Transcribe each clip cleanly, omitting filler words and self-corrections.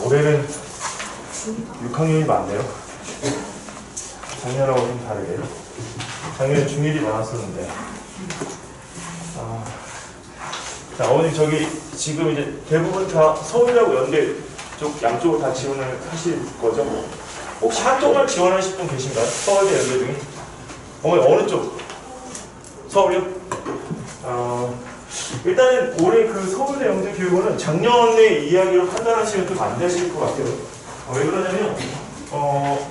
올해는 6학년이 많네요. 작년하고 좀 다르게. 작년에 중1이 많았었는데. 자, 어머님 저기 지금 이제 대부분 다 서울하고 연대 쪽 양쪽으로 다 지원을 하실 거죠? 혹시 한쪽만 지원하실 분 계신가요? 서울대 연대 중에? 어머니 어느 쪽? 서울이요? 일단은 올해 그 서울대 영재교육원은 작년의 이야기로 판단하시면 좀 안 되실 것 같아요. 왜 그러냐면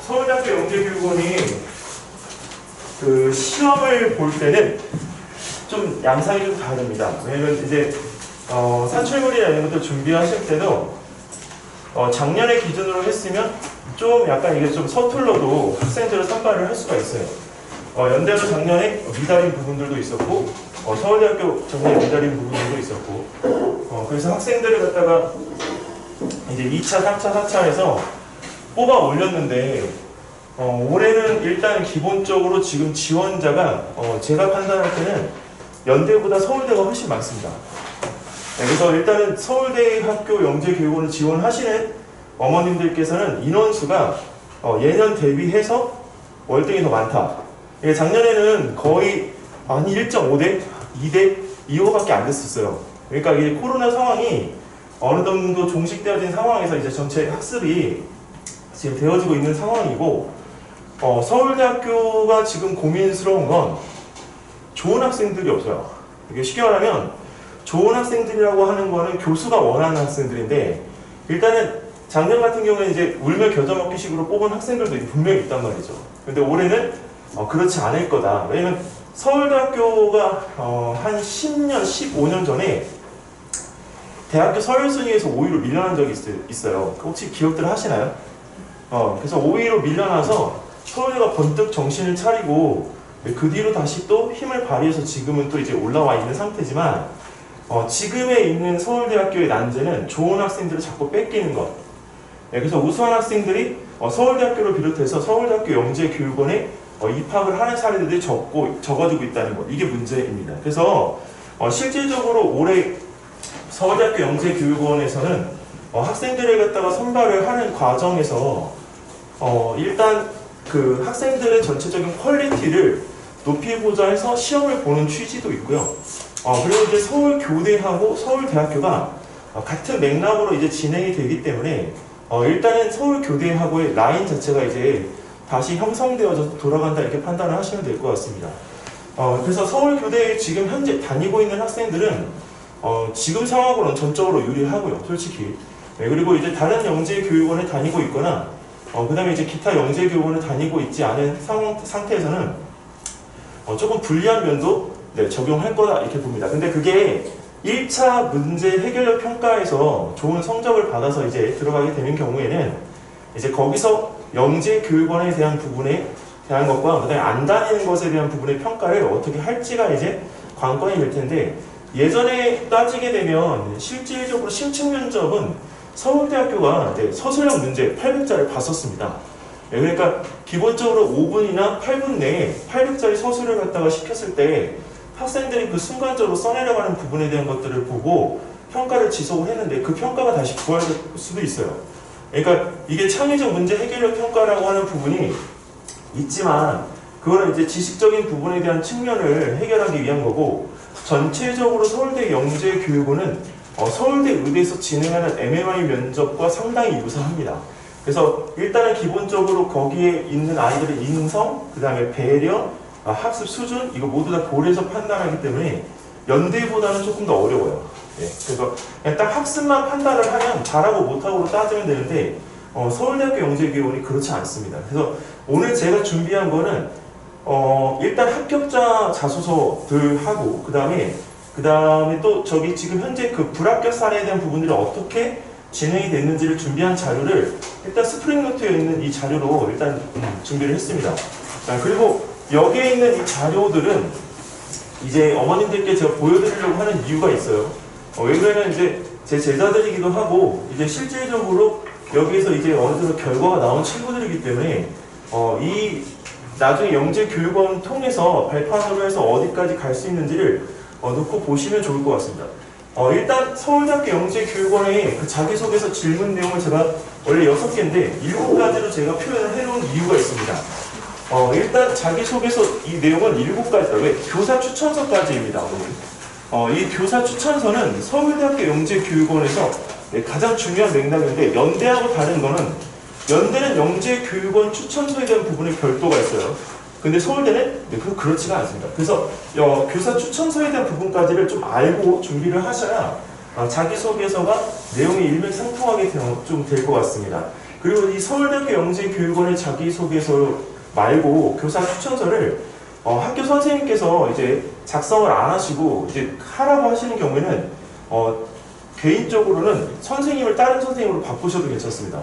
서울대학교 영재교육원이 그 시험을 볼 때는 좀 양상이 좀 다릅니다. 왜냐면 이제 산출물이나 이런 것들 준비하실 때도 작년의 기준으로 했으면 좀 약간 이게 좀 서툴러도 학생들을 선발을 할 수가 있어요. 연대도 작년에 미달인 부분들도 있었고 서울대학교 작년에 미달인 부분들도 있었고 그래서 학생들을 갖다가 이제 2차, 3차, 4차에서 뽑아 올렸는데 올해는 일단 기본적으로 지금 지원자가 제가 판단할 때는 연대보다 서울대가 훨씬 많습니다. 네, 그래서 일단은 서울대학교 영재교육원을 지원하시는 어머님들께서는 인원수가 예년 대비해서 월등히 더 많다. 작년에는 거의 한 1.5대, 2대, 2호밖에 안 됐었어요. 그러니까 이게 코로나 상황이 어느 정도 종식되어진 상황에서 이제 전체 학습이 지금 되어지고 있는 상황이고, 서울대학교가 지금 고민스러운 건 좋은 학생들이 없어요. 이게 쉽게 말하면 좋은 학생들이라고 하는 거는 교수가 원하는 학생들인데, 일단은 작년 같은 경우는 이제 울며 겨자 먹기식으로 뽑은 학생들도 분명히 있단 말이죠. 근데 올해는 그렇지 않을 거다. 왜냐면 서울대학교가 한 10년, 15년 전에 대학교 서열순위에서 5위로 밀려난 적이 있어요. 혹시 기억들 하시나요? 그래서 5위로 밀려나서 서울대가 번뜩 정신을 차리고 그 뒤로 다시 또 힘을 발휘해서 지금은 또 이제 올라와 있는 상태지만 지금에 있는 서울대학교의 난제는 좋은 학생들을 자꾸 뺏기는 것. 그래서 우수한 학생들이 서울대학교를 비롯해서 서울대학교 영재교육원에 입학을 하는 사례들이 적어지고 있다는 것. 이게 문제입니다. 그래서 실질적으로 올해 서울대학교 영재교육원에서는 학생들을 갖다가 선발을 하는 과정에서 일단 그 학생들의 전체적인 퀄리티를 높이고자 해서 시험을 보는 취지도 있고요. 그리고 이제 서울교대하고 서울대학교가 같은 맥락으로 이제 진행이 되기 때문에 일단은 서울교대하고의 라인 자체가 이제 다시 형성되어서 돌아간다 이렇게 판단을 하시면 될 것 같습니다. 그래서 서울교대에 지금 현재 다니고 있는 학생들은 지금 상황으로는 전적으로 유리하고요, 솔직히. 그리고 이제 다른 영재교육원에 다니고 있거나 그 다음에 이제 기타 영재교육원에 다니고 있지 않은 상태에서는 조금 불리한 면도 적용할 거다 이렇게 봅니다. 근데 그게 1차 문제 해결력 평가에서 좋은 성적을 받아서 이제 들어가게 되는 경우에는 이제 거기서 영재교육원에 대한 부분에 대한 것과 그 다음에 안 다니는 것에 대한 부분의 평가를 어떻게 할지가 이제 관건이 될 텐데, 예전에 따지게 되면 실질적으로 심층 면접은 서울대학교가 서술형 문제 800자를 봤었습니다. 그러니까 기본적으로 5분이나 8분 내에 800자리 서술을 갖다가 시켰을 때 학생들이 그 순간적으로 써내려가는 부분에 대한 것들을 보고 평가를 지속을 했는데 그 평가가 다시 부활될 수도 있어요. 그러니까 이게 창의적 문제 해결력 평가라고 하는 부분이 있지만 그거는 이제 지식적인 부분에 대한 측면을 해결하기 위한 거고, 전체적으로 서울대 영재교육원은 서울대 의대에서 진행하는 MMI 면접과 상당히 유사합니다. 그래서 일단은 기본적으로 거기에 있는 아이들의 인성, 그 다음에 배려, 학습 수준 이거 모두 다 고려해서 판단하기 때문에 연대보다는 조금 더 어려워요. 그래서 그냥 딱 학습만 판단을 하면 잘하고 못하고로 따지면 되는데 서울대학교 영재교육원이 그렇지 않습니다. 그래서 오늘 제가 준비한 거는 일단 합격자 자소서들 하고 그 다음에 또 저기 지금 현재 그 불합격 사례에 대한 부분들이 어떻게 진행이 됐는지를 준비한 자료를 일단 스프링노트에 있는 이 자료로 일단 준비를 했습니다. 그리고 여기에 있는 이 자료들은 이제 어머님들께 제가 보여드리려고 하는 이유가 있어요. 왜 그러냐면 이제 제 제자들이기도 하고 이제 실질적으로 여기에서 이제 어느 정도 결과가 나온 친구들이기 때문에 이 나중에 영재교육원 통해서 발판으로 해서 어디까지 갈 수 있는지를 놓고 보시면 좋을 것 같습니다. 일단 서울대학교 영재교육원의 그 자기소개서 질문 내용을 제가 원래 6개인데 7가지로 제가 표현을 해놓은 이유가 있습니다. 일단 자기소개서 이 내용은 7가지다. 왜? 교사 추천서까지입니다. 이 교사 추천서는 서울대학교 영재교육원에서 가장 중요한 맥락인데, 연대하고 다른 거는 연대는 영재교육원 추천서에 대한 부분이 별도가 있어요. 근데 서울대는 그렇지가 않습니다. 그래서 교사 추천서에 대한 부분까지를 좀 알고 준비를 하셔야 자기소개서가 내용이 일맥상통하게 좀 될 것 같습니다. 그리고 이 서울대학교 영재교육원의 자기소개서 말고 교사 추천서를 학교 선생님께서 이제 작성을 안 하시고 이제 하라고 하시는 경우에는 개인적으로는 선생님을 다른 선생님으로 바꾸셔도 괜찮습니다.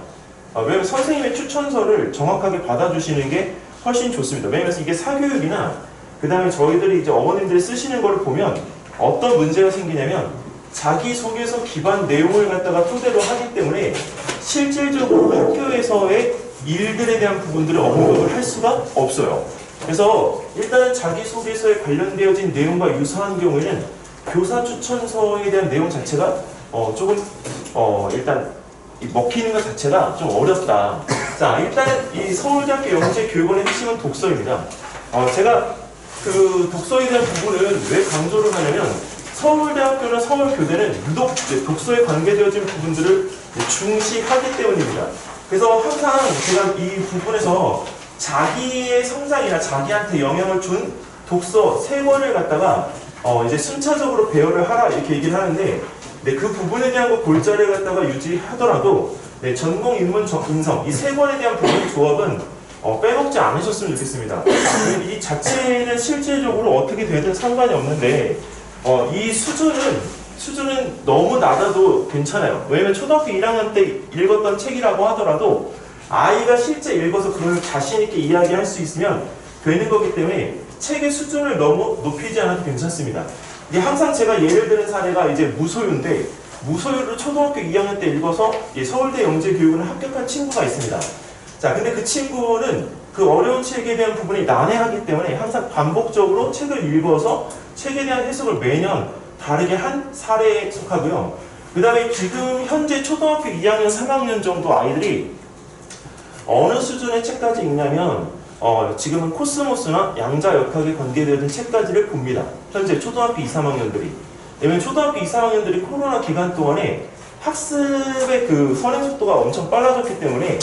왜냐면 선생님의 추천서를 정확하게 받아주시는 게 훨씬 좋습니다. 왜냐면 이게 사교육이나 그 다음에 저희들이 이제 어머님들이 쓰시는 거를 보면 어떤 문제가 생기냐면 자기소개서 기반 내용을 갖다가 토대로 하기 때문에 실질적으로 학교에서의 일들에 대한 부분들을 언급을 할 수가 없어요. 그래서 일단 자기소개서에 관련되어진 내용과 유사한 경우에는 교사 추천서에 대한 내용 자체가 조금 일단 먹히는 것 자체가 좀 어렵다. 자, 일단 이 서울대학교 영재교육원의 핵심은 독서입니다. 제가 그 독서에 대한 부분은 왜 강조를 하냐면 서울대학교나 서울교대는 유독 독서에 관계되어진 부분들을 중시하기 때문입니다. 그래서 항상 제가 이 부분에서 자기의 성장이나 자기한테 영향을 준 독서 3권을 갖다가 이제 순차적으로 배열을 하라 이렇게 얘기를 하는데, 그 부분에 대한 거 골자를 갖다가 유지하더라도 전공, 인문, 인성 이 3권에 대한 부분 조합은 빼먹지 않으셨으면 좋겠습니다. 이 자체는 실질적으로 어떻게 되든 상관이 없는데 이 수준은 너무 낮아도 괜찮아요. 왜냐면 초등학교 1학년 때 읽었던 책이라고 하더라도 아이가 실제 읽어서 그걸 자신있게 이야기할 수 있으면 되는 거기 때문에 책의 수준을 너무 높이지 않아도 괜찮습니다. 이게 항상 제가 예를 드는 사례가 이제 무소유인데, 무소유를 초등학교 2학년 때 읽어서 서울대 영재교육원에 합격한 친구가 있습니다. 자, 근데 그 친구는 그 어려운 책에 대한 부분이 난해하기 때문에 항상 반복적으로 책을 읽어서 책에 대한 해석을 매년 다르게 한 사례에 속하고요. 그 다음에 지금 현재 초등학교 2학년, 3학년 정도 아이들이 어느 수준의 책까지 읽냐면 지금은 코스모스나 양자역학에 관계되는 책까지를 봅니다. 현재 초등학교 2, 3학년들이. 왜냐면 초등학교 2, 3학년들이 코로나 기간 동안에 학습의 그 선행 속도가 엄청 빨라졌기 때문에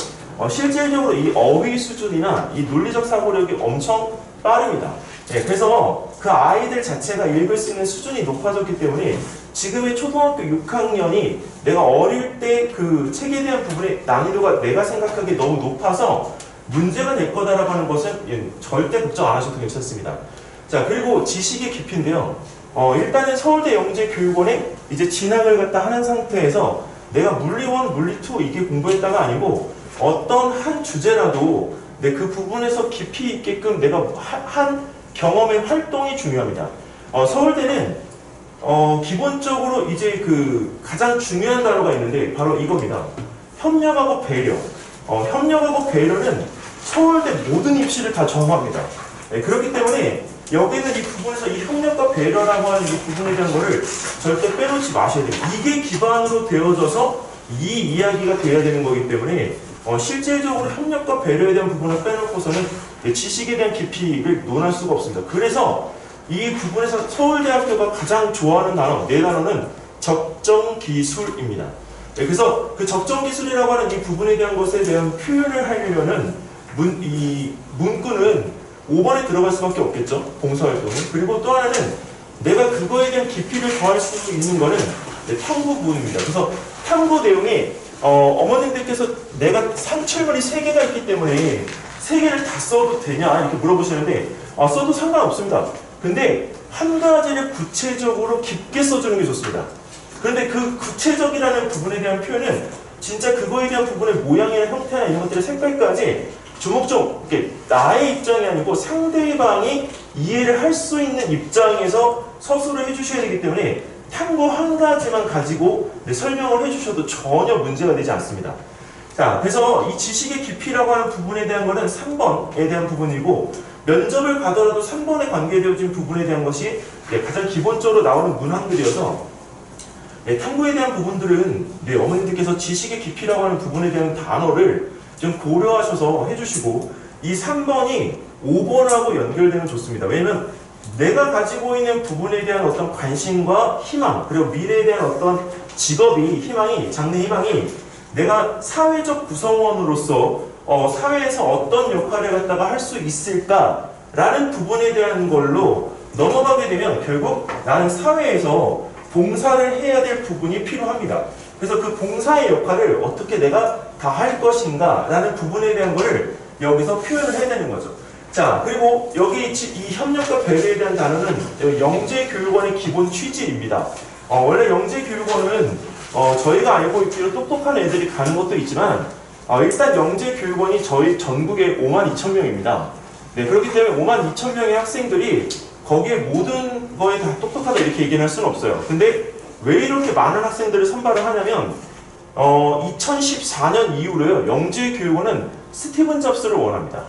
실질적으로 이 어휘 수준이나 이 논리적 사고력이 엄청 빠릅니다. 그래서 그 아이들 자체가 읽을 수 있는 수준이 높아졌기 때문에 지금의 초등학교 6학년이 내가 어릴 때 그 책에 대한 부분의 난이도가 내가 생각하기에 너무 높아서 문제가 될 거다라고 하는 것은 절대 걱정 안 하셔도 괜찮습니다. 자, 그리고 지식의 깊이인데요. 일단은 서울대 영재교육원에 이제 진학을 갖다 하는 상태에서 내가 물리 1, 물리 2 이게 공부했다가 아니고 어떤 한 주제라도 그 부분에서 깊이 있게끔 내가 한 경험의 활동이 중요합니다. 서울대는 기본적으로 이제 그 가장 중요한 단어가 있는데 바로 이겁니다. 협력하고 배려. 협력하고 배려는 서울대 모든 입시를 다 정합니다. 그렇기 때문에 여기는 이 부분에서 이 협력과 배려라고 하는 이 부분에 대한 거를 절대 빼놓지 마셔야 돼요. 이게 기반으로 되어져서 이 이야기가 돼야 되는 거기 때문에 실질적으로 협력과 배려에 대한 부분을 빼놓고서는 지식에 대한 깊이를 논할 수가 없습니다. 그래서 이 부분에서 서울대학교가 가장 좋아하는 단어, 4단어는 적정기술입니다. 그래서 그 적정기술이라고 하는 이 부분에 대한 것에 대한 표현을 하려면은 이 문구는 5번에 들어갈 수밖에 없겠죠. 봉사활동은. 그리고 또 하나는 내가 그거에 대한 깊이를 더할 수 있는 거는 탐구 부분입니다. 그래서 탐구 내용에 어머님들께서 내가 상출문이 3개가 있기 때문에 3개를 다 써도 되냐 이렇게 물어보시는데 써도 상관없습니다. 근데 한 가지를 구체적으로 깊게 써주는 게 좋습니다. 그런데 그 구체적이라는 부분에 대한 표현은 진짜 그거에 대한 부분의 모양이나 형태나 이런 것들의 색깔까지 조목조목 나의 입장이 아니고 상대방이 이해를 할 수 있는 입장에서 서술을 해주셔야 되기 때문에 탐구 한 가지만 가지고 설명을 해주셔도 전혀 문제가 되지 않습니다. 자, 그래서 이 지식의 깊이라고 하는 부분에 대한 거는 3번에 대한 부분이고, 면접을 가더라도 3번에 관계되어진 부분에 대한 것이 가장 기본적으로 나오는 문항들이어서 탐구에 대한 부분들은 어머님들께서 지식의 깊이라고 하는 부분에 대한 단어를 좀 고려하셔서 해주시고, 이 3번이 5번하고 연결되면 좋습니다. 왜냐면 내가 가지고 있는 부분에 대한 어떤 관심과 희망, 그리고 미래에 대한 어떤 직업이, 희망이, 장래 희망이 내가 사회적 구성원으로서 사회에서 어떤 역할을 갖다가 할 수 있을까라는 부분에 대한 걸로 넘어가게 되면 결국 나는 사회에서 봉사를 해야 될 부분이 필요합니다. 그래서 그 봉사의 역할을 어떻게 내가 다 할 것인가 라는 부분에 대한 거를 여기서 표현을 해야 되는 거죠. 자, 그리고 여기 이 협력과 배려에 대한 단어는 영재교육원의 기본 취지입니다. 원래 영재교육원은 저희가 알고 있기로 똑똑한 애들이 가는 것도 있지만 일단 영재교육원이 저희 전국에 52,000명입니다. 네, 그렇기 때문에 52,000명의 학생들이 거기에 모든 거에 다 똑똑하다 이렇게 얘기는 할 수는 없어요. 근데 왜 이렇게 많은 학생들을 선발을 하냐면 2014년 이후로요, 영재교육원은 스티븐 잡스를 원합니다.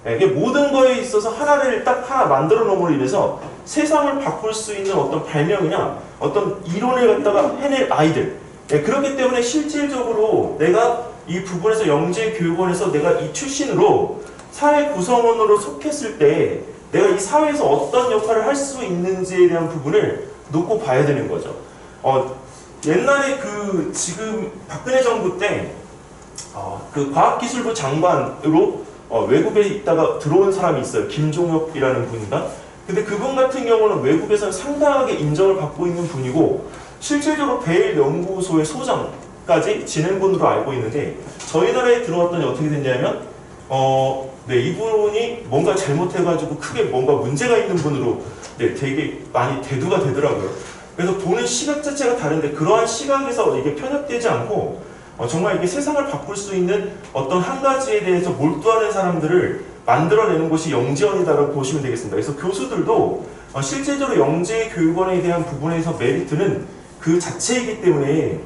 네, 이게 모든 거에 있어서 하나를 딱 하나 만들어 놓음으로 인해서 세상을 바꿀 수 있는 어떤 발명이나 어떤 이론을 갖다가 해낼 아이들. 네, 그렇기 때문에 실질적으로 내가 이 부분에서 영재교육원에서 내가 이 출신으로 사회 구성원으로 속했을 때 내가 이 사회에서 어떤 역할을 할 수 있는지에 대한 부분을 놓고 봐야 되는 거죠. 옛날에 지금 박근혜 정부 때 그 과학기술부 장관으로 외국에 있다가 들어온 사람이 있어요. 김종혁이라는 분인가? 근데 그분 같은 경우는 외국에서는 상당하게 인정을 받고 있는 분이고 실질적으로 베일 연구소의 소장까지 지낸 분으로 알고 있는데 저희 나라에 들어왔더니 어떻게 됐냐면 네, 이분이 뭔가 잘못해가지고 크게 뭔가 문제가 있는 분으로 되게 많이 대두가 되더라고요. 그래서 보는 시각 자체가 다른데 그러한 시각에서 이게 편협되지 않고 정말 이게 세상을 바꿀 수 있는 어떤 한 가지에 대해서 몰두하는 사람들을 만들어내는 곳이 영재원이다라고 보시면 되겠습니다. 그래서 교수들도 실제적으로 영재교육원에 대한 부분에서 메리트는 그 자체이기 때문에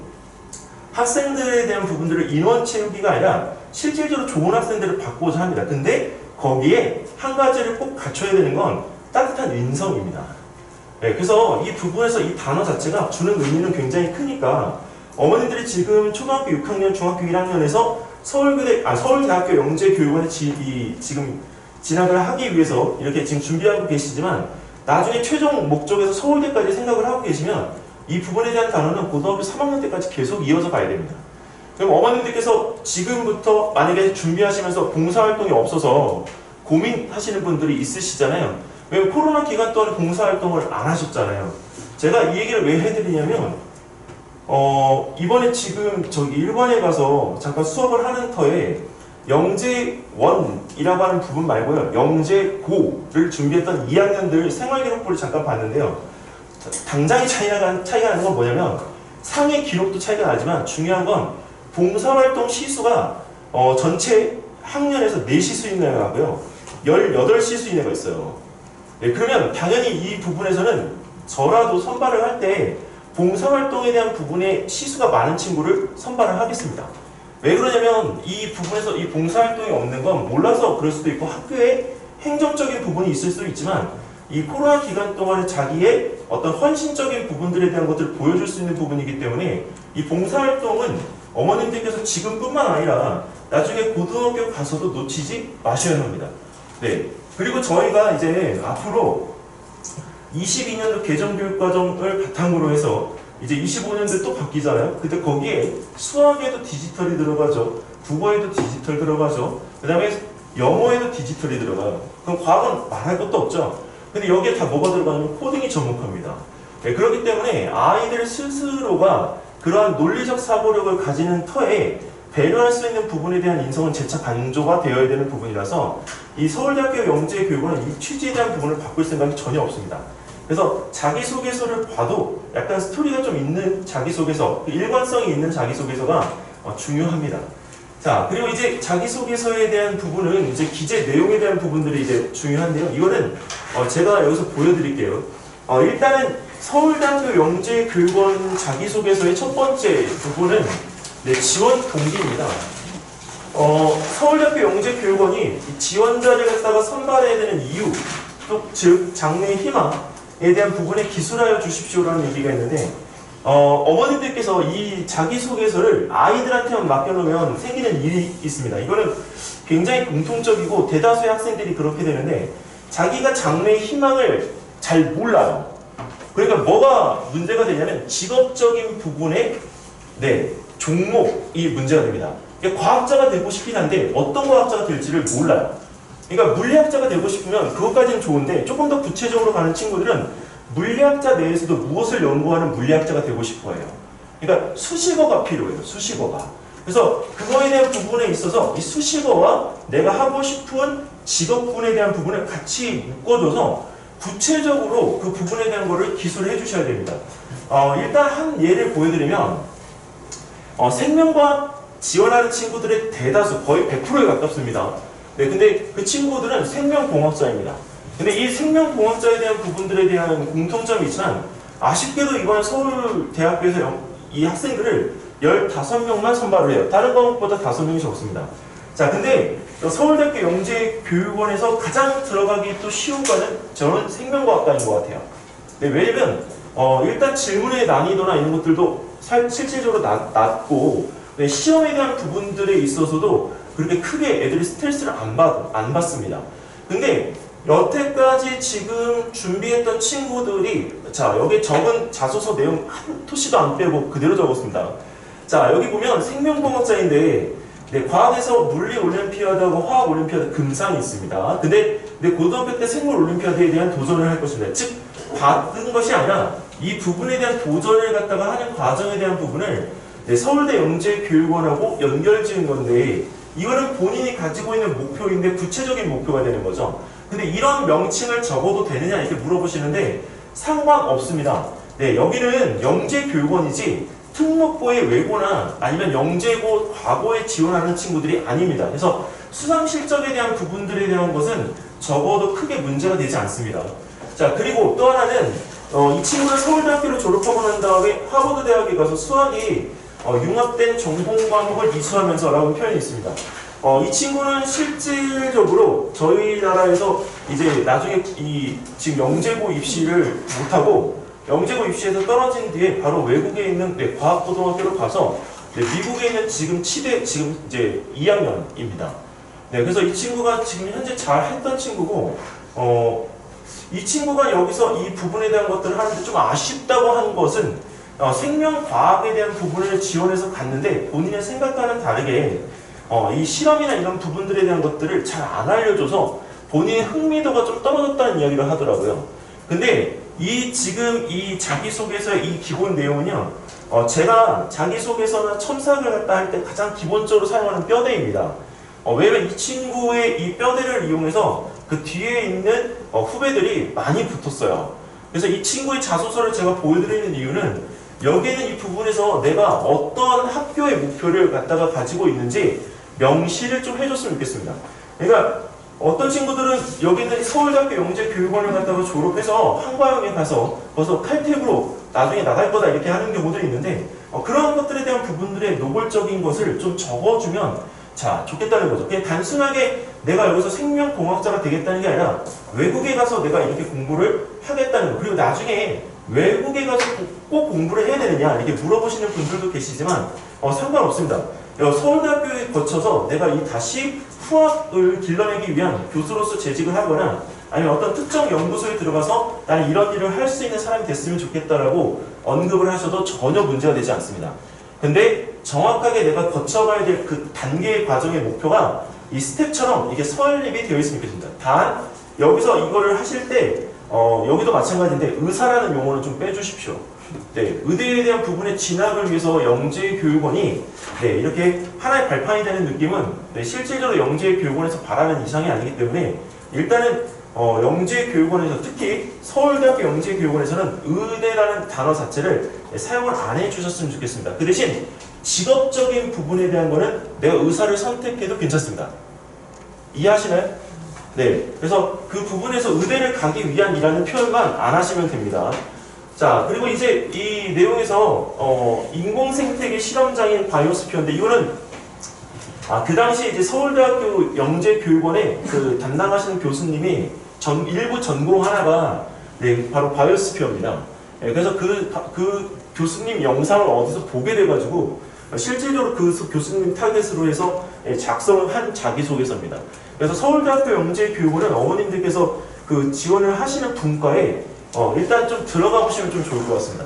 학생들에 대한 부분들을 인원 채우기가 아니라 실질적으로 좋은 학생들을 받고자 합니다. 근데 거기에 한 가지를 꼭 갖춰야 되는 건 따뜻한 인성입니다. 네, 그래서 이 부분에서 이 단어 자체가 주는 의미는 굉장히 크니까 어머니들이 지금 초등학교 6학년, 중학교 1학년에서 서울대학교 영재교육원에 지금 진학을 하기 위해서 이렇게 지금 준비하고 계시지만 나중에 최종 목적에서 서울대까지 생각을 하고 계시면 이 부분에 대한 단어는 고등학교 3학년 때까지 계속 이어서 가야 됩니다. 그럼 어머님들께서 지금부터 만약에 준비하시면서 봉사활동이 없어서 고민하시는 분들이 있으시잖아요. 왜냐면 코로나 기간 동안 봉사활동을 안 하셨잖아요. 제가 이 얘기를 왜 해드리냐면 이번에 지금 저기 일본에 가서 잠깐 수업을 하는 터에 영재원이라고 하는 부분 말고요, 영재고를 준비했던 2학년들 생활기록부를 잠깐 봤는데요. 당장의 차이가 나는 건 뭐냐면 상위 기록도 차이가 나지만 중요한 건 봉사활동 시수가 전체 학년에서 4시수 이내가 하고요 18시수 이내가 있어요. 네, 그러면 당연히 이 부분에서는 저라도 선발을 할 때 봉사활동에 대한 부분에 시수가 많은 친구를 선발을 하겠습니다. 왜 그러냐면 이 부분에서 이 봉사활동이 없는 건 몰라서 그럴 수도 있고 학교에 행정적인 부분이 있을 수도 있지만 이 코로나 기간 동안에 자기의 어떤 헌신적인 부분들에 대한 것들을 보여줄 수 있는 부분이기 때문에 이 봉사활동은 어머님들께서 지금뿐만 아니라 나중에 고등학교 가서도 놓치지 마셔야 합니다. 네. 그리고 저희가 이제 앞으로 22년도 개정교육과정을 바탕으로 해서 이제 25년도에 또 바뀌잖아요. 근데 거기에 수학에도 디지털이 들어가죠. 국어에도 디지털 들어가죠. 그 다음에 영어에도 디지털이 들어가요. 그럼 과학은 말할 것도 없죠. 근데 여기에 다 뭐가 들어가냐면 코딩이 접목합니다. 네, 그렇기 때문에 아이들 스스로가 그러한 논리적 사고력을 가지는 터에 배려할 수 있는 부분에 대한 인성은 재차 강조가 되어야 되는 부분이라서 이 서울대학교 영재교육원은 이 취지에 대한 부분을 바꿀 생각이 전혀 없습니다. 그래서 자기소개서를 봐도 약간 스토리가 좀 있는 자기소개서, 일관성이 있는 자기소개서가 중요합니다. 자, 그리고 이제 자기소개서에 대한 부분은 이제 기재 내용에 대한 부분들이 이제 중요한데요. 이거는 제가 여기서 보여드릴게요. 일단은 서울대학교 영재교육원 자기소개서의 첫 번째 부분은 네, 지원 동기입니다. 서울대학교 영재교육원이 지원자를 갖다가 선발해야 되는 이유, 또 즉 장래의 희망에 대한 부분에 기술하여 주십시오라는 얘기가 있는데 어머님들께서 이 자기소개서를 아이들한테만 맡겨놓으면 생기는 일이 있습니다. 이거는 굉장히 공통적이고 대다수의 학생들이 그렇게 되는데 자기가 장래의 희망을 잘 몰라요. 그러니까 뭐가 문제가 되냐면 직업적인 부분에 종목이 문제가 됩니다. 그러니까 과학자가 되고 싶긴 한데 어떤 과학자가 될지를 몰라요. 그러니까 물리학자가 되고 싶으면 그것까지는 좋은데 조금 더 구체적으로 가는 친구들은 물리학자 내에서도 무엇을 연구하는 물리학자가 되고 싶어 해요. 그러니까 수식어가 필요해요. 수식어가. 그래서 그거에 대한 부분에 있어서 이 수식어와 내가 하고 싶은 직업군에 대한 부분을 같이 묶어줘서 구체적으로 그 부분에 대한 거를 기술해 주셔야 됩니다. 일단 한 예를 보여드리면 생명과학 지원하는 친구들의 대다수 거의 100%에 가깝습니다. 네, 근데 그 친구들은 생명공학자입니다. 근데 이 생명공학자에 대한 부분들에 대한 공통점이 있지만 아쉽게도 이번 서울대학교에서 이 학생들을 15명만 선발을 해요. 다른 과목보다 5명이 적습니다. 자, 근데 서울대학교 영재교육원에서 가장 들어가기 또 쉬운 거는 저는 생명과학과인 것 같아요. 네, 왜냐면 일단 질문의 난이도나 이런 것들도 실질적으로 낮고 시험에 대한 부분들에 있어서도 그렇게 크게 애들이 스트레스를 안 받습니다. 근데 여태까지 지금 준비했던 친구들이 자, 여기 적은 자소서 내용 한 토시도 안 빼고 그대로 적었습니다. 자, 여기 보면 생명공학자인데 과학에서 물리 올림피아드하고 화학 올림피아드 금상이 있습니다. 근데 고등학교 때 생물 올림피아드에 대한 도전을 할 것입니다. 즉 받은 것이 아니라 이 부분에 대한 도전을 갖다가 하는 과정에 대한 부분을 서울대 영재교육원하고 연결 지은 건데 이거는 본인이 가지고 있는 목표인데 구체적인 목표가 되는 거죠. 근데 이런 명칭을 적어도 되느냐 이렇게 물어보시는데 상관없습니다. 네, 여기는 영재교육원이지 특목고의 외고나 아니면 영재고 과거에 지원하는 친구들이 아닙니다. 그래서 수상 실적에 대한 부분들에 대한 것은 적어도 크게 문제가 되지 않습니다. 자, 그리고 또 하나는 이 친구는 서울대학교를 졸업하고 난 다음에 하버드 대학에 가서 수학이 융합된 전공 과목을 이수하면서 라는 표현이 있습니다. 이 친구는 실질적으로 저희 나라에서 이제 나중에 지금 영재고 입시를 못하고 영재고 입시에서 떨어진 뒤에 바로 외국에 있는 과학고등학교를 가서 미국에 있는 지금 치대 지금 이제 2학년입니다. 그래서 이 친구가 지금 현재 잘 했던 친구고 이 친구가 여기서 이 부분에 대한 것들을 하는데 좀 아쉽다고 한 것은 생명과학에 대한 부분을 지원해서 갔는데 본인의 생각과는 다르게 이 실험이나 이런 부분들에 대한 것들을 잘 안 알려줘서 본인의 흥미도가 좀 떨어졌다는 이야기를 하더라고요. 근데 지금 이 자기소개서의 이 기본 내용은요, 제가 자기소개서나 첨삭을 갖다 할 때 가장 기본적으로 사용하는 뼈대입니다. 왜냐면 이 친구의 이 뼈대를 이용해서 그 뒤에 있는 후배들이 많이 붙었어요. 그래서 이 친구의 자소서를 제가 보여드리는 이유는 여기에는 이 부분에서 내가 어떤 학교의 목표를 갖다가 가지고 있는지 명시를 좀 해줬으면 좋겠습니다. 그러니까 어떤 친구들은 여기는 서울대학교 영재교육원을 갖다가 졸업해서 한과형에 가서 거기서 칼퇴부로 나중에 나갈 거다 이렇게 하는 경우들이 있는데 그런 것들에 대한 부분들의 노골적인 것을 좀 적어주면 자 좋겠다는 거죠. 그냥 단순하게 내가 여기서 생명공학자가 되겠다는 게 아니라 외국에 가서 내가 이렇게 공부를 하겠다는 거. 그리고 나중에 외국에 가서 꼭 공부를 해야 되느냐 이렇게 물어보시는 분들도 계시지만 상관없습니다. 서울대학교에 거쳐서 내가 다시 후학을 길러내기 위한 교수로서 재직을 하거나 아니면 어떤 특정 연구소에 들어가서 나는 이런 일을 할 수 있는 사람이 됐으면 좋겠다라고 언급을 하셔도 전혀 문제가 되지 않습니다. 근데 정확하게 내가 거쳐가야 될 그 단계의 과정의 목표가 이 스텝처럼 이게 설립이 되어 있으면 좋겠습니다. 단 여기서 이거를 하실 때 여기도 마찬가지인데 의사라는 용어는 좀 빼주십시오. 의대에 대한 부분의 진학을 위해서 영재교육원이 이렇게 하나의 발판이 되는 느낌은 실질적으로 영재교육원에서 바라는 이상이 아니기 때문에 일단은 영재교육원에서 특히 서울대학교 영재교육원에서는 의대라는 단어 자체를 사용을 안 해주셨으면 좋겠습니다. 그 대신 직업적인 부분에 대한 거는 내가 의사를 선택해도 괜찮습니다. 이해하시나요? 그래서 그 부분에서 의대를 가기 위한 이라는 표현만 안 하시면 됩니다. 자, 그리고 이제 이 내용에서 인공생태계 실험장인 바이오스피어인데 이거는 그 당시 이제 서울대학교 영재교육원에 그 담당하시는 교수님이 일부 전공 하나가 네, 바로 바이오스피어입니다. 네, 그래서 그 교수님 영상을 어디서 보게 돼가지고 실질적으로 그 교수님 타겟으로 해서 작성을 한 자기소개서입니다. 그래서 서울대학교 영재교육원은 어머님들께서 그 지원을 하시는 분과에 일단 좀 들어가 보시면 좀 좋을 것 같습니다.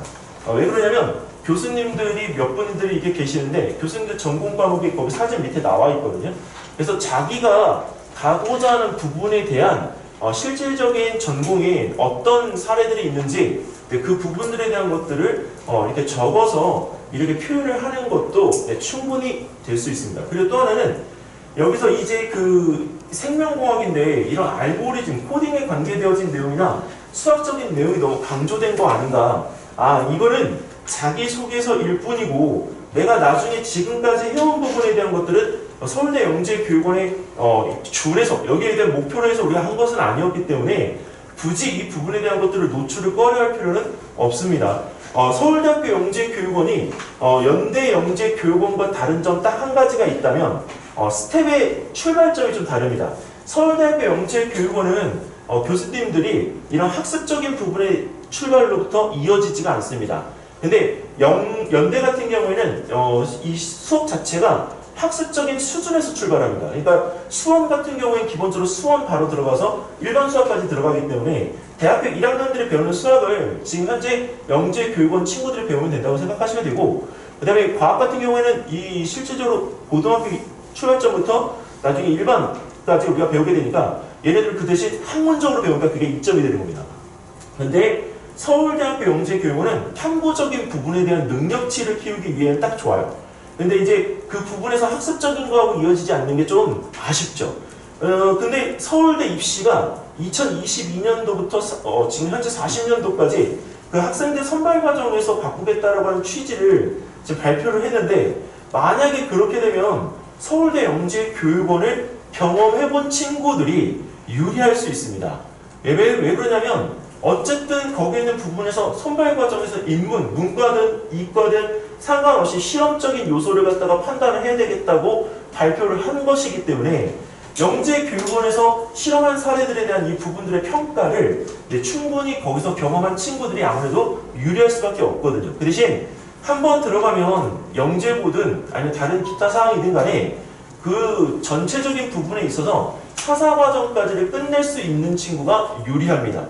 왜 그러냐면 교수님들이 몇 분들이 이게 계시는데 교수님들 전공 과목이 거기 사진 밑에 나와 있거든요. 그래서 자기가 가고자 하는 부분에 대한 실질적인 전공인 어떤 사례들이 있는지 그 부분들에 대한 것들을 이렇게 적어서 이렇게 표현을 하는 것도 충분히 될 수 있습니다. 그리고 또 하나는 여기서 이제 그 생명공학인데 이런 알고리즘, 코딩에 관계되어진 내용이나 수학적인 내용이 너무 강조된 거 아닌가. 이거는 자기소개서일 뿐이고 내가 나중에 지금까지 해온 부분에 대한 것들은 서울대 영재교육원에 준해서 여기에 대한 목표로 해서 우리가 한 것은 아니었기 때문에 굳이 이 부분에 대한 것들을 노출을 꺼려할 필요는 없습니다. 서울대학교 영재교육원이 연대 영재교육원과 다른 점 딱 한 가지가 있다면 스텝의 출발점이 좀 다릅니다. 서울대학교 영재교육원은 교수님들이 이런 학습적인 부분의 출발로부터 이어지지가 않습니다. 근데 연대 같은 경우에는 이 수업 자체가 학습적인 수준에서 출발합니다. 그러니까 수원 같은 경우에는 기본적으로 수원 바로 들어가서 일반 수학까지 들어가기 때문에 대학교 1학년들이 배우는 수학을 지금 현재 영재교육원 친구들이 배우면 된다고 생각하시면 되고, 그 다음에 과학 같은 경우에는 이 실질적으로 고등학교 출발점부터 나중에 일반까지 우리가 배우게 되니까 얘네들 그 대신 학문적으로 배우니까 그게 이점이 되는 겁니다. 근데 서울대학교 영재교육원은 탐구적인 부분에 대한 능력치를 키우기 위해는 딱 좋아요. 근데 이제 그 부분에서 학습적인 거하고 이어지지 않는 게 좀 아쉽죠. 근데 서울대 입시가 2022년도부터 지금 현재 40년도까지 그 학생들 선발 과정에서 바꾸겠다라고 하는 취지를 지금 발표를 했는데, 만약에 그렇게 되면 서울대 영재교육원을 경험해본 친구들이 유리할 수 있습니다. 왜 그러냐면 어쨌든 거기에 있는 부분에서 선발 과정에서 인문, 문과든 이과든 상관없이 실험적인 요소를 갖다가 판단을 해야 되겠다고 발표를 한 것이기 때문에 영재교육원에서 실험한 사례들에 대한 이 부분들의 평가를 충분히 거기서 경험한 친구들이 아무래도 유리할 수밖에 없거든요. 그 대신 한번 들어가면 영재고든 아니면 다른 기타 사항이든 간에 그 전체적인 부분에 있어서 사사과정까지를 끝낼 수 있는 친구가 유리합니다.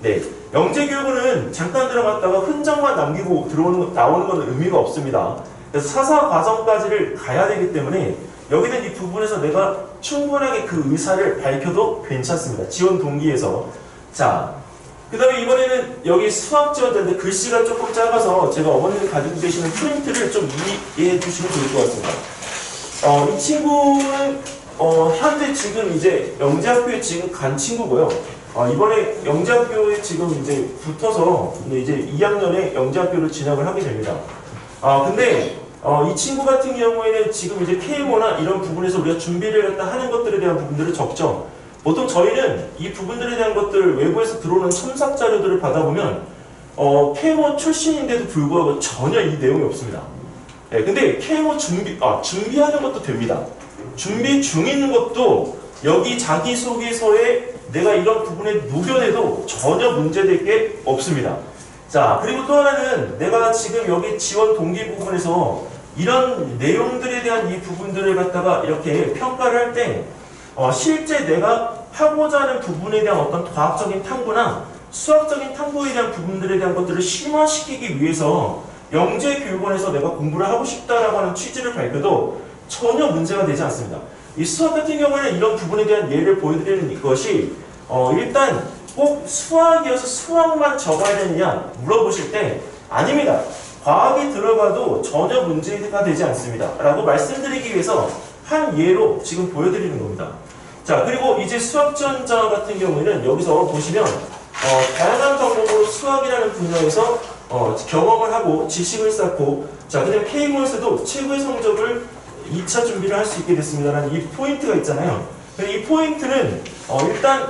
네, 영재교육원은 잠깐 들어갔다가 흔적만 남기고 나오는 건 의미가 없습니다. 그래서 사사 과정까지를 가야 되기 때문에 여기는 이 부분에서 내가 충분하게 그 의사를 밝혀도 괜찮습니다. 지원 동기에서. 자, 그 다음에 이번에는 여기 수학 지원자인데 글씨가 조금 작아서 제가 어머님이 가지고 계시는 프린트를 좀 이해해 주시면 좋을 것 같습니다. 이 친구는 현재 지금 이제 영재학교에 지금 간 친구고요. 이번에 영재학교에 지금 이제 붙어서 이제 2학년에 영재학교를 진학을 하게 됩니다. 근데 이 친구 같은 경우에는 지금 이제 KMO나 이런 부분에서 우리가 준비를 갖다 하는 것들에 대한 부분들을 적죠. 보통 저희는 이 부분들에 대한 것들 외부에서 들어오는 첨삭 자료들을 받아보면 KMO 출신인데도 불구하고 전혀 이 내용이 없습니다. 네, 근데 KMO 준비하는 것도 됩니다. 준비 중인 것도 여기 자기소개서에 내가 이런 부분에 녹여내도 전혀 문제될 게 없습니다. 자, 그리고 또 하나는 내가 지금 여기 지원 동기 부분에서 이런 내용들에 대한 이 부분들을 갖다가 이렇게 평가를 할 때 실제 내가 하고자 하는 부분에 대한 어떤 과학적인 탐구나 수학적인 탐구에 대한 부분들에 대한 것들을 심화시키기 위해서 영재교육원에서 내가 공부를 하고 싶다라고 하는 취지를 밝혀도 전혀 문제가 되지 않습니다. 이 수학 같은 경우에는 이런 부분에 대한 예를 보여드리는 것이 일단 꼭 수학이어서 수학만 적어야 되느냐 물어보실 때 아닙니다. 과학이 들어가도 전혀 문제가 되지 않습니다. 라고 말씀드리기 위해서 한 예로 지금 보여드리는 겁니다. 자, 그리고 이제 수학 지원자 같은 경우에는 여기서 보시면 다양한 방법으로 수학이라는 분야에서 경험을 하고 지식을 쌓고, 자, 그 다음에 KMO에서도 최고의 성적을 2차 준비를 할 수 있게 됐습니다라는 이 포인트가 있잖아요. 이 포인트는 일단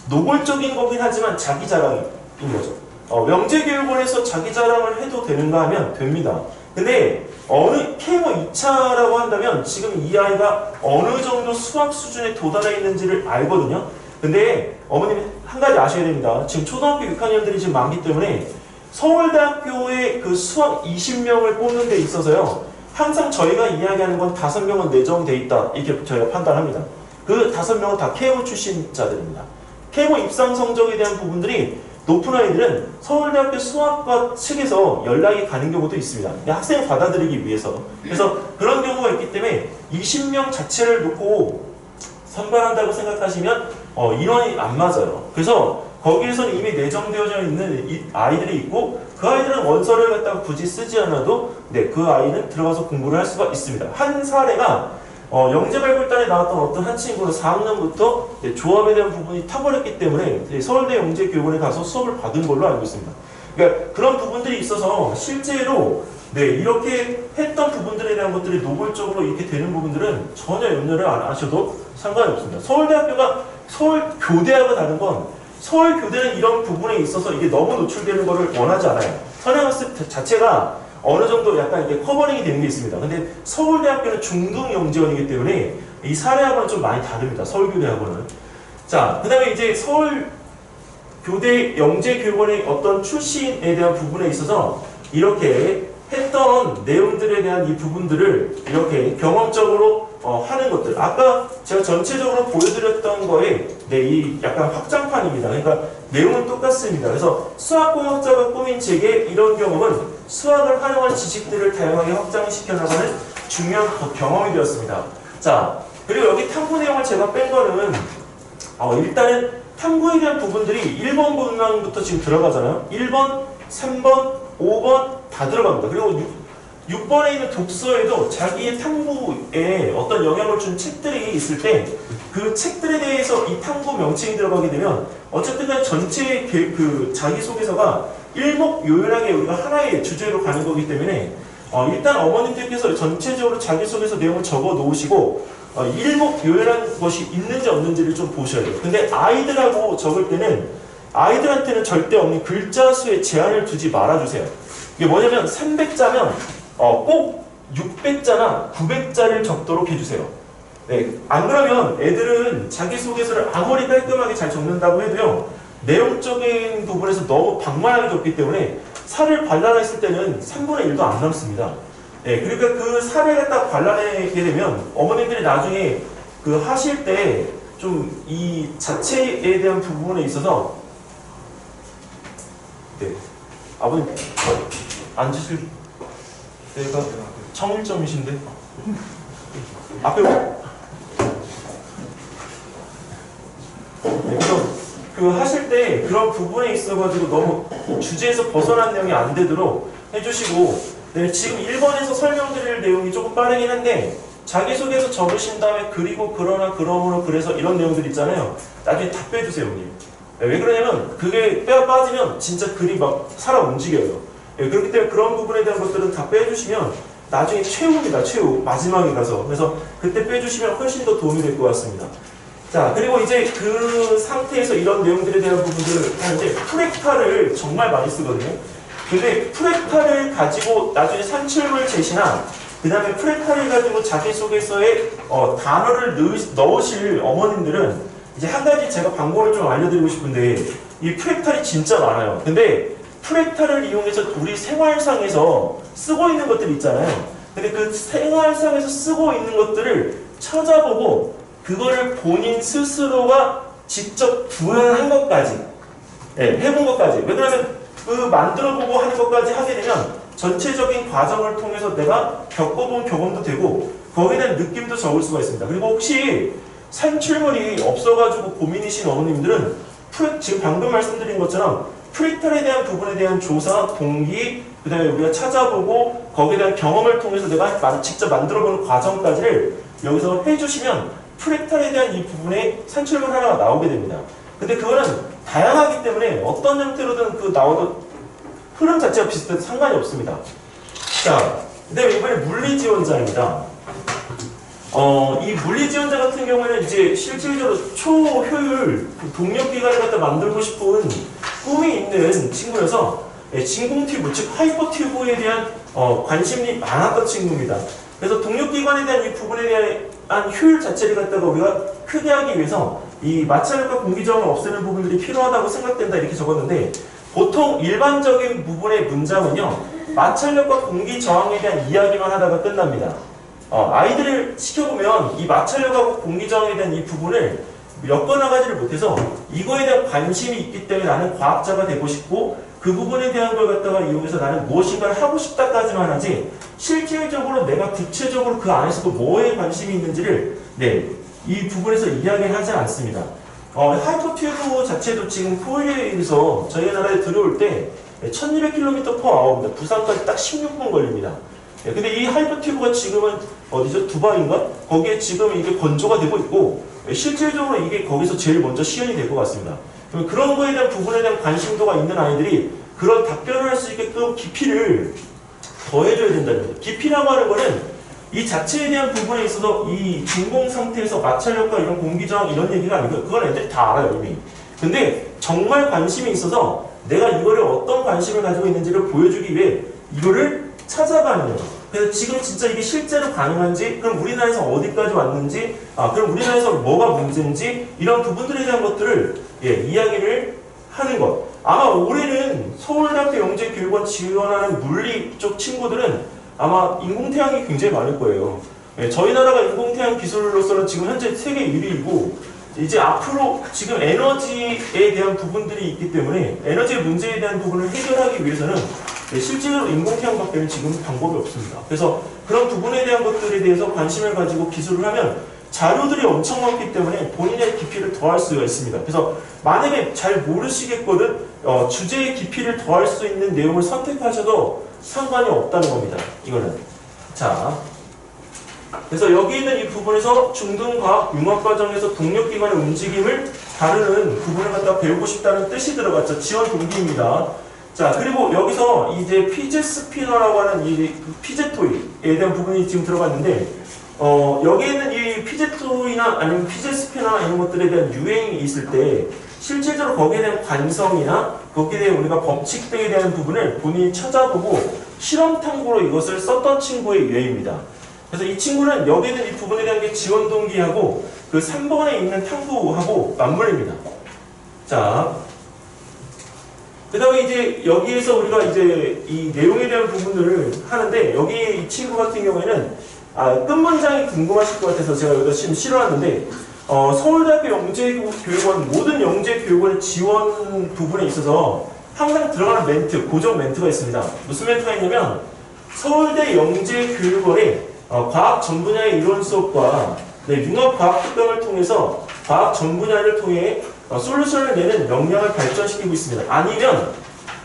노골적인 거긴 하지만 자기 자랑인 거죠. 명제교육원에서 자기 자랑을 해도 되는가 하면 됩니다. 근데 어느 K모 2차라고 한다면 지금 이 아이가 어느 정도 수학 수준에 도달해 있는지를 알거든요. 근데 어머님 한 가지 아셔야 됩니다. 지금 초등학교 6학년들이 지금 많기 때문에 서울대학교의 그 수학 20명을 뽑는 데 있어서요. 항상 저희가 이야기하는 건 5명은 내정돼 있다. 이렇게 저희가 판단합니다. 그 5명은 다 K모 출신자들입니다. K모 입상 성적에 대한 부분들이 높은 아이들은 서울대학교 수학과 측에서 연락이 가는 경우도 있습니다. 학생을 받아들이기 위해서. 그래서 그런 경우가 있기 때문에 20명 자체를 놓고 선발한다고 생각하시면 인원이 안 맞아요. 그래서 거기에서는 이미 내정되어져 있는 아이들이 있고 그 아이들은 원서를 갖다가 굳이 쓰지 않아도 그 아이는 들어가서 공부를 할 수가 있습니다. 한 사례가 영재발굴단에 나왔던 어떤 한 친구는 4학년부터 조합에 대한 부분이 탁월했기 때문에 서울대 영재교육원에 가서 수업을 받은 걸로 알고 있습니다. 그러니까 그런 부분들이 있어서 실제로 이렇게 했던 부분들에 대한 것들이 노골적으로 이렇게 되는 부분들은 전혀 염려를 안 하셔도 상관이 없습니다. 서울대학교가 서울교대하고 다른 건 서울교대는 이런 부분에 있어서 이게 너무 노출되는 것을 원하지 않아요. 선행학습 자체가 어느 정도 약간 이게 커버링이 되는 게 있습니다. 근데 서울대학교는 중등 영재원이기 때문에 이 사례하고는 좀 많이 다릅니다. 서울교대하고는. 자, 그 다음에 이제 서울교대 영재교육원의 어떤 출신에 대한 부분에 있어서 이렇게 했던 내용들에 대한 이 부분들을 이렇게 경험적으로 하는 것들. 아까 제가 전체적으로 보여드렸던 거에 이 약간 확장판입니다. 그러니까 내용은 똑같습니다. 그래서 수학공학자가 꾸민 책에 이런 경험은 수학을 활용한 지식들을 다양하게 확장시켜 나가는 중요한 경험이 되었습니다. 자, 그리고 여기 탐구 내용을 제가 뺀 거는 일단은 탐구에 대한 부분들이 1번 문항부터 지금 들어가잖아요. 1번, 3번, 5번 다 들어갑니다. 그리고 6번에 있는 독서에도 자기의 탐구에 어떤 영향을 준 책들이 있을 때 그 책들에 대해서 이 탐구 명칭이 들어가게 되면 어쨌든 간에 전체 그 자기소개서가 일목요연하게 우리가 하나의 주제로 가는 거기 때문에 일단 어머님들께서 전체적으로 자기소개서 내용을 적어 놓으시고 일목요연한 것이 있는지 없는지를 좀 보셔야 돼요. 근데 아이들하고 적을 때는 아이들한테는 절대 없는 글자 수에 제한을 두지 말아주세요. 이게 뭐냐면 300자면 꼭 600자나 900자를 적도록 해주세요. 안 그러면 애들은 자기소개서를 아무리 깔끔하게 잘 적는다고 해도요. 내용적인 부분에서 너무 방만하게 적기 때문에 살을 발라냈을 때는 3분의 1도 안 남습니다. 그러니까 그 살을 딱 발라내게 되면 어머님들이 나중에 그 하실 때 좀 이 자체에 대한 부분에 있어서 아버님 앉으실 때가 청일점이신데 앞에 그래서 그 하실 때 그런 부분에 있어가지고 너무 주제에서 벗어난 내용이 안 되도록 해주시고 지금 1번에서 설명드릴 내용이 조금 빠르긴 한데 자기소개서 적으신 다음에 그리고 그러나 그러므로 그래서 이런 내용들 있잖아요. 나중에 다 빼주세요. 왜 그러냐면 그게 빼가 빠지면 진짜 글이 막 살아 움직여요. 그렇기 때문에 그런 부분에 대한 것들은 다 빼주시면 나중에 최후입니다. 최후 마지막에 가서 그래서 그때 빼주시면 훨씬 더 도움이 될 것 같습니다. 자, 그리고 이제 그 상태에서 이런 내용들에 대한 부분들을 하는데 프랙탈을 정말 많이 쓰거든요. 근데 프랙탈을 가지고 나중에 산출물 제시나 그 다음에 프랙탈을 가지고 자기소개서에 단어를 넣으실 어머님들은 이제 한 가지 제가 방법을 좀 알려드리고 싶은데 이 프랙탈이 진짜 많아요. 근데 프랙탈을 이용해서 우리 생활상에서 쓰고 있는 것들이 있잖아요. 근데 그 생활상에서 쓰고 있는 것들을 찾아보고 그거를 본인 스스로가 직접 구현한 것까지 해본 것까지 왜 그러냐면 그 만들어보고 하는 것까지 하게 되면 전체적인 과정을 통해서 내가 겪어본 경험도 되고 거기에 대한 느낌도 적을 수가 있습니다. 그리고 혹시 산출물이 없어가지고 고민이신 어머님들은 지금 방금 말씀드린 것처럼 프랙탈에 대한 부분에 대한 조사, 동기, 그 다음에 우리가 찾아보고 거기에 대한 경험을 통해서 내가 직접 만들어보는 과정까지를 여기서 해주시면 프랙탈에 대한 이 부분에 산출물 하나가 나오게 됩니다. 근데 그거는 다양하기 때문에 어떤 형태로든 그 나오는 흐름 자체가 비슷해도 상관이 없습니다. 자, 그 다음에 이번에 물리지원자입니다. 이 물리지원자 같은 경우에는 이제 실질적으로 초효율 동력기관을 갖다 만들고 싶은 꿈이 있는 친구여서 진공 튜브, 즉 하이퍼 튜브에 대한 관심이 많았던 친구입니다. 그래서 동력기관에 대한 이 부분에 대한 효율 자체를 갖다가 우리가 크게 하기 위해서 이 마찰력과 공기저항을 없애는 부분들이 필요하다고 생각된다 이렇게 적었는데, 보통 일반적인 부분의 문장은요 마찰력과 공기저항에 대한 이야기만 하다가 끝납니다. 아이들을 시켜보면 이 마찰력하고 공기저항에 대한 이 부분을 엮어나가지를 못해서 이거에 대한 관심이 있기 때문에 나는 과학자가 되고 싶고 그 부분에 대한 걸 갖다가 이용해서 나는 무엇인가를 하고 싶다까지만 하지, 실질적으로 내가 구체적으로 그 안에서도 뭐에 관심이 있는지를 이 부분에서 이야기를 하지 않습니다. 하이퍼튜브 자체도 지금 포일에서 저희 나라에 들어올 때 1200km/h입니다. 부산까지 딱 16분 걸립니다. 근데 이 하이퍼튜브가 지금은 어디죠? 두바이인가? 거기에 지금 이게 건조가 되고 있고 실질적으로 이게 거기서 제일 먼저 시연이 될 것 같습니다. 그런 거에 대한 부분에 대한 관심도가 있는 아이들이 그런 답변을 할 수 있게끔 깊이를 더해줘야 된다는 거죠. 깊이라고 하는 거는 이 자체에 대한 부분에 있어서 이 진공 상태에서 마찰력과 이런 공기저항 이런 얘기가 아니고 그건 애들이 다 알아요 이미. 근데 정말 관심이 있어서 내가 이거를 어떤 관심을 가지고 있는지를 보여주기 위해 이거를 찾아가는 거죠. 그래서 지금 진짜 이게 실제로 가능한지, 그럼 우리나라에서 어디까지 왔는지, 그럼 우리나라에서 뭐가 문제인지 이런 부분들에 대한 것들을 이야기를 하는 것. 아마 올해는 서울대학교 영재교육원 지원하는 물리 쪽 친구들은 아마 인공태양이 굉장히 많을 거예요. 저희 나라가 인공태양 기술로서는 지금 현재 세계 1위이고 이제 앞으로 지금 에너지에 대한 부분들이 있기 때문에 에너지 문제에 대한 부분을 해결하기 위해서는 실제로 인공태양밖에는 지금 방법이 없습니다. 그래서 그런 부분에 대한 것들에 대해서 관심을 가지고 기술을 하면 자료들이 엄청 많기 때문에 본인의 깊이를 더할 수가 있습니다. 그래서 만약에 잘 모르시겠거든 주제의 깊이를 더할 수 있는 내용을 선택하셔도 상관이 없다는 겁니다. 이거는. 자, 그래서 여기 있는 이 부분에서 중등과학 융합과정에서 동력기관의 움직임을 다루는 부분을 갖다 배우고 싶다는 뜻이 들어갔죠. 지원 동기입니다. 자, 그리고 여기서 이제 피제 스피너라고 하는 이 피제 토이에 대한 부분이 지금 들어갔는데, 여기에 있는 이 피제 토이나 아니면 피제 스피너나 이런 것들에 대한 유행이 있을 때, 실질적으로 거기에 대한 관성이나 거기에 대한 우리가 법칙 등에 대한 부분을 본인이 찾아보고 실험 탐구로 이것을 썼던 친구의 유해입니다. 그래서 이 친구는 여기 있는 이 부분에 대한 게 지원 동기하고 그 3번에 있는 탐구하고 맞물립니다. 자, 그 다음에 이제 여기에서 우리가 이제 이 내용에 대한 부분들을 하는데, 여기 이 친구 같은 경우에는 끝 문장이 궁금하실 것 같아서 제가 여기다 지금 실어놨는데, 서울대학교 영재교육원 모든 영재교육원의 지원 부분에 있어서 항상 들어가는 멘트, 고정 멘트가 있습니다. 무슨 멘트가 있냐면, 서울대 영재교육원의 과학 전 분야의 이론 수업과 융합과학 특강을 통해서 과학 전 분야를 통해 솔루션을 내는 역량을 발전시키고 있습니다. 아니면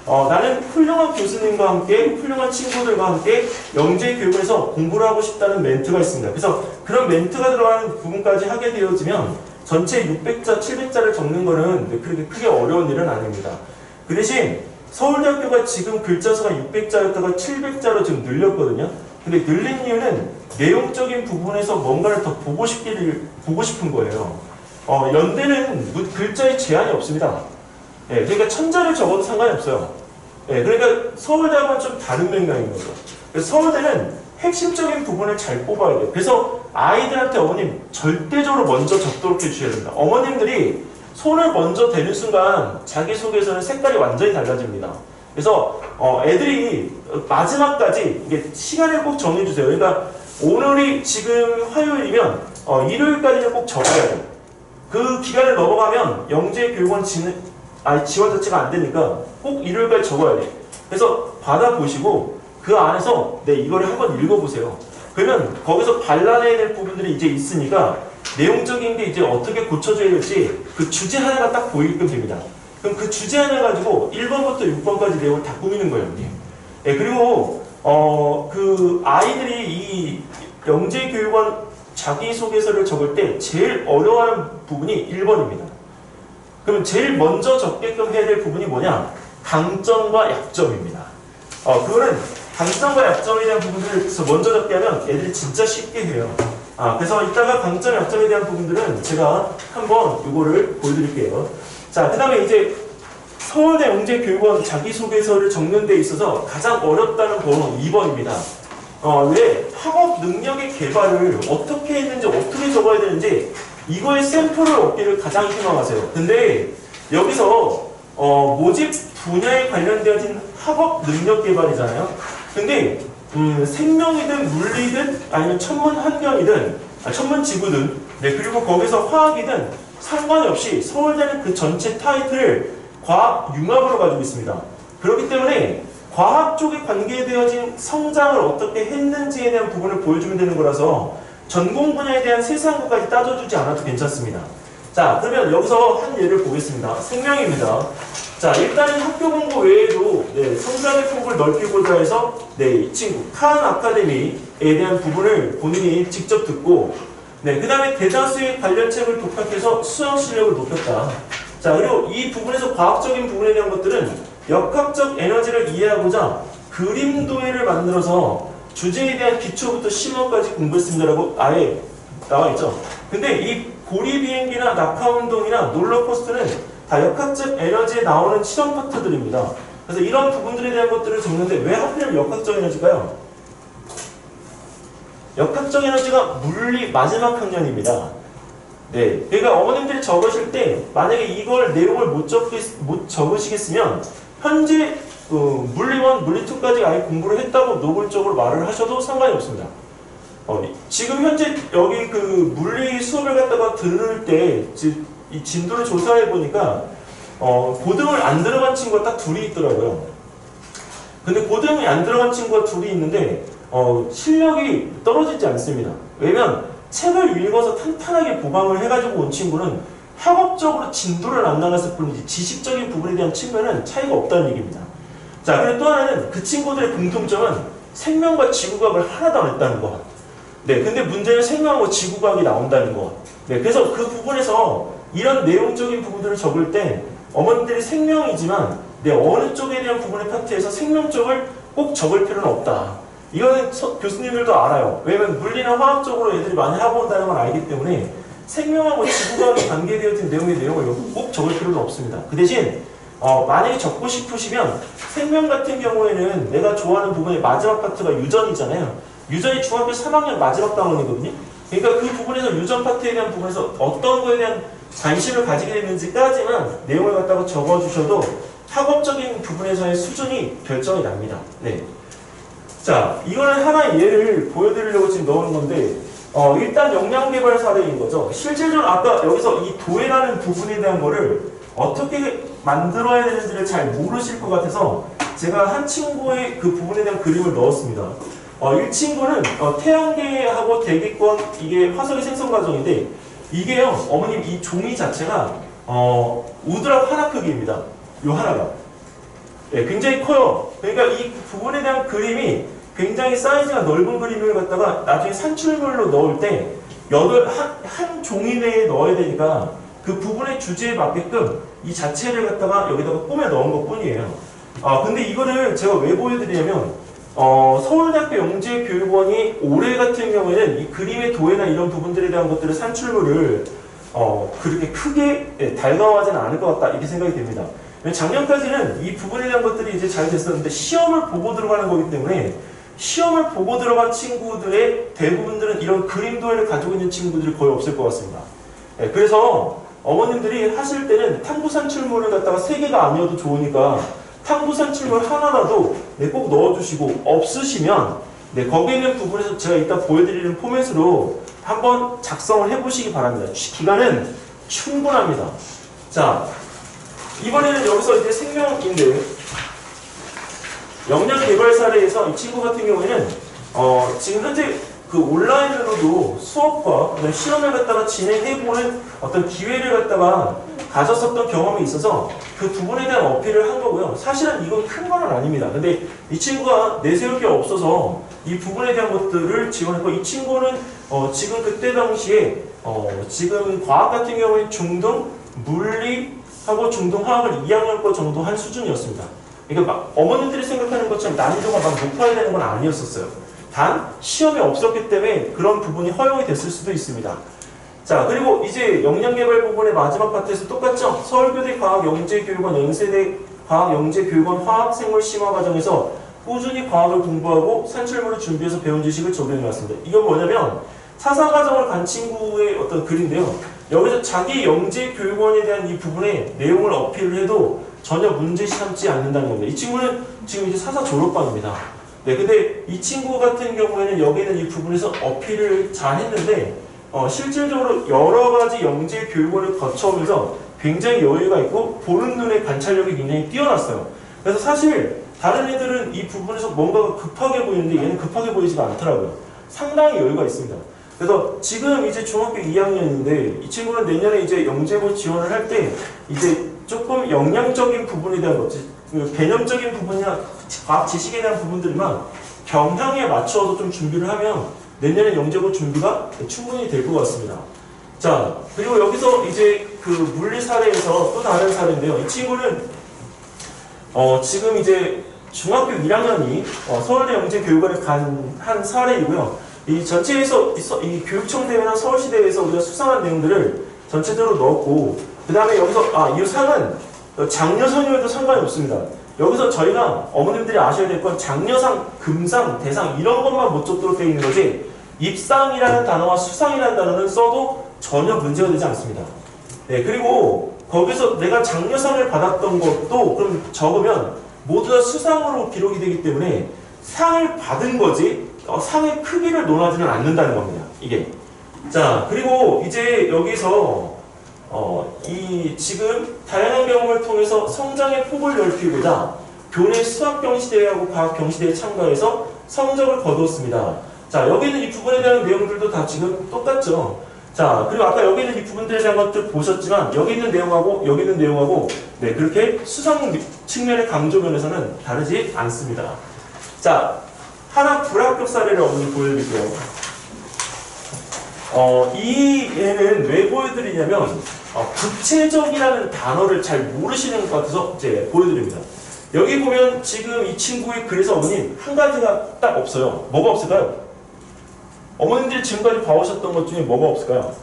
나는 훌륭한 교수님과 함께 훌륭한 친구들과 함께 영재교육원에서 공부를 하고 싶다는 멘트가 있습니다. 그래서 그런 멘트가 들어가는 부분까지 하게 되어지면 전체 600자, 700자를 적는 거는 그렇게 크게 어려운 일은 아닙니다. 그 대신 서울대학교가 지금 글자 수가 600자였다가 700자로 지금 늘렸거든요. 근데 늘린 이유는 내용적인 부분에서 뭔가를 더 보고 싶은 거예요. 연대는 글자에 제한이 없습니다. 그러니까 1000자를 적어도 상관이 없어요. 그러니까 서울대하고는 좀 다른 맥락인 거죠. 그래서 서울대는 핵심적인 부분을 잘 뽑아야 돼요. 그래서 아이들한테 어머님 절대적으로 먼저 적도록 해주셔야 됩니다. 어머님들이 손을 먼저 대는 순간 자기소개서는 색깔이 완전히 달라집니다. 그래서 애들이 마지막까지 이게 시간을 꼭 정해주세요. 그러니까 오늘이 지금 화요일이면 일요일까지는 꼭 적어야 돼요. 그 기간을 넘어가면 영재교육원 지원 자체가 안 되니까 꼭 일요일까지 적어야 돼요. 그래서 받아보시고 그 안에서 이거를 한번 읽어보세요. 그러면 거기서 발라내야 될 부분들이 이제 있으니까 내용적인 게 이제 어떻게 고쳐져야 될지 그 주제 하나가 딱 보이게끔 됩니다. 그럼 그 주제 하나 가지고 1번부터 6번까지 내용을 다 꾸미는 거예요. 그리고 그 아이들이 이 영재교육원 자기소개서를 적을 때 제일 어려워하는 부분이 1번입니다. 그럼 제일 먼저 적게끔 해야 될 부분이 뭐냐? 강점과 약점입니다. 그거는 강점과 약점에 대한 부분들을 먼저 적게 하면 애들이 진짜 쉽게 해요. 그래서 이따가 강점, 약점에 대한 부분들은 제가 한번 이거를 보여드릴게요. 자, 그 다음에 이제 서울대 영재교육원 자기소개서를 적는 데 있어서 가장 어렵다는 번호 2번입니다. 왜 학업 능력의 개발을 어떻게 했는지 어떻게 적어야 되는지 이거의 샘플을 얻기를 가장 희망하세요. 근데 여기서 모집 분야에 관련되어진 학업 능력 개발이잖아요. 근데 생명이든 물리든 아니면 천문 환경이든 천문 지구든 그리고 거기서 화학이든 상관이 없이 서울대는 그 전체 타이틀을 과학 융합으로 가지고 있습니다. 그렇기 때문에 과학 쪽에 관계되어진 성장을 어떻게 했는지에 대한 부분을 보여주면 되는 거라서 전공 분야에 대한 세세한 것까지 따져주지 않아도 괜찮습니다. 자, 그러면 여기서 한 예를 보겠습니다. 생명입니다. 자, 일단은 학교 공부 외에도 성장의 폭을 넓히고자 해서 이 친구 칸 아카데미에 대한 부분을 본인이 직접 듣고 그 다음에 대다수의 관련 책을 독학해서 수학 실력을 높였다. 자, 그리고 이 부분에서 과학적인 부분에 대한 것들은 역학적 에너지를 이해하고자 그림도회를 만들어서 주제에 대한 기초부터 심화까지 공부했습니다라고 아예 나와있죠. 근데 이 고리비행기나 낙하운동이나 롤러코스터는 다 역학적 에너지에 나오는 실험 파트들입니다. 그래서 이런 부분들에 대한 것들을 적는데 왜 하필이면 역학적 에너지가요? 역학적 에너지가 물리 마지막 학년입니다. 그러니까 어머님들이 적으실 때 만약에 이걸 내용을 못 적으시겠으면 현재 물리 1, 물리 2까지 아예 공부를 했다고 노골적으로 말을 하셔도 상관이 없습니다. 지금 현재 여기 그 물리 수업을 갖다가 들을 때 이 진도를 조사해 보니까 고등을 안 들어간 친구가 딱 둘이 있더라고요. 근데 고등이 안 들어간 친구가 둘이 있는데 실력이 떨어지지 않습니다. 왜냐면 책을 읽어서 탄탄하게 보강을 해가지고 온 친구는 학업적으로 진도를 안 나갔을 뿐이지 지식적인 부분에 대한 측면은 차이가 없다는 얘기입니다. 자, 그리고 또 하나는 그 친구들의 공통점은 생명과 지구과학을 하나도 안 했다는 거. 근데 문제는 생명하고 지구과학이 나온다는 거. 그래서 그 부분에서 이런 내용적인 부분들을 적을 때 어머님들이 생명이지만 어느 쪽에 대한 부분의 파트에서 생명 쪽을 꼭 적을 필요는 없다. 이거는 교수님들도 알아요. 왜냐면 물리나 화학 쪽으로 애들이 많이 하고 온다는 걸 알기 때문에 생명하고 지구과학에 관계되어진 내용을 꼭 적을 필요는 없습니다. 그 대신 만약에 적고 싶으시면 생명 같은 경우에는 내가 좋아하는 부분의 마지막 파트가 유전이잖아요. 유전이 중학교 3학년 마지막 단원이거든요. 그러니까 그 부분에서 유전 파트에 대한 부분에서 어떤 거에 대한 관심을 가지게 됐는지까지만 내용을 갖다가 적어주셔도 학업적인 부분에서의 수준이 결정이 납니다. 자, 이거는 하나의 예를 보여드리려고 지금 넣은 건데 일단 역량개발 사례인 거죠. 실질적으로 아까 여기서 이 도해라는 부분에 대한 거를 어떻게 만들어야 되는지를 잘 모르실 것 같아서 제가 한 친구의 그 부분에 대한 그림을 넣었습니다. 이 친구는 태양계하고 대기권 이게 화석의 생성 과정인데 이게요, 어머님 이 종이 자체가 우드락 하나 크기입니다. 요 하나가 굉장히 커요. 그러니까 이 부분에 대한 그림이 굉장히 사이즈가 넓은 그림을 갖다가 나중에 산출물로 넣을 때 한 종이 내에 넣어야 되니까 그 부분의 주제에 맞게끔 이 자체를 갖다가 여기다가 꾸며 넣은 것 뿐이에요. 근데 이거를 제가 왜 보여드리냐면 서울대학교 영재교육원이 올해 같은 경우에는 이 그림의 도해나 이런 부분들에 대한 것들을 산출물을 그렇게 크게 달가워하지는 않을 것 같다 이렇게 생각이 됩니다. 작년까지는 이 부분에 대한 것들이 이제 잘 됐었는데 시험을 보고 들어가는 거기 때문에 시험을 보고 들어간 친구들의 대부분들은 이런 그림 도해를 가지고 있는 친구들이 거의 없을 것 같습니다. 그래서 어머님들이 하실 때는 탐구 산출물을 갖다가 3개가 아니어도 좋으니까 탐구 산출물 하나라도 꼭 넣어주시고 없으시면 거기에 있는 부분에서 제가 이따 보여드리는 포맷으로 한번 작성을 해보시기 바랍니다. 기간은 충분합니다. 자, 이번에는 여기서 이제 생명인데 역량 개발 사례에서 이 친구 같은 경우에는 지금 현재 그 온라인으로도 수업과 실험을 갖다가 진행해보는 어떤 기회를 갖다가 가졌었던 경험이 있어서 그 부분에 대한 어필을 한 거고요. 사실은 이건 큰 건 아닙니다. 근데 이 친구가 내세울 게 없어서 이 부분에 대한 것들을 지원했고 이 친구는 지금 그때 당시에 지금 과학 같은 경우에 중등 물리하고 중등 화학을 2학년 거 정도 한 수준이었습니다. 그러니까 막 어머님들이 생각하는 것처럼 난이도가 막 높아야 되는 건 아니었었어요. 단 시험이 없었기 때문에 그런 부분이 허용이 됐을 수도 있습니다. 자, 그리고 이제 역량개발 부분의 마지막 파트에서 똑같죠? 서울교대 과학영재교육원 연세대 과학영재교육원 화학생물심화과정에서 꾸준히 과학을 공부하고 산출물을 준비해서 배운 지식을 적용해왔습니다. 이건 뭐냐면 사사과정을 간 친구의 어떤 글인데요. 여기서 자기 영재교육원에 대한 이 부분의 내용을 어필을 해도 전혀 문제 삼지 않는다는 겁니다. 이 친구는 지금 이제 사사 졸업반입니다. 네, 근데 이 친구 같은 경우에는 여기는 이 부분에서 어필을 잘 했는데 실질적으로 여러 가지 영재 교육원을 거쳐오면서 굉장히 여유가 있고 보는 눈의 관찰력이 굉장히 뛰어났어요. 그래서 사실 다른 애들은 이 부분에서 뭔가가 급하게 보이는데 얘는 급하게 보이지가 않더라고요. 상당히 여유가 있습니다. 그래서 지금 이제 중학교 2학년인데 이 친구는 내년에 이제 영재고 지원을 할 때 이제 조금 영양적인 부분에 대한 것, 개념적인 부분이나 과학 지식에 대한 부분들만 경향에 맞춰서 좀 준비를 하면 내년에 영재고 준비가 충분히 될 것 같습니다. 자, 그리고 여기서 이제 그 물리 사례에서 또 다른 사례인데요. 이 친구는 지금 이제 중학교 1학년이 서울대 영재교육원에 간 한 사례이고요. 이 전체에서 이 교육청대회나 서울시대회에서 우리가 수상한 내용들을 전체적으로 넣었고, 그 다음에 여기서 이 상은 장려상이어도 상관이 없습니다. 여기서 저희가 어머님들이 아셔야 될 건 장려상, 금상, 대상 이런 것만 못 줬도록 되어 있는 거지 입상이라는 단어와 수상이라는 단어는 써도 전혀 문제가 되지 않습니다. 네, 그리고 거기서 내가 장려상을 받았던 것도 그럼 적으면 모두 다 수상으로 기록이 되기 때문에 상을 받은 거지 상의 크기를 논하지는 않는다는 겁니다. 이게. 자, 그리고 이제 여기서 이 지금 다양한 경험을 통해서 성장의 폭을 넓히고자 교내 수학경시대회하고 과학경시대회에 참가해서 성적을 거두었습니다. 자, 여기 있는 이 부분에 대한 내용들도 다 지금 똑같죠. 자, 그리고 아까 여기 있는 이 부분들에 대한 것들 보셨지만 여기 있는 내용하고 여기 있는 내용하고 네, 그렇게 수상 측면의 강조 면에서는 다르지 않습니다. 자, 하나 불합격 사례를 오늘 보여드릴게요. 이 얘는 왜 보여드리냐면 구체적이라는 단어를 잘 모르시는 것 같아서 이제 보여드립니다. 여기 보면 지금 이 친구의 글에서 어머님 한 가지가 딱 없어요. 뭐가 없을까요? 어머님들이 지금까지 봐오셨던 것 중에 뭐가 없을까요?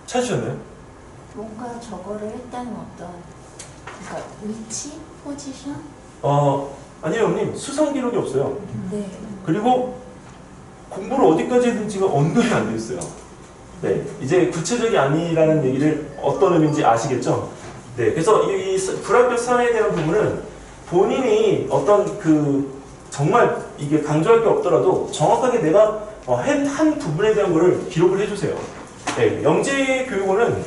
찾으셨나요? 뭔가 저거를 했다는 어떤 그러니까 위치? 포지션? 아니요 어머님 수상 기록이 없어요. 네. 그리고 공부를 어디까지 했는지가 언급이 안 돼 있어요. 네, 이제 구체적이 아니라는 얘기를 어떤 의미인지 아시겠죠? 네, 그래서 이 불합격 사례에 대한 부분은 본인이 어떤 정말 이게 강조할 게 없더라도 정확하게 내가 한 부분에 대한 거를 기록을 해주세요. 네, 영재교육원은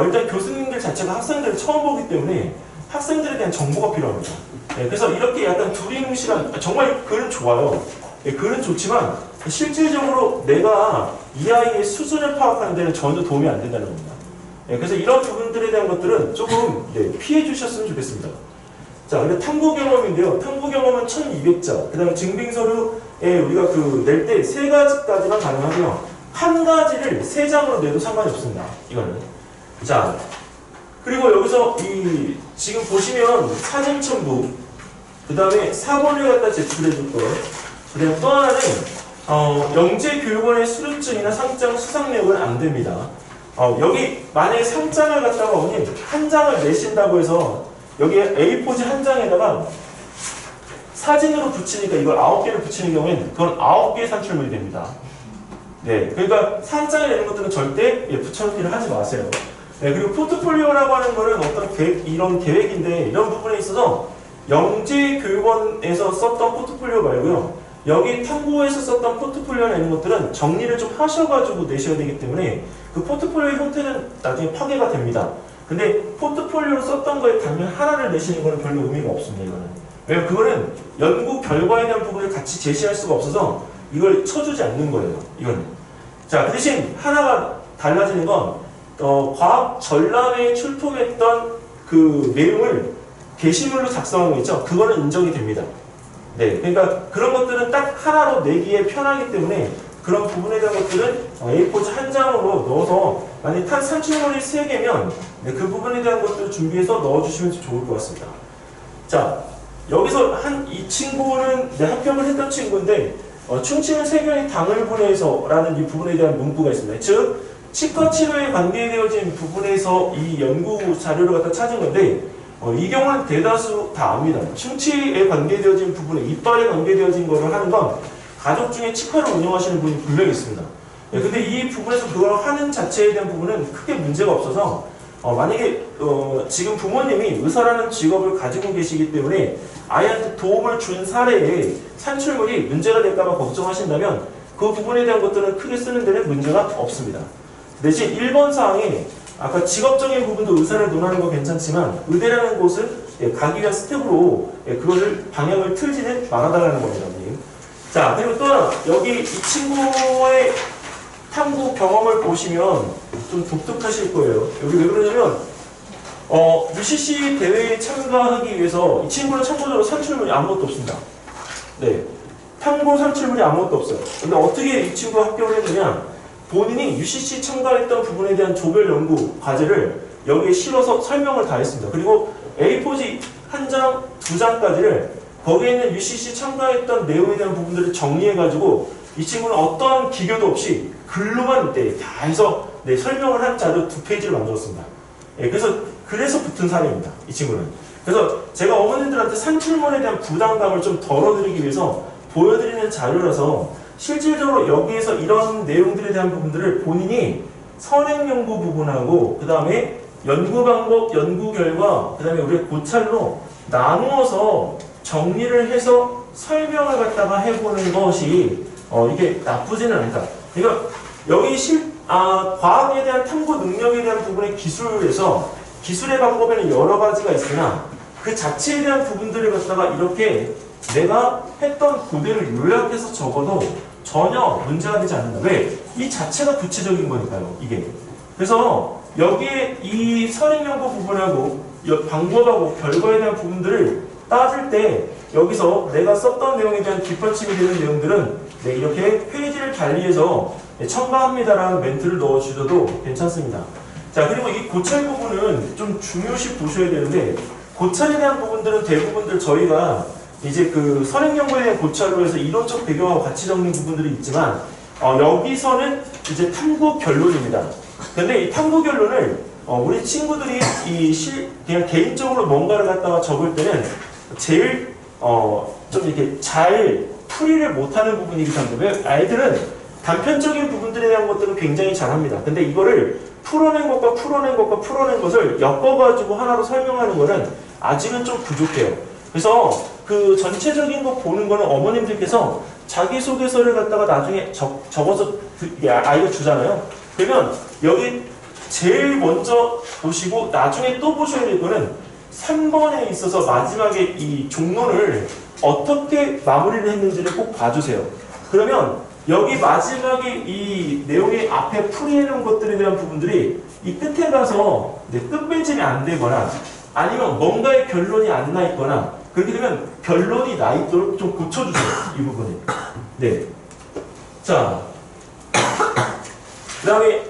일단 교수님들 자체가 학생들을 처음 보기 때문에 학생들에 대한 정보가 필요합니다. 네, 그래서 이렇게 약간 두리뭉실한 정말 글은 좋아요. 네, 글은 좋지만 실질적으로 내가 이 아이의 수준을 파악하는 데는 전혀 도움이 안 된다는 겁니다. 네, 그래서 이런 부분들에 대한 것들은 조금 피해 주셨으면 좋겠습니다. 자, 근데 탐구 경험인데요. 탐구 경험은 1200자. 그 다음에 증빙서류에 우리가 낼 때 3가지까지만 가능하고요. 한 가지를 3장으로 내도 상관이 없습니다. 이거는. 자, 그리고 여기서 지금 보시면 사진 첨부, 그 다음에 사본을 갖다 제출해 줄 거, 그 다음에 또 하나는 영재교육원의 수료증이나 상장 수상 내역은 안 됩니다. 여기 만약에 상장을 갖다가 어머님 한 장을 내신다고 해서 여기에 A4지 한 장에다가 사진으로 붙이니까 이걸 9개를 붙이는 경우에는 그건 9개의 산출물이 됩니다. 네, 그러니까 상장을 내는 것들은 절대 붙여놓기를 하지 마세요. 네, 그리고 포트폴리오라고 하는 거는 어떤 이런 계획인데 이런 부분에 있어서 영재교육원에서 썼던 포트폴리오 말고요. 여기 탐구에서 썼던 포트폴리오 내는 것들은 정리를 좀 하셔가지고 내셔야 되기 때문에 그 포트폴리오의 형태는 나중에 파괴가 됩니다. 근데 포트폴리오로 썼던 거에 단면 하나를 내시는 거는 별로 의미가 없습니다. 이거는. 왜냐면 그거는 연구 결과에 대한 부분을 같이 제시할 수가 없어서 이걸 쳐주지 않는 거예요. 이거는. 자, 그 대신 하나가 달라지는 건 과학 전람회에 출품했던 그 내용을 게시물로 작성한 거 있죠? 그거는 인정이 됩니다. 네, 그러니까 그런 것들은 딱 하나로 내기에 편하기 때문에 그런 부분에 대한 것들은 A4지 한 장으로 넣어서 만약에 산출물이 3개면 그 부분에 대한 것들을 준비해서 넣어주시면 좋을 것 같습니다. 자, 여기서 이 친구는 합격을 했던 친구인데 충치는 세균이 당을 보내서라는 이 부분에 대한 문구가 있습니다. 즉 치과 치료에 관계되어진 부분에서 이 연구 자료를 갖다 찾은 건데 이 경우는 대다수 다 압니다. 충치에 관계되어진 부분에 이빨에 관계되어진 거를 하는 건 가족 중에 치과를 운영하시는 분이 분명히 있습니다. 근데 이 부분에서 그걸 하는 자체에 대한 부분은 크게 문제가 없어서 만약에 지금 부모님이 의사라는 직업을 가지고 계시기 때문에 아이한테 도움을 준 사례에 산출물이 문제가 될까봐 걱정하신다면 그 부분에 대한 것들은 크게 쓰는 데는 문제가 없습니다. 대신 1번 사항에 아까 직업적인 부분도 의사를 논하는 거 괜찮지만 의대라는 곳은 가기 위한 스텝으로 그거를 방향을 틀지는 말아달라는 겁니다. 자, 그리고 또 하나 여기 이 친구의 탐구 경험을 보시면 좀 독특하실 거예요. 여기 왜 그러냐면 UCC 대회에 참가하기 위해서 이 친구는 참고적으로 산출물이 아무것도 없습니다. 네, 탐구 산출물이 아무것도 없어요. 근데 어떻게 이 친구가 합격을 했느냐, 본인이 UCC 참가했던 부분에 대한 조별 연구 과제를 여기에 실어서 설명을 다 했습니다. 그리고 A4지 한 장, 두 장까지를 거기에 있는 UCC 참가했던 내용에 대한 부분들을 정리해가지고 이 친구는 어떠한 기교도 없이 글로만 다 해서 설명을 한 자료 2페이지를 만들었습니다. 그래서 붙은 사례입니다. 이 친구는. 그래서 제가 어머님들한테 산출물에 대한 부담감을 좀 덜어드리기 위해서 보여드리는 자료라서 실질적으로 여기에서 이런 내용들에 대한 부분들을 본인이 선행 연구 부분하고 그 다음에 연구 방법, 연구 결과, 그 다음에 우리가 고찰로 나누어서 정리를 해서 설명을 갖다가 해보는 것이 이게 나쁘지는 않다. 그러니까 여기 과학에 대한 탐구 능력에 대한 부분의 기술에서 기술의 방법에는 여러 가지가 있으나 그 자체에 대한 부분들을 갖다가 이렇게 내가 했던 그대로 요약해서 적어도 전혀 문제가 되지 않는다. 왜? 이 자체가 구체적인 거니까요, 이게. 그래서 여기에 이 선행연구 부분하고 방법하고 결과에 대한 부분들을 따질 때 여기서 내가 썼던 내용에 대한 뒷받침이 되는 내용들은 이렇게 페이지를 달리해서 첨가합니다라는 멘트를 넣어주셔도 괜찮습니다. 자, 그리고 이 고찰 부분은 좀 중요시 보셔야 되는데 고찰에 대한 부분들은 대부분들 저희가 이제 그 선행연구에 대한 고찰로 해서 이론적 배경하고 같이 적는 부분들이 있지만 여기서는 이제 탐구 결론입니다. 근데 이 탐구 결론을 우리 친구들이 그냥 개인적으로 뭔가를 갖다가 적을 때는 제일 좀 이렇게 잘 풀이를 못하는 부분이기 때문에 아이들은 단편적인 부분들에 대한 것들은 굉장히 잘합니다. 근데 이거를 풀어낸 것을 엮어가지고 하나로 설명하는 거는 아직은 좀 부족해요. 그래서 그 전체적인 거 보는 거는 어머님들께서 자기소개서를 갖다가 나중에 적어서 아이가 주잖아요. 그러면 여기 제일 먼저 보시고 나중에 또 보셔야 될 거는 3번에 있어서 마지막에 이 종론을 어떻게 마무리를 했는지를 꼭 봐주세요. 그러면 여기 마지막에 이 내용의 앞에 풀이해놓은 것들에 대한 부분들이 이 끝에 가서 끝맺음이 안 되거나 아니면 뭔가의 결론이 안 나 있거나 그렇게 되면 결론이 나 있도록 좀 고쳐주세요. 이 부분에. 네. 자. 그 다음에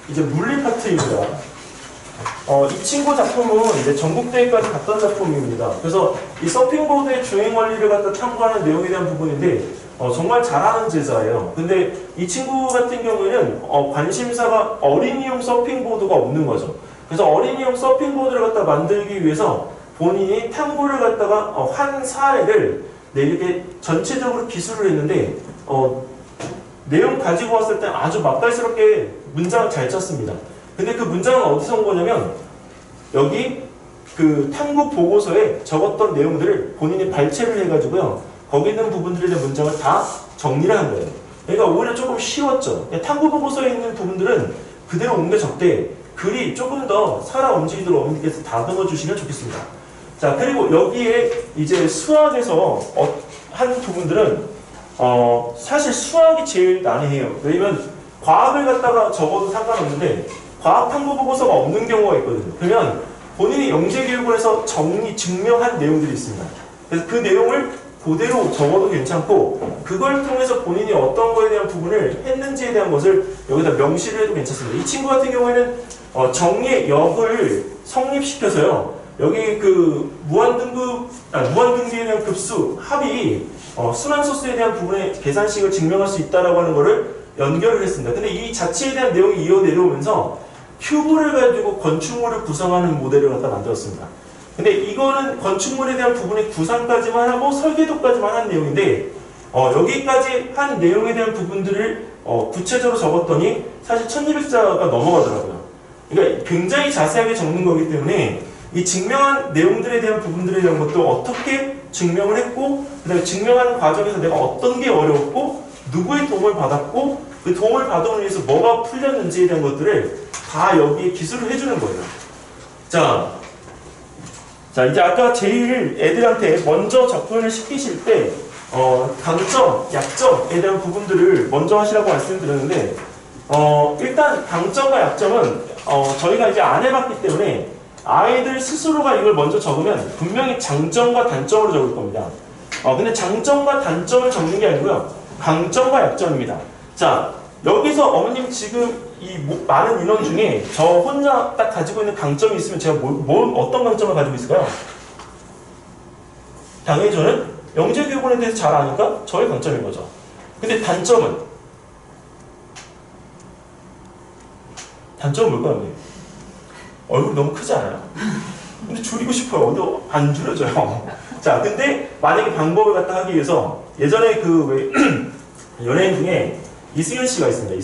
이제 물리 파트입니다. 이 친구 작품은 이제 전국대회까지 갔던 작품입니다. 그래서 이 서핑보드의 주행 원리를 갖다 탐구하는 내용에 대한 부분인데 정말 잘하는 제자예요. 근데 이 친구 같은 경우에는 관심사가 어린이용 서핑보드가 없는 거죠. 그래서 어린이용 서핑보드를 갖다 만들기 위해서 본인이 탐구를 갖다가 한 사례를 이렇게 전체적으로 기술을 했는데 내용 가지고 왔을 때 아주 맛깔스럽게 문장을 잘 짰습니다. 근데 그 문장은 어디서 온 거냐면 여기 그 탐구 보고서에 적었던 내용들을 본인이 발췌를 해가지고요. 거기 있는 부분들에 대한 문장을 다 정리를 한 거예요. 그러니까 오히려 조금 쉬웠죠. 탐구 보고서에 있는 부분들은 그대로 옮겨 적되 글이 조금 더 살아 움직이도록 어머니께서 다듬어 주시면 좋겠습니다. 자, 그리고 여기에 이제 수학에서 한 부분들은 사실 수학이 제일 난해해요. 왜냐면 과학을 갖다가 적어도 상관없는데 과학 탐구 보고서가 없는 경우가 있거든요. 그러면 본인이 영재교육을 해서 증명한 내용들이 있습니다. 그래서 그 내용을 그대로 적어도 괜찮고 그걸 통해서 본인이 어떤 거에 대한 부분을 했는지에 대한 것을 여기다 명시를 해도 괜찮습니다. 이 친구 같은 경우에는 정의 역을 성립시켜서요. 여기 그 무한등비에 대한 급수 합이 순환 소수에 대한 부분의 계산식을 증명할 수 있다라고 하는 거를 연결을 했습니다. 근데 이 자체에 대한 내용이 이어 내려오면서 큐브를 가지고 건축물을 구성하는 모델을 갖다 만들었습니다. 근데 이거는 건축물에 대한 부분의 구상까지만 하고 설계도까지만 한 내용인데 여기까지 한 내용에 대한 부분들을 구체적으로 적었더니 사실 1200자가 넘어가더라고요. 그러니까 굉장히 자세하게 적는 거기 때문에 이 증명한 내용들에 대한 부분들에 대한 것도 어떻게 증명을 했고 그다음에 증명하는 과정에서 내가 어떤 게 어려웠고 누구의 도움을 받았고 그 도움을 받음으로 인해서 뭐가 풀렸는지에 대한 것들을 다 여기에 기술을 해주는 거예요. 자 이제 아까 제일 애들한테 먼저 접근을 시키실 때 강점, 약점에 대한 부분들을 먼저 하시라고 말씀드렸는데 일단 강점과 약점은 저희가 이제 안 해봤기 때문에 아이들 스스로가 이걸 먼저 적으면 분명히 장점과 단점으로 적을 겁니다. 근데 장점과 단점을 적는 게 아니고요. 강점과 약점입니다. 자, 여기서 어머님 지금 이 많은 인원 중에 저 혼자 딱 가지고 있는 강점이 있으면 제가 어떤 강점을 가지고 있을까요? 당연히 저는 영재교육원에 대해서 잘 아니까 저의 강점인 거죠. 근데 단점은 뭘까요? 얼굴이 너무 크지 않아요? 근데 줄이고 싶어요. 근데 안 줄여져요. 자, 근데 만약에 방법을 갖다 하기 위해서 예전에 연예인 중에 이승현 씨가 있습니다.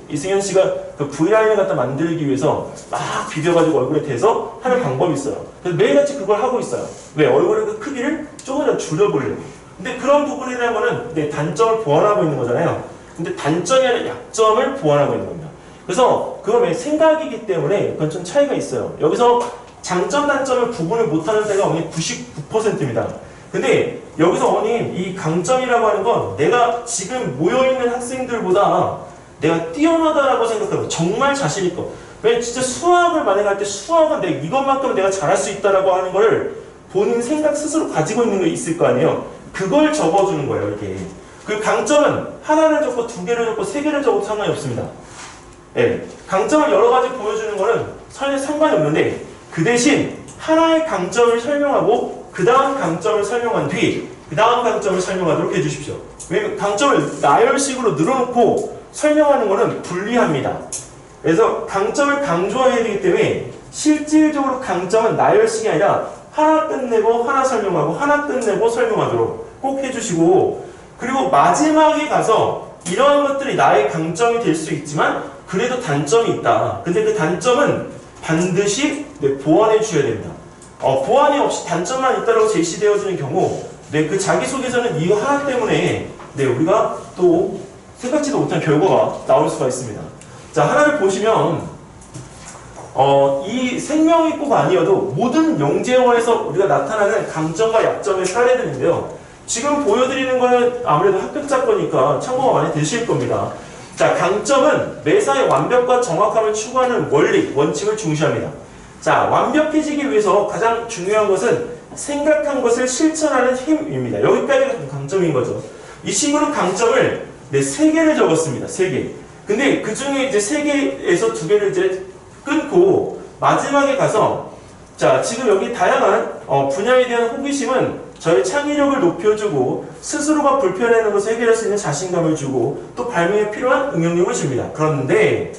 이승현 씨가 그 V라인을 갖다 만들기 위해서 막 비벼가지고 얼굴에 대서 하는 방법이 있어요. 그래서 매일같이 그걸 하고 있어요. 왜? 얼굴의 그 크기를 조금이라도 줄여보려고. 근데 그런 부분에 대한 거는 단점을 보완하고 있는 거잖아요. 근데 단점이 아니라 약점을 보완하고 있는 겁니다. 그래서 그건 왜 생각이기 때문에 그건 좀 차이가 있어요. 여기서 장점, 단점을 구분을 못하는 데가 어머니 99%입니다. 근데 여기서 어머님 이 강점이라고 하는 건 내가 지금 모여있는 학생들보다 내가 뛰어나다라고 생각하고 정말 자신 있고 왜 진짜 수학을 만약에 할 때 수학은 내가 이것만큼 내가 잘할 수 있다라고 하는 거를 본인 생각 스스로 가지고 있는 게 있을 거 아니에요. 그걸 적어주는 거예요. 이게 그 강점은 하나를 적고 두 개를 적고 세 개를 적어도 상관이 없습니다. 네. 강점을 여러 가지 보여주는 거는 전혀 상관이 없는데 그 대신 하나의 강점을 설명하고 그 다음 강점을 설명한 뒤 그 다음 강점을 설명하도록 해주십시오. 왜냐면 강점을 나열식으로 늘어놓고 설명하는 거는 불리합니다. 그래서 강점을 강조해야 되기 때문에 실질적으로 강점은 나열식이 아니라 하나 끝내고 하나 설명하고 하나 끝내고 설명하도록 꼭 해주시고 그리고 마지막에 가서 이러한 것들이 나의 강점이 될 수 있지만 그래도 단점이 있다. 근데 그 단점은 반드시 보완해 주셔야 됩니다. 보완이 없이 단점만 있다고 제시되어지는 경우 그 자기소개서는 이거 하나 때문에 우리가 또 생각지도 못한 결과가 나올 수가 있습니다. 자, 하나를 보시면 이 생명이 꼭 아니어도 모든 영재원에서 우리가 나타나는 강점과 약점의 사례들인데요. 지금 보여드리는 거는 아무래도 합격자 거니까 참고가 많이 되실 겁니다. 자, 강점은 매사의 완벽과 정확함을 추구하는 원리, 원칙을 중시합니다. 자, 완벽해지기 위해서 가장 중요한 것은 생각한 것을 실천하는 힘입니다. 여기까지가 강점인 거죠. 이 친구는 강점을 3개를 적었습니다. 3개. 근데 그 중에 이제 3개에서 2개를 이제 끊고 마지막에 가서 자, 지금 여기 다양한 분야에 대한 호기심은 저의 창의력을 높여주고 스스로가 불편해하는 것을 해결할 수 있는 자신감을 주고 또 발명에 필요한 응용력을 줍니다. 그런데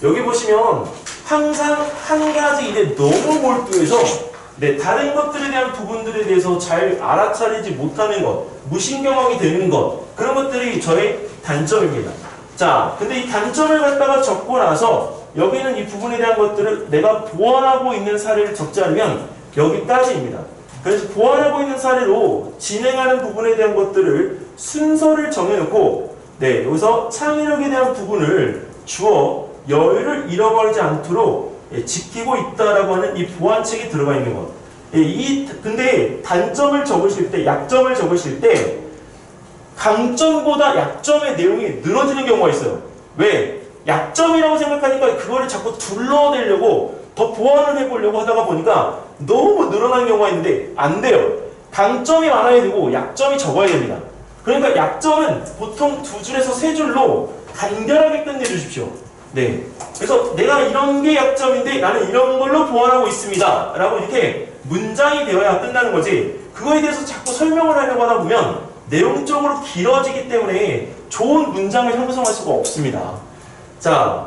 여기 보시면 항상 한 가지 일에 너무 몰두해서 다른 것들에 대한 부분들에 대해서 잘 알아차리지 못하는 것, 무신경하게 되는 것, 그런 것들이 저의 단점입니다. 자, 근데 이 단점을 갖다가 적고 나서 여기는 이 부분에 대한 것들을 내가 보완하고 있는 사례를 적지 않으면 여기까지입니다. 그래서 보완하고 있는 사례로 진행하는 부분에 대한 것들을 순서를 정해놓고 여기서 창의력에 대한 부분을 주어 여유를 잃어버리지 않도록 지키고 있다라고 하는 이 보완책이 들어가 있는 것. 근데 단점을 적으실 때, 약점을 적으실 때 강점보다 약점의 내용이 늘어지는 경우가 있어요. 왜? 약점이라고 생각하니까 그거를 자꾸 둘러대려고 더 보완을 해보려고 하다가 보니까 너무 늘어나는 경우가 있는데 안 돼요. 강점이 많아야 되고 약점이 적어야 됩니다. 그러니까 약점은 보통 2줄에서 3줄로 간결하게 끝내주십시오. 그래서 내가 이런 게 약점인데 나는 이런 걸로 보완하고 있습니다. 라고 이렇게 문장이 되어야 끝나는 거지 그거에 대해서 자꾸 설명을 하려고 하다 보면 내용적으로 길어지기 때문에 좋은 문장을 형성할 수가 없습니다. 자,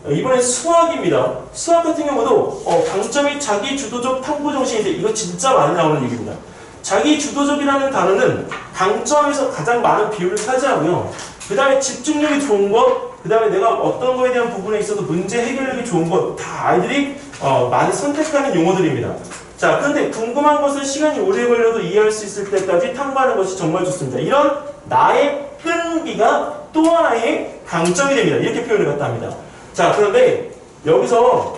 이번엔 수학입니다. 수학 같은 경우도 강점이 자기 주도적 탐구 정신인데 이거 진짜 많이 나오는 얘기입니다. 자기 주도적이라는 단어는 강점에서 가장 많은 비율을 차지하고요. 그 다음에 집중력이 좋은 것, 그 다음에 내가 어떤 거에 대한 부분에 있어서 문제 해결력이 좋은 것, 다 아이들이 많이 선택하는 용어들입니다. 자, 그런데 궁금한 것은 시간이 오래 걸려도 이해할 수 있을 때까지 탐구하는 것이 정말 좋습니다. 이런 나의 끈기가 또 하나의 강점이 됩니다. 이렇게 표현을 갖다 합니다. 자, 그런데 여기서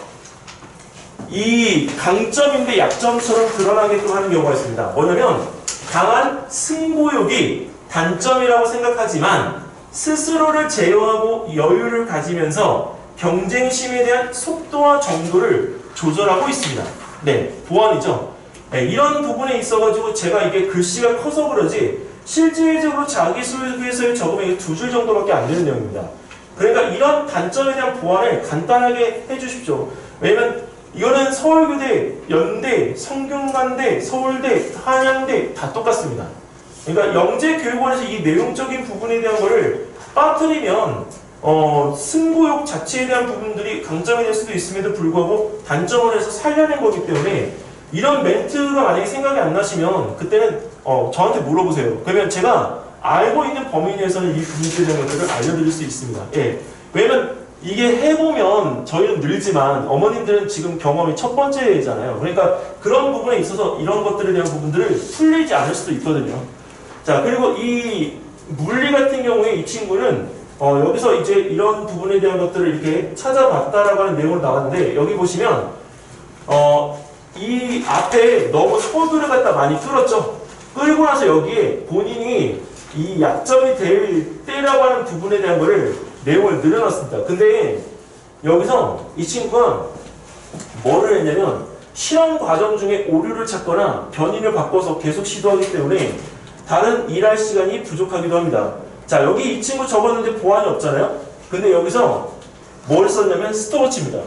이 강점인데 약점처럼 드러나게끔 하는 경우가 있습니다. 뭐냐면 강한 승부욕이 단점이라고 생각하지만 스스로를 제어하고 여유를 가지면서 경쟁심에 대한 속도와 정도를 조절하고 있습니다. 네, 보완이죠. 네, 이런 부분에 있어가지고 제가 이게 글씨가 커서 그러지 실질적으로 자기소개서에 적으면 2줄 정도밖에 안 되는 내용입니다. 그러니까 이런 단점에 대한 보완을 간단하게 해주십시오. 왜냐면 이거는 서울교대, 연대, 성균관대, 서울대, 한양대 다 똑같습니다. 그러니까 영재교육원에서 이 내용적인 부분에 대한 거를 빠뜨리면 승부욕 자체에 대한 부분들이 강점이 될 수도 있음에도 불구하고 단점을 해서 살려낸 거기 때문에 이런 멘트가 만약에 생각이 안 나시면 그때는 저한테 물어보세요. 그러면 제가 알고 있는 범위 내에서는 이 분위기에 대한 것들을 알려드릴 수 있습니다. 예. 왜냐면 이게 해보면 저희는 늘지만 어머님들은 지금 경험이 첫 번째잖아요. 그러니까 그런 부분에 있어서 이런 것들에 대한 부분들을 풀리지 않을 수도 있거든요. 자, 그리고 이 물리 같은 경우에 이 친구는 여기서 이제 이런 부분에 대한 것들을 이렇게 찾아봤다라고 하는 내용으로 나왔는데 여기 보시면 이 앞에 너무 소두를 갖다 많이 끌었죠. 끌고 나서 여기에 본인이 이 약점이 될 때라고 하는 부분에 대한 거를 내용을 늘어놨습니다. 근데 여기서 이 친구가 뭐를 했냐면 실험 과정 중에 오류를 찾거나 변인을 바꿔서 계속 시도하기 때문에 다른 일할 시간이 부족하기도 합니다. 자, 여기 이 친구 적었는데 보안이 없잖아요. 근데 여기서 뭘 썼냐면 스톱워치입니다.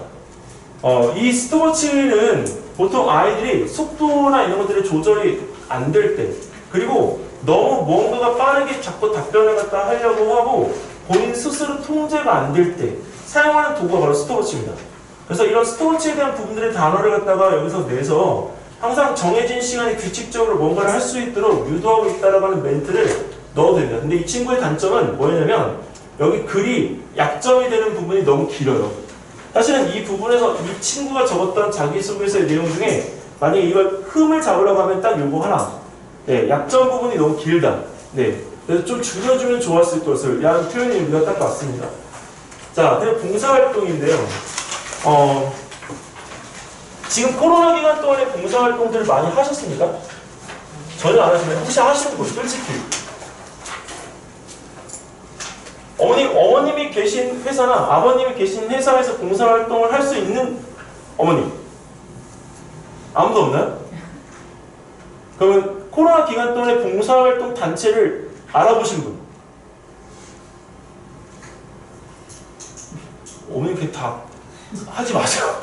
이 스톱워치는 보통 아이들이 속도나 이런 것들이 조절이 안 될 때, 그리고 너무 뭔가가 빠르게 자꾸 답변을 갖다 하려고 하고 본인 스스로 통제가 안 될 때 사용하는 도구가 바로 스톱워치입니다. 그래서 이런 스톱워치에 대한 부분들의 단어를 갖다가 여기서 내서 항상 정해진 시간에 규칙적으로 뭔가를 할 수 있도록 유도하고 있다라고 하는 멘트를 넣어도 됩니다. 근데 이 친구의 단점은 뭐냐면 여기 글이 약점이 되는 부분이 너무 길어요. 사실은 이 부분에서 이 친구가 적었던 자기소개서의 내용 중에 만약에 이걸 흠을 잡으려고 하면 딱 요거 하나. 네, 약점 부분이 너무 길다. 네, 그래서 좀 줄여주면 좋았을 것을 라는 표현이 우리가 딱 왔습니다. 자, 그리고 봉사활동인데요. 지금 코로나 기간 동안에 봉사활동들 많이 하셨습니까? 전혀 안 하시나요? 혹시 하시는 분, 솔직히. 어머님이 계신 회사나 아버님이 계신 회사에서 봉사활동을 할 수 있는 어머님. 아무도 없나요? 그러면 코로나 기간 동안에 봉사활동 단체를 알아보신 분? 어머님 그게 다 하지 마세요.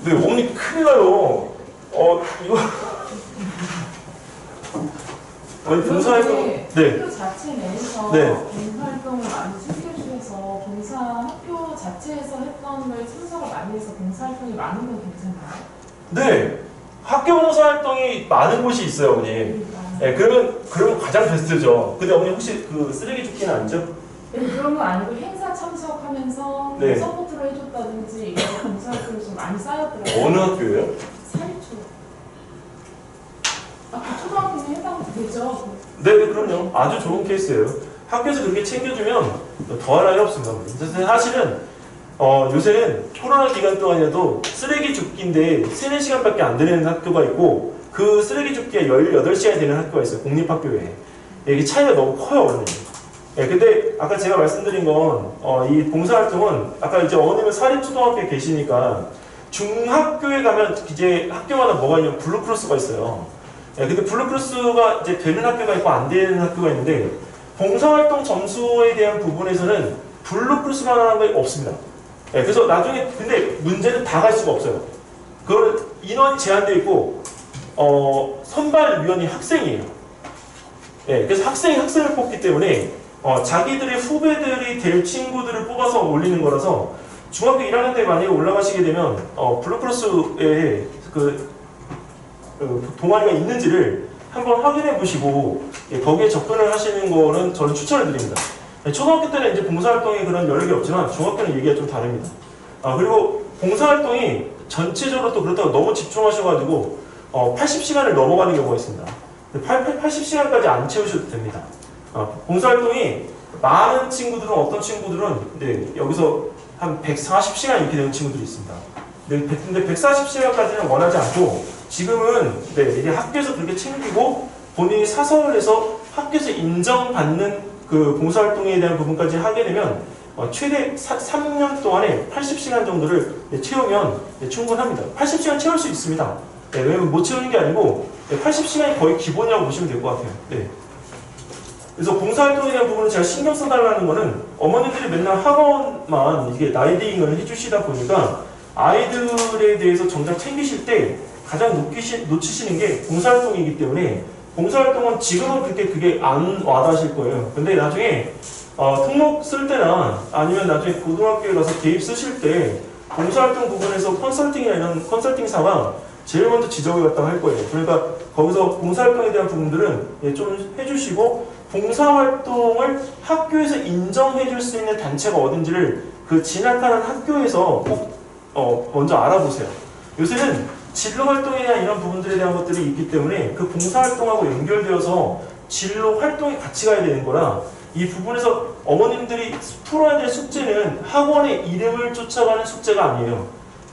네, 어머니 큰일 나요. 이거. 봉사활동. 네. 학교 자체 내에서 네. 봉사활동을 많이 챙겨주셔서 봉사 학교 자체에서 했던 걸 참석을 많이 해서 봉사활동이 많은 건 괜찮나요? 네. 학교 봉사활동이 많은 곳이 있어요, 어머니. 네, 그러면 가장 베스트죠. 근데 어머니 혹시 그 쓰레기 줍기는 아니죠? 네, 그런 거 아니고 행사 참석하면서 네. 서포트를 해줬다든지 이런 봉사활동이 좀 많이 쌓였더라고요. 어느 학교예요? 사립초. 초등학교는 해당되죠? 네, 그럼요. 아주 좋은 케이스예요. 학교에서 그렇게 챙겨주면 더할 나위 없습니다. 그래서 사실은 요새는 코로나 기간 동안에도 쓰레기 줍기인데 3, 4시간밖에 안 되는 학교가 있고 그 쓰레기 줍기에 18시간이 되는 학교가 있어요. 공립학교에. 이게 차이가 너무 커요, 어머니. 예, 근데 아까 제가 말씀드린 건 이 봉사활동은 아까 이제 어머님은 사립초등학교에 계시니까 중학교에 가면 이제 학교마다 뭐가 있냐면 블루크로스가 있어요. 예, 근데 블루크로스가 이제 되는 학교가 있고 안 되는 학교가 있는데 봉사활동 점수에 대한 부분에서는 블루크로스만 하는 게 없습니다. 예, 그래서 나중에 근데 문제는 다 갈 수가 없어요. 그걸 인원이 제한되어 있고 선발위원이 학생이에요. 예, 그래서 학생이 학생을 뽑기 때문에 자기들의 후배들이 될 친구들을 뽑아서 올리는 거라서 중학교 1학년 때 만약에 올라가시게 되면 블루크로스에 동아리가 있는지를 한번 확인해 보시고 거기에 접근을 하시는 거는 저는 추천을 드립니다. 초등학교 때는 이제 봉사활동에 그런 여력이 없지만 중학교는 얘기가 좀 다릅니다. 그리고 봉사활동이 전체적으로 또 그렇다고 너무 집중하셔가지고 80시간을 넘어가는 경우가 있습니다. 80시간까지 안 채우셔도 됩니다. 봉사활동이 많은 친구들은 어떤 친구들은 여기서 한 140시간 이렇게 되는 친구들이 있습니다. 근데 140시간까지는 원하지 않고 지금은 이게 학교에서 그렇게 챙기고 본인이 사서를 해서 학교에서 인정받는 그 봉사활동에 대한 부분까지 하게 되면 최대 3년 동안에 80시간 정도를 채우면 충분합니다. 80시간 채울 수 있습니다. 왜냐면 못 채우는 게 아니고 80시간이 거의 기본이라고 보시면 될 것 같아요. 그래서 봉사활동에 대한 부분을 제가 신경 써달라는 거는 어머니들이 맨날 학원만 이게 라이딩을 해주시다 보니까 아이들에 대해서 정작 챙기실 때 가장 놓치시는 게 봉사활동이기 때문에 봉사활동은 지금은 그게 안 와닿으실 거예요. 근데 나중에 특목 쓸 때나 아니면 나중에 고등학교에 가서 대입 쓰실 때 봉사활동 부분에서 컨설팅이나 이런 컨설팅사가 제일 먼저 지적을 갖다가 할 거예요. 그러니까 거기서 봉사활동에 대한 부분들은 좀 해주시고 봉사활동을 학교에서 인정해 줄 수 있는 단체가 어딘지를 그 진학하는 학교에서 꼭 먼저 알아보세요. 요새는 진로활동에 대한 이런 부분들에 대한 것들이 있기 때문에 그 봉사활동하고 연결되어서 진로활동이 같이 가야 되는 거라 이 부분에서 어머님들이 풀어야 될 숙제는 학원의 이름을 쫓아가는 숙제가 아니에요.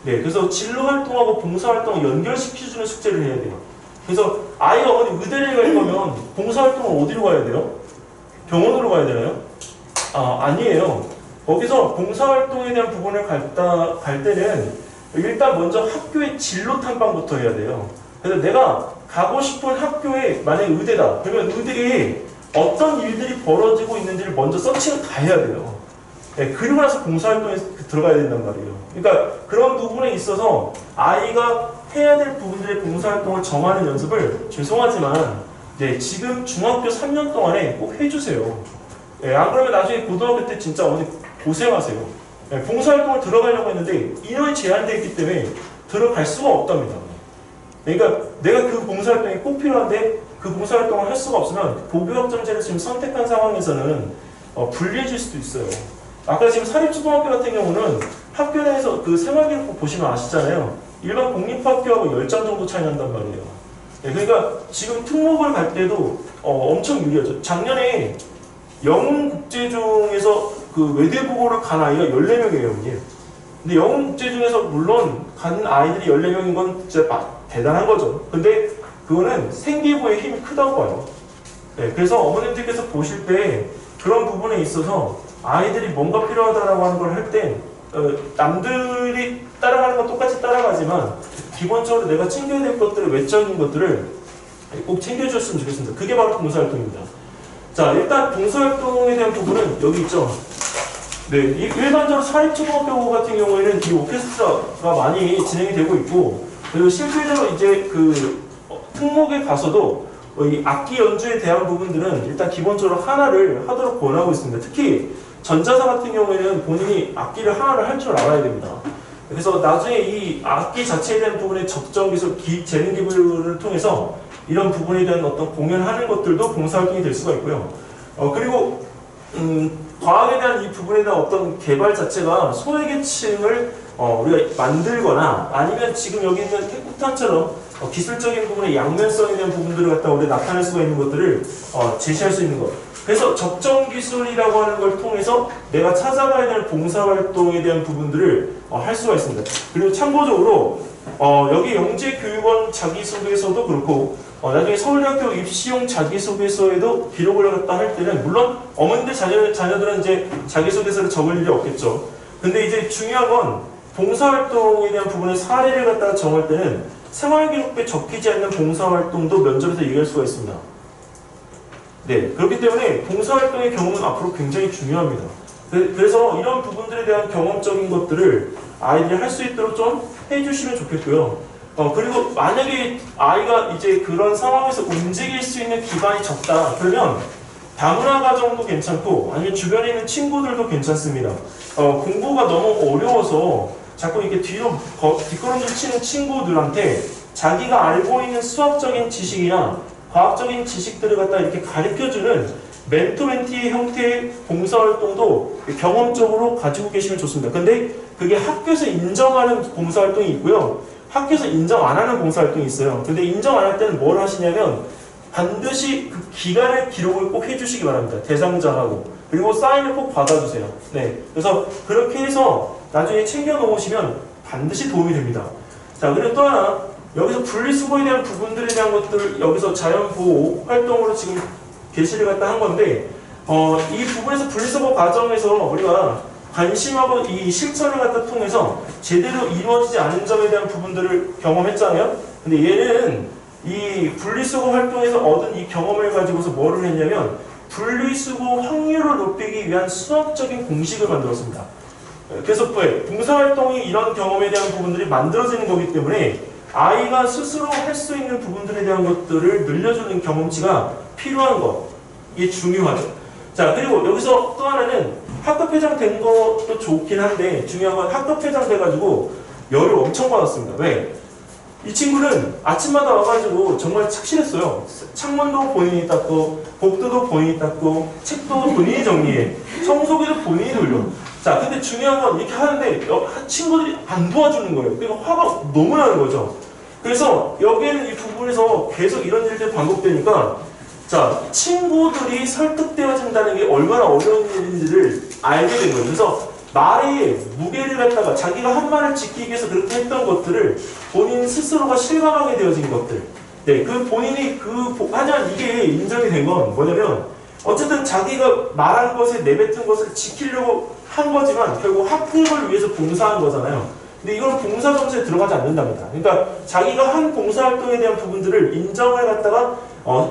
그래서 진로활동하고 봉사활동을 연결시켜주는 숙제를 해야 돼요. 그래서 아이가 어디 의대를 갈 거면 봉사활동을 어디로 가야 돼요? 병원으로 가야 되나요? 아니에요. 거기서 봉사활동에 대한 부분을 갈 때는 일단 먼저 학교의 진로 탐방부터 해야 돼요. 그래서 내가 가고 싶은 학교에 만약에 의대다. 그러면 의대에 어떤 일들이 벌어지고 있는지를 먼저 서칭을 다 해야 돼요. 그리고 나서 봉사활동에 들어가야 된단 말이에요. 그러니까 그런 부분에 있어서 아이가 해야 될 부분들의 봉사활동을 정하는 연습을 죄송하지만 지금 중학교 3년 동안에 꼭 해주세요. 안 그러면 나중에 고등학교 때 진짜 어머니 고생하세요. 봉사활동을 들어가려고 했는데 인원이 제한되어 있기 때문에 들어갈 수가 없답니다. 그러니까 내가 그 봉사활동이 꼭 필요한데 그 봉사활동을 할 수가 없으면 고교학점제를 지금 선택한 상황에서는 불리해질 수도 있어요. 아까 지금 사립초등학교 같은 경우는 학교 내에서 그 생활기록부 보시면 아시잖아요. 일반 공립학교하고 10장 정도 차이 난단 말이에요. 그러니까 지금 특목을 갈 때도 엄청 유리하죠. 작년에 영훈국제중에서 그 외대보고를 간 아이가 14명이에요. 근데 영훈국제중에서 물론 간 아이들이 14명인 건 진짜 대단한 거죠. 근데 그거는 생기부의 힘이 크다고 봐요. 그래서 어머님들께서 보실 때 그런 부분에 있어서 아이들이 뭔가 필요하다라고 하는 걸 할 때 남들이 따라가는 건 똑같이 따라가지만 기본적으로 내가 챙겨야 될 것들을 외적인 것들을 꼭 챙겨줬으면 좋겠습니다. 그게 바로 봉사활동입니다. 자, 일단 봉사활동에 대한 부분은 여기 있죠. 일반적으로 사립초등학교 같은 경우에는 이 오케스트라가 많이 진행이 되고 있고 그리고 실질적으로 이제 그 특목에 가서도 이 악기 연주에 대한 부분들은 일단 기본적으로 하나를 하도록 권하고 있습니다. 특히 전자사 같은 경우에는 본인이 악기를 하나를 할 줄 알아야 됩니다. 그래서 나중에 이 악기 자체에 대한 부분의 적정 기술, 재능 기부를 통해서 이런 부분에 대한 어떤 공연하는 것들도 봉사활동이 될 수가 있고요. 그리고 과학에 대한 이 부분에 대한 어떤 개발 자체가 소외계층을 우리가 만들거나 아니면 지금 여기 있는 핵폭탄처럼 기술적인 부분의 양면성에 대한 부분들을 갖다 우리가 나타낼 수가 있는 것들을 제시할 수 있는 것. 그래서 적정 기술이라고 하는 걸 통해서 내가 찾아가야 될 봉사활동에 대한 부분들을 할 수가 있습니다. 그리고 참고적으로 여기 영재교육원 자기소개서도 그렇고 나중에 서울대학교 입시용 자기소개서에도 기록을 갖다 할 때는 물론 어머님들 자녀들은 이제 자기소개서를 적을 일이 없겠죠. 근데 이제 중요한 건 봉사활동에 대한 부분의 사례를 갖다가 정할 때는 생활기록부에 적히지 않는 봉사활동도 면접에서 얘기할 수가 있습니다. 그렇기 때문에 봉사활동의 경험은 앞으로 굉장히 중요합니다. 그래서 이런 부분들에 대한 경험적인 것들을 아이들이 할 수 있도록 좀 해주시면 좋겠고요. 그리고 만약에 아이가 이제 그런 상황에서 움직일 수 있는 기반이 적다. 그러면 다문화 가정도 괜찮고 아니면 주변에 있는 친구들도 괜찮습니다. 공부가 너무 어려워서 자꾸 이렇게 뒤로 뒷걸음질 치는 친구들한테 자기가 알고 있는 수학적인 지식이나 과학적인 지식들을 갖다 이렇게 가르쳐주는 멘토-멘티 형태의 봉사활동도 경험적으로 가지고 계시면 좋습니다. 근데 그게 학교에서 인정하는 봉사활동이 있고요. 학교에서 인정 안 하는 봉사활동이 있어요. 근데 인정 안 할 때는 뭘 하시냐면 반드시 그 기간의 기록을 꼭 해주시기 바랍니다. 대상자하고. 그리고 사인을 꼭 받아주세요. 네. 그래서 그렇게 해서 나중에 챙겨 놓으시면 반드시 도움이 됩니다. 자, 그리고 또 하나, 여기서 분리수거에 대한 부분들에 대한 것들, 여기서 자연보호 활동으로 지금 게시를 갖다 한 건데, 이 부분에서 분리수거 과정에서 우리가 관심하고 이 실천을 갖다 통해서 제대로 이루어지지 않은 점에 대한 부분들을 경험했잖아요. 근데 얘는 이 분리수거 활동에서 얻은 이 경험을 가지고서 뭐를 했냐면 분리수거 확률을 높이기 위한 수학적인 공식을 만들었습니다. 그래서 봉사활동이 이런 경험에 대한 부분들이 만들어지는 거기 때문에 아이가 스스로 할 수 있는 부분들에 대한 것들을 늘려주는 경험치가 필요한 것, 이게 중요하죠. 자, 그리고 여기서 또 하나는 학급회장 된 것도 좋긴 한데 중요한 건 학급회장 돼가지고 열을 엄청 받았습니다. 왜? 이 친구는 아침마다 와가지고 정말 착실했어요. 창문도 본인이 닦고 복도도 본인이 닦고 책도 본인이 정리해, 청소기도 본인이 돌려. 자, 근데 중요한 건 이렇게 하는데 친구들이 안 도와주는 거예요. 그러니까 화가 너무 나는 거죠. 그래서 여기에는 이 부분에서 계속 이런 일들이 반복되니까 자, 친구들이 설득되어진다는 게 얼마나 어려운 일인지를 알게 된 거예요. 그래서 말의 무게를 갖다가 자기가 한 말을 지키기 위해서 그렇게 했던 것들을 본인 스스로가 실감하게 되어진 것들. 네, 그 본인이 하지만 이게 인정이 된 건 뭐냐면 어쨌든 자기가 말한 것에 내뱉은 것을 지키려고 한 거지만 결국 학급을 위해서 봉사한 거잖아요. 근데 이건 봉사 점수에 들어가지 않는답니다. 그러니까 자기가 한 봉사활동에 대한 부분들을 인정을 갖다가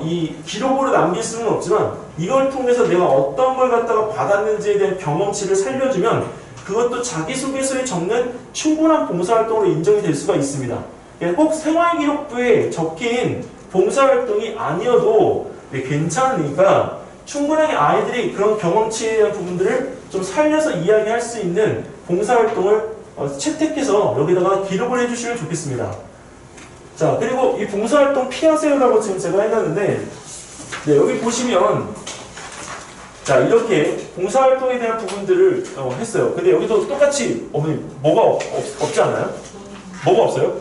이 기록으로 남길 수는 없지만 이걸 통해서 내가 어떤 걸 갖다가 받았는지에 대한 경험치를 살려주면 그것도 자기소개서에 적는 충분한 봉사활동으로 인정이 될 수가 있습니다. 꼭 생활기록부에 적힌 봉사활동이 아니어도 괜찮으니까 충분하게 아이들이 그런 경험치에 대한 부분들을 좀 살려서 이야기할 수 있는 봉사활동을 채택해서 여기다가 기록을 해주시면 좋겠습니다. 자, 그리고 이 봉사활동 피하세요라고 지금 제가 해놨는데, 네, 여기 보시면, 자, 이렇게 봉사활동에 대한 부분들을 했어요. 근데 여기도 똑같이, 어머니, 뭐가 없지 않아요? 뭐가 없어요?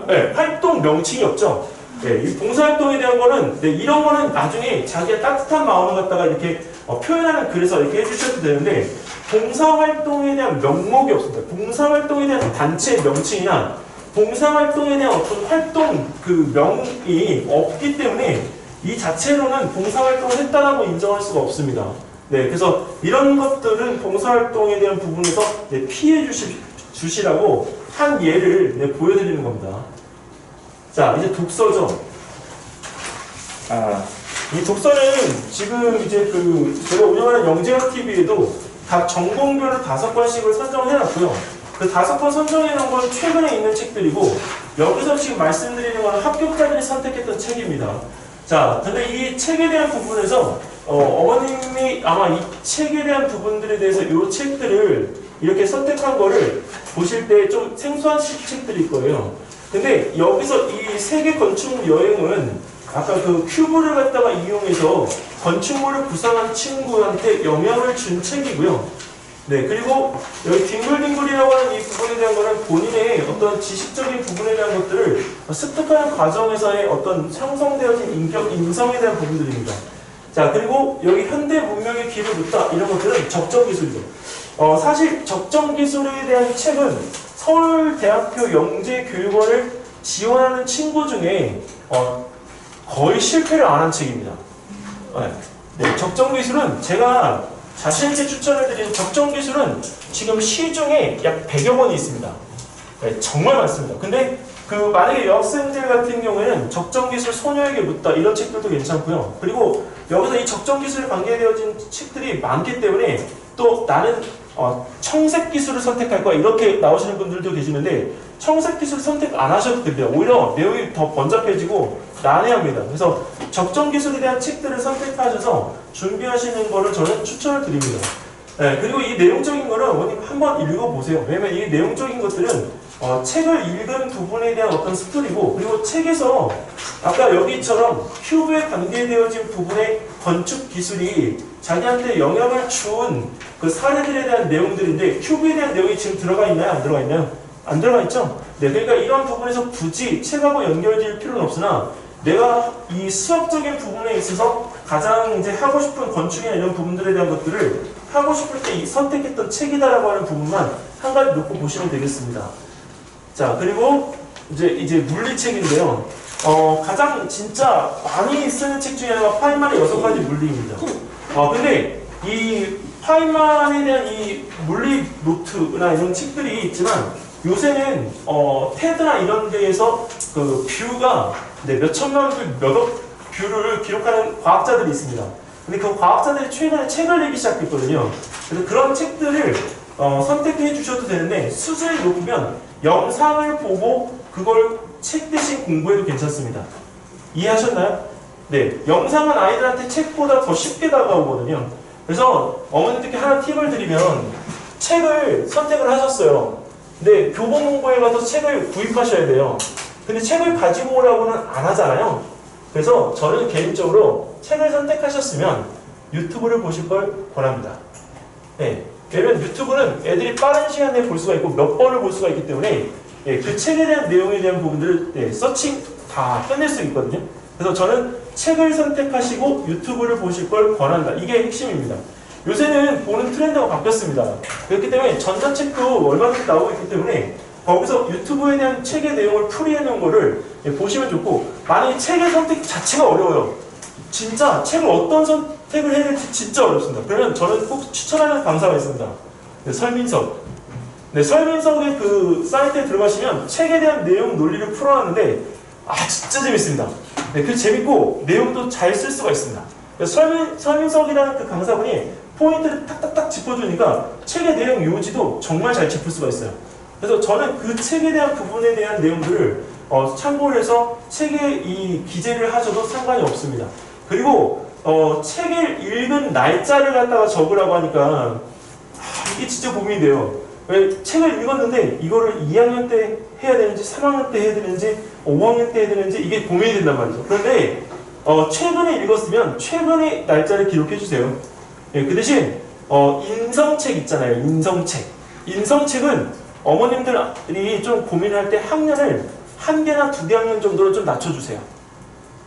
네, 활동 명칭이 없죠? 네, 이 봉사활동에 대한 거는, 네, 이런 거는 나중에 자기의 따뜻한 마음을 갖다가 이렇게 표현하는 글에서 이렇게 해주셔도 되는데, 봉사활동에 대한 명목이 없습니다. 봉사활동에 대한 단체 명칭이나 봉사활동에 대한 어떤 활동 그 명이 없기 때문에 이 자체로는 봉사활동을 했다라고 인정할 수가 없습니다. 네, 그래서 이런 것들은 봉사활동에 대한 부분에서 피해 주시라고 한 예를 보여드리는 겁니다. 자, 이제 독서죠. 이 독서는 지금 이제 제가 운영하는 영재학 TV에도 각 전공별로 5권씩을 선정해놨고요. 그 5권 선정해놓은 건 최근에 있는 책들이고 여기서 지금 말씀드리는 건 합격자들이 선택했던 책입니다. 자, 근데 이 책에 대한 부분에서 어머님이 아마 이 책에 대한 부분들에 대해서 이 책들을 이렇게 선택한 거를 보실 때 좀 생소한 책들일 거예요. 근데 여기서 이 세계 건축 여행은 아까 그 큐브를 갖다가 이용해서 건축물을 구상한 친구한테 영향을 준 책이고요. 네, 그리고 여기 뒹굴뒹굴이라고 하는 이 부분에 대한 거는 본인의 어떤 지식적인 부분에 대한 것들을 습득하는 과정에서의 어떤 형성되어진 인성에 대한 부분들입니다. 자, 그리고 여기 현대 문명의 길을 묻다 이런 것들은 적정기술이죠. 사실 적정기술에 대한 책은 서울대학교 영재교육원을 지원하는 친구 중에 거의 실패를 안 한 책입니다. 네, 적정기술은 제가 자신있게 추천을 드리는 적정기술은 지금 시중에 약 100여 권이 있습니다. 네, 정말 많습니다. 근데 만약에 여학생들 같은 경우에는 적정기술 소녀에게 묻다 이런 책들도 괜찮고요. 그리고 여기서 이 적정기술에 관계되어진 책들이 많기 때문에 또 나는 청색 기술을 선택할 거야 이렇게 나오시는 분들도 계시는데 청색 기술 선택 안 하셔도 됩니다. 오히려 내용이 더 번잡해지고 난해합니다. 그래서 적정 기술에 대한 책들을 선택하셔서 준비하시는 거를 저는 추천을 드립니다. 네, 그리고 이 내용적인 거를 어머님 한번 읽어보세요. 왜냐면 이 내용적인 것들은 책을 읽은 부분에 대한 어떤 스토리고 그리고 책에서 아까 여기처럼 큐브에 관계되어진 부분의 건축 기술이 자기한테 영향을 준 그 사례들에 대한 내용들인데 큐브에 대한 내용이 지금 들어가 있나요? 안 들어가 있나요? 안 들어가 있죠? 네, 그러니까 이런 부분에서 굳이 책하고 연결될 필요는 없으나 내가 이 수학적인 부분에 있어서 가장 이제 하고 싶은 건축이나 이런 부분들에 대한 것들을 하고 싶을 때 선택했던 책이다라고 하는 부분만 한 가지 놓고 보시면 되겠습니다. 자, 그리고 이제 물리책인데요. 가장 진짜 많이 쓰는 책 중에 하나가 파이만의 6가지 물리입니다. 근데 이 파이만에 대한 이 물리 노트나 이런 책들이 있지만 요새는 테드나 이런 데에서 그 뷰가 몇 천만 뷰, 몇억 뷰를 기록하는 과학자들이 있습니다. 근데 그 과학자들이 최근에 책을 내기 시작했거든요. 그래서 그런 책들을 선택해 주셔도 되는데 수준이 높으면 영상을 보고 그걸 책 대신 공부해도 괜찮습니다. 이해하셨나요? 네, 영상은 아이들한테 책보다 더 쉽게 다가오거든요. 그래서 어머니들께 하나 팁을 드리면 책을 선택을 하셨어요. 근데 교보문고에 가서 책을 구입하셔야 돼요. 근데 책을 가지고 오라고는 안 하잖아요. 그래서 저는 개인적으로 책을 선택하셨으면 유튜브를 보실 걸 권합니다. 네, 왜냐면 유튜브는 애들이 빠른 시간에 볼 수가 있고 몇 번을 볼 수가 있기 때문에 그 책에 대한 내용에 대한 부분들을 서칭 다 끝낼 수 있거든요. 그래서 저는 책을 선택하시고 유튜브를 보실 걸 권한다. 이게 핵심입니다. 요새는 보는 트렌드가 바뀌었습니다. 그렇기 때문에 전자책도 얼마든지 나오고 있기 때문에 거기서 유튜브에 대한 책의 내용을 풀이해 놓은 거를 보시면 좋고 만약에 책의 선택 자체가 어려워요. 진짜 책을 어떤 선택을 해야 될지 진짜 어렵습니다. 그러면 저는 꼭 추천하는 강사가 있습니다. 네, 설민석. 네, 설민석의 그 사이트에 들어가시면 책에 대한 내용 논리를 풀어놨는데 진짜 재밌습니다. 네, 그 재밌고 내용도 잘 쓸 수가 있습니다. 설민석이라는 그 강사분이 포인트를 탁탁탁 짚어주니까 책의 내용 요지도 정말 잘 짚을 수가 있어요. 그래서 저는 그 책에 대한 부분에 대한 내용들을 참고를 해서 책에 이 기재를 하셔도 상관이 없습니다. 그리고 책을 읽은 날짜를 갖다가 적으라고 하니까 이게 진짜 고민이 돼요. 왜 책을 읽었는데 이거를 2학년 때 해야 되는지 3학년 때 해야 되는지 5학년 때 해야 되는지 이게 고민이 된단 말이죠. 그런데 최근에 읽었으면 최근의 날짜를 기록해 주세요. 예, 그 대신 인성책 있잖아요. 인성책은 어머님들이 좀 고민할 때 학년을 1개나 2개 학년 정도로 좀 낮춰주세요.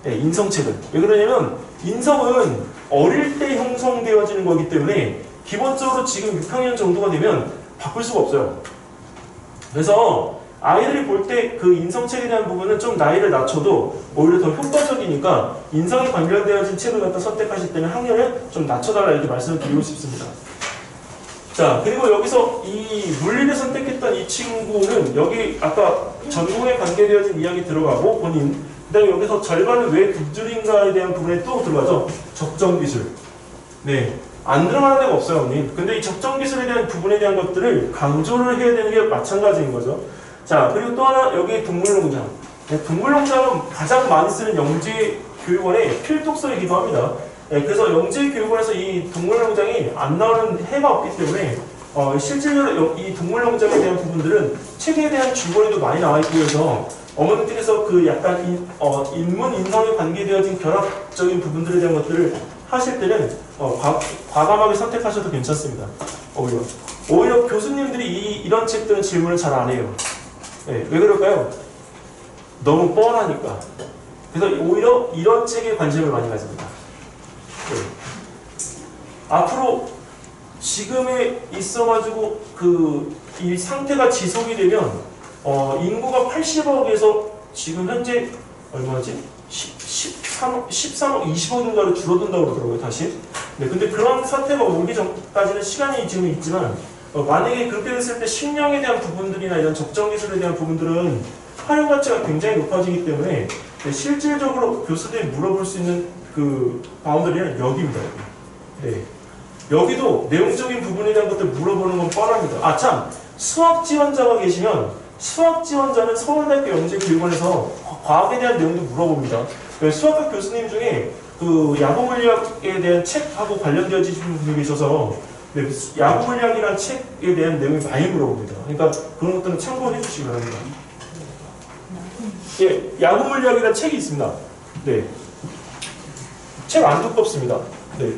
예, 인성책은. 왜 그러냐면 인성은 어릴 때 형성되어지는 거기 때문에 기본적으로 지금 6학년 정도가 되면 바꿀 수가 없어요. 그래서 아이들이 볼 때 그 인성책에 대한 부분은 좀 나이를 낮춰도 오히려 더 효과적이니까 인성에 관련되어진 책을 갖다 선택하실 때는 학년을 좀 낮춰달라 이렇게 말씀을 드리고 싶습니다. 자, 그리고 여기서 이 물리를 선택했던 이 친구는 여기 아까 전공에 관계되어진 이야기 들어가고 본인 그 다음에 여기서 절반은 왜 두 줄인가에 대한 부분에 또 들어가죠. 적정기술. 네, 안 들어가는 데가 없어요, 언니. 근데 이 적정기술에 대한 부분에 대한 것들을 강조를 해야 되는 게 마찬가지인 거죠. 자, 그리고 또 하나 여기 동물농장. 네, 동물농장은 가장 많이 쓰는 영재교육원의 필독서이기도 합니다. 네, 그래서 영재교육원에서 이 동물농장이 안 나오는 해가 없기 때문에 실질적으로 이 동물농장에 대한 부분들은 책에 대한 줄거리도 많이 나와 있고 해서 어머님들께서 그 약간 인문 인성에 관계되어진 결합적인 부분들에 대한 것들을 하실 때는 과감하게 선택하셔도 괜찮습니다. 오히려 교수님들이 이런 책들은 질문을 잘 안 해요. 네, 왜 그럴까요? 너무 뻔하니까. 그래서 오히려 이런 책에 관심을 많이 가집니다. 네. 앞으로 지금에 있어가지고 이 상태가 지속이 되면 인구가 80억에서 지금 현재 얼마지? 13억, 20억인가로 줄어든다고 그러더라고요, 다시. 네, 근데 그런 사태가 오기 전까지는 시간이 지금 있지만 만약에 그렇게 됐을 때 식량에 대한 부분들이나 이런 적정기술에 대한 부분들은 활용 가치가 굉장히 높아지기 때문에 실질적으로 교수들이 물어볼 수 있는 그 바운더리는 여기입니다. 네. 여기도 내용적인 부분에 대한 것들 물어보는 건 뻔합니다. 아, 참! 수학 지원자가 계시면 수학 지원자는 서울대학교 영재교육원에서 과학에 대한 내용도 물어봅니다. 수학학 교수님 중에 그 야구 물리학에 대한 책하고 관련되어지신 분이 계셔서 네, 야구 물리학이라는 책에 대한 내용이 많이 물어봅니다. 그러니까 그런 것들은 참고해 주시기 바랍니다. 예, 야구 물리학이라는 책이 있습니다. 네. 책 안 두껍습니다. 네.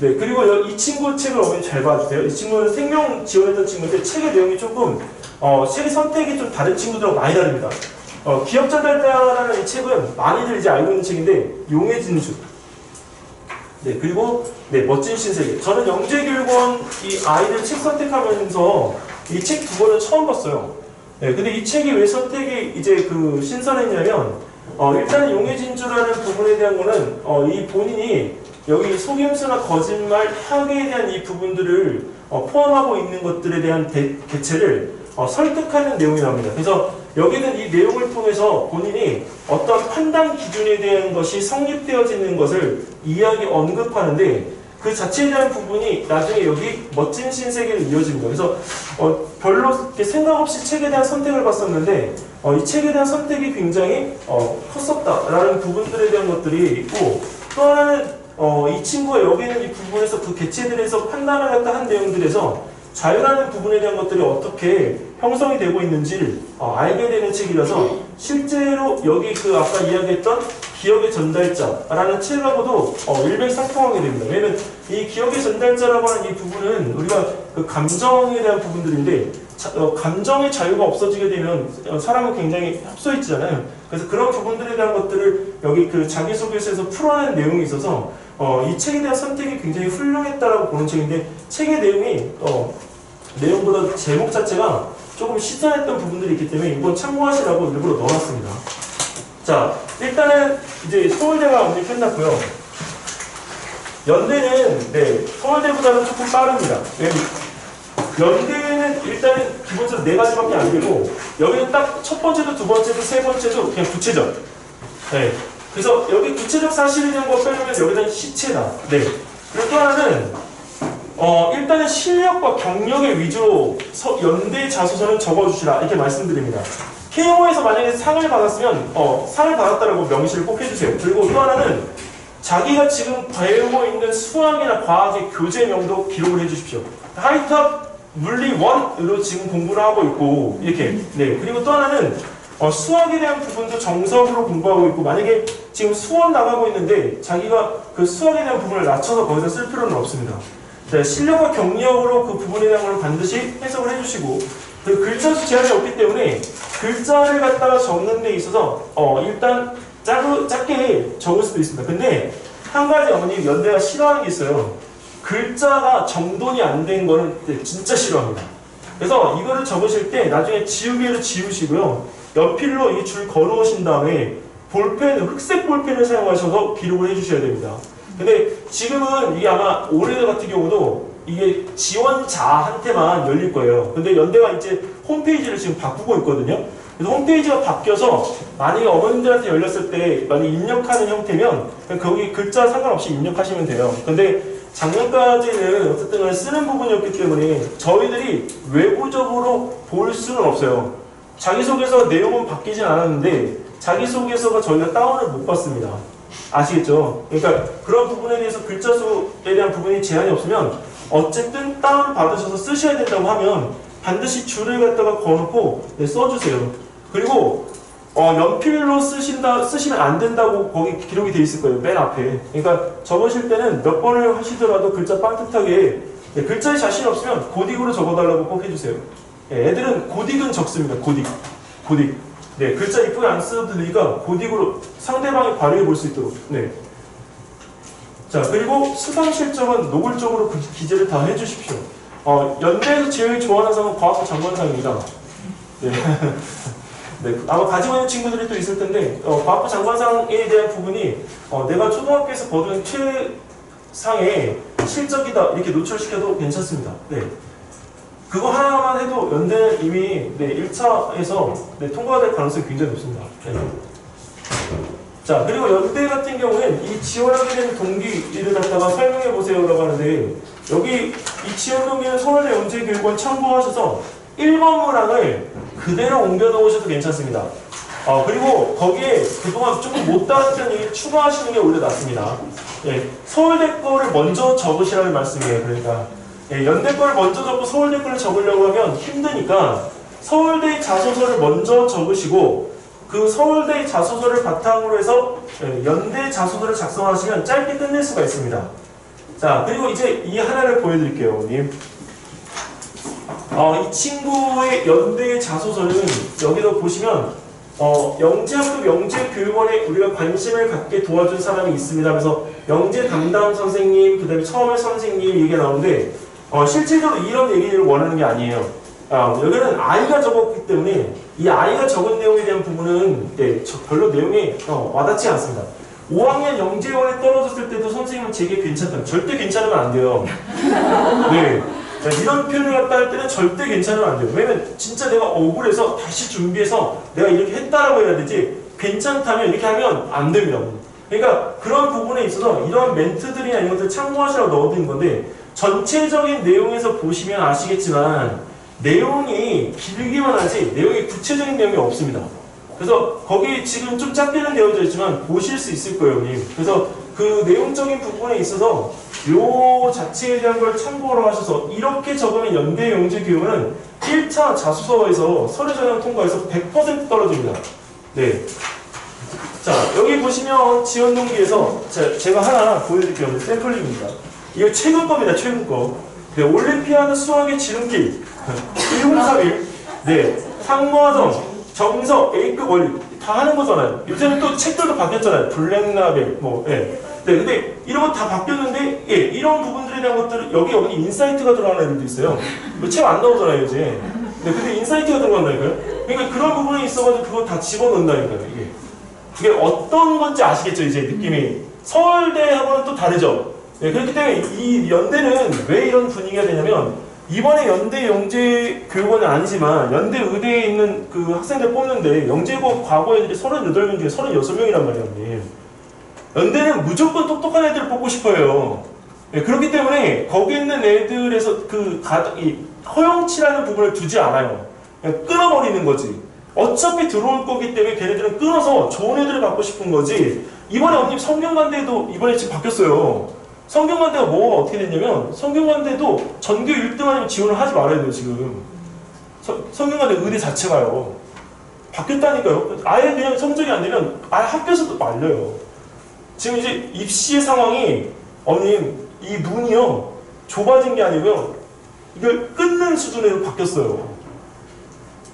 네, 그리고 이 친구 책을 어머니 잘 봐주세요. 이 친구는 생명 지원했던 친구인데 책의 내용이 조금 책 선택이 좀 다른 친구들하고 많이 다릅니다. 기억 전달자라는 이 책은 많이들 이제 알고 있는 책인데 용의 진주. 네, 그리고 네, 멋진 신세계. 저는 영재교육원 이 아이들 책 선택하면서 이 책 두 권을 처음 봤어요. 네, 근데 이 책이 왜 선택이 이제 그 신선했냐면 일단 용의 진주라는 부분에 대한 거는 이 본인이 여기 속임수나 거짓말, 학에 대한 이 부분들을 포함하고 있는 것들에 대한 개체를 설득하는 내용이 나옵니다. 그래서 여기는 이 내용을 통해서 본인이 어떤 판단 기준에 대한 것이 성립되어지는 것을 이야기 언급하는데 그 자체에 대한 부분이 나중에 여기 멋진 신세계로 이어집니다. 그래서 별로 이렇게 생각 없이 책에 대한 선택을 봤었는데 이 책에 대한 선택이 굉장히 컸었다라는 부분들에 대한 것들이 있고 또 하나는 이 친구가 여기는 이 부분에서 그 개체들에서 판단을 갖다 한 내용들에서 자유라는 부분에 대한 것들이 어떻게 형성이 되고 있는지를 알게 되는 책이라서 실제로 여기 그 아까 이야기했던 기억의 전달자라는 책하고도 일맥상통하게 됩니다. 왜냐면 이 기억의 전달자라고 하는 이 부분은 우리가 그 감정에 대한 부분들인데 감정의 자유가 없어지게 되면 사람은 굉장히 협소해지잖아요. 그래서 그런 부분들에 대한 것들을 여기 그 자기소개서에서 풀어낸 내용이 있어서 이 책에 대한 선택이 굉장히 훌륭했다라고 보는 책인데 책의 내용이 내용보다 제목 자체가 조금 시선했던 부분들이 있기 때문에 이건 참고하시라고 일부러 넣어놨습니다. 자, 일단은 이제 서울대가 오늘 끝났고요. 연대는 네, 서울대보다는 조금 빠릅니다. 연대는 일단은 기본적으로 4가지밖에 안 되고 여기는 딱 첫 번째도 두 번째도 세 번째도 그냥 구체적. 네. 그래서 여기 구체적 사실에 대한 거 빼려면 여기는 시체다. 네. 그리고 또 하나는 일단은 실력과 경력의 위주로 연대 자소서는 적어주시라 이렇게 말씀드립니다. KO에서 만약에 상을 받았으면 상을 받았다라고 명시를 꼭 해주세요. 그리고 또 하나는 자기가 지금 배우고 있는 수학이나 과학의 교재명도 기록을 해주십시오. 하이탑 물리 1으로 지금 공부를 하고 있고 이렇게. 네. 그리고 또 하나는 수학에 대한 부분도 정석으로 공부하고 있고 만약에 지금 수원 나가고 있는데 자기가 그 수학에 대한 부분을 낮춰서 거기다 쓸 필요는 없습니다. 자, 실력과 경력으로 그 부분에 대한 걸 반드시 해석을 해주시고 그리고 글자 수 제한이 없기 때문에 글자를 갖다가 적는 데 있어서 일단 짧게 적을 수도 있습니다. 근데 한 가지 어머니 연대가 싫어하는 게 있어요. 글자가 정돈이 안 된 거는 진짜 싫어합니다. 그래서 이거를 적으실 때 나중에 지우개로 지우시고요. 연필로 이 줄 걸어오신 다음에 볼펜, 흑색 볼펜을 사용하셔서 기록을 해주셔야 됩니다. 근데 지금은 이게 아마 올해 같은 경우도 이게 지원자한테만 열릴 거예요. 근데 연대가 이제 홈페이지를 지금 바꾸고 있거든요. 그래서 홈페이지가 바뀌어서 만약에 어머님들한테 열렸을 때 만약에 입력하는 형태면 거기 글자 상관없이 입력하시면 돼요. 근데 작년까지는 어쨌든 쓰는 부분이었기 때문에 저희들이 외부적으로 볼 수는 없어요. 자기소개서 내용은 바뀌진 않았는데 자기소개서가 저희가 다운을 못 받습니다. 아시겠죠? 그러니까 그런 부분에 대해서 글자 수에 대한 부분이 제한이 없으면 어쨌든 다운을 받으셔서 쓰셔야 된다고 하면 반드시 줄을 갖다가 거놓고 써주세요. 그리고 연필로 쓰시면 안 된다고 거기 기록이 돼 있을 거예요. 맨 앞에. 그러니까 적으실 때는 몇 번을 하시더라도 글자 빵긋하게 글자에 자신 없으면 고딕으로 적어달라고 꼭 해주세요. 애들은 고딕은 적습니다. 고딕. 네, 글자 이쁘게 안 써도 되니까 고딕으로 상대방이 발휘해 볼 수 있도록. 네. 자, 그리고 수상 실적은 노골적으로 그 기재를 다 해주십시오. 연대에서 제일 좋아하는 상은 과학부 장관상입니다. 네. 네, 아마 가지고 있는 친구들이 또 있을 텐데 과학부 장관상에 대한 부분이 내가 초등학교에서 거둔 최상의 실적이다 이렇게 노출시켜도 괜찮습니다. 네. 그거 하나만 해도 연대는 이미 1차에서 통과가 될 가능성이 굉장히 높습니다. 네. 자, 그리고 연대 같은 경우는 이 지원하게 된 동기를 갖다가 설명해 보세요라고 하는데, 여기 이 지원 동기는 서울대 영재교육원 참고하셔서 1번 문항을 그대로 옮겨 넣으셔도 괜찮습니다. 그리고 거기에 그동안 조금 못다했던 얘기 추가하시는 게 오히려 낫습니다. 예, 서울대 거를 먼저 적으시라는 말씀이에요. 그러니까 예, 연대 거를 먼저 적고 서울대 거를 적으려고 하면 힘드니까 서울대 자소서를 먼저 적으시고, 그 서울대 자소서를 바탕으로 해서 연대 자소서를 작성하시면 짧게 끝낼 수가 있습니다. 자, 그리고 이제 이 하나를 보여드릴게요, 님. 이 친구의 연대 자소서는 여기도 보시면 영재학급 영재교육원에 우리가 관심을 갖게 도와준 사람이 있습니다. 그래서 영재 담당 선생님, 그 다음에 처음에 선생님 얘기가 나오는데 실질적으로 이런 얘기를 원하는 게 아니에요. 여기는 아이가 적었기 때문에 이 아이가 적은 내용에 대한 부분은 별로 내용이 와닿지 않습니다. 5학년 영재원에 떨어졌을 때도 선생님은 제게 괜찮다. 절대 괜찮으면 안 돼요. 네. 자, 이런 표현을 갖다 할 때는 절대 괜찮으면 안 돼요. 왜냐면 진짜 내가 억울해서 다시 준비해서 내가 이렇게 했다라고 해야 되지, 괜찮다면 이렇게 하면 안 됩니다. 그러니까 그런 부분에 있어서 이런 멘트들이나 이런 것들 참고하시라고 넣어드린 건데, 전체적인 내용에서 보시면 아시겠지만 내용이 길기만 하지 내용이 구체적인 내용이 없습니다. 그래서 거기 지금 좀 짧게는 되어져 있지만 보실 수 있을 거예요, 형님. 그래서 그 내용적인 부분에 있어서 요 자체에 대한 걸 참고로 하셔서 이렇게 적으면 연대 영재교육은 1차 자소서에서 서류 전형 통과해서 100% 떨어집니다. 네. 자, 여기 보시면 지원 동기에서 제가 하나 보여드릴게요. 샘플링입니다. 이거 최근 겁니다, 최근 거. 네, 올림피아드 수학의 지름길 1031. 네, 상과정, 정석, A급 원리 다 하는 거잖아요. 요새는 또 책들도 바뀌었잖아요. 블랙라벨, 네, 근데 이런 거 다 바뀌었는데, 예, 이런 부분들에 대한 것들은 여기 인사이트가 들어가는 애들도 있어요. 책 안 나오잖아요, 이제. 네, 근데 인사이트가 들어간다니까요. 그러니까 그런 부분이 있어가지고 그거 다 집어넣는다니까요, 이게. 그게 어떤 건지 아시겠죠, 이제 느낌이. 서울대하고는 또 다르죠. 네, 그렇기 때문에 이 연대는 왜 이런 분위기가 되냐면, 이번에 연대 영재교육원은 아니지만 연대 의대에 있는 그 학생들 뽑는데 영재고 과거 애들이 38명 중에 36명이란 말이에요, 형님. 연대는 무조건 똑똑한 애들을 뽑고 싶어요. 네, 그렇기 때문에 거기 있는 애들에서 이 허용치라는 부분을 두지 않아요. 그냥 끊어버리는 거지. 어차피 들어올 거기 때문에 걔네들은 끊어서 좋은 애들을 갖고 싶은 거지. 이번에 언니 성균관대도 이번에 지금 바뀌었어요. 성균관대가 뭐가 어떻게 됐냐면, 성균관대도 전교 1등 아니면 지원을 하지 말아야 돼요, 지금. 성균관대 의대 자체가요. 바뀌었다니까요. 아예 그냥 성적이 안 되면 아예 학교에서도 말려요. 지금 이제 입시의 상황이, 언님, 이 문이요, 좁아진 게 아니고요, 이걸 끊는 수준으로 바뀌었어요.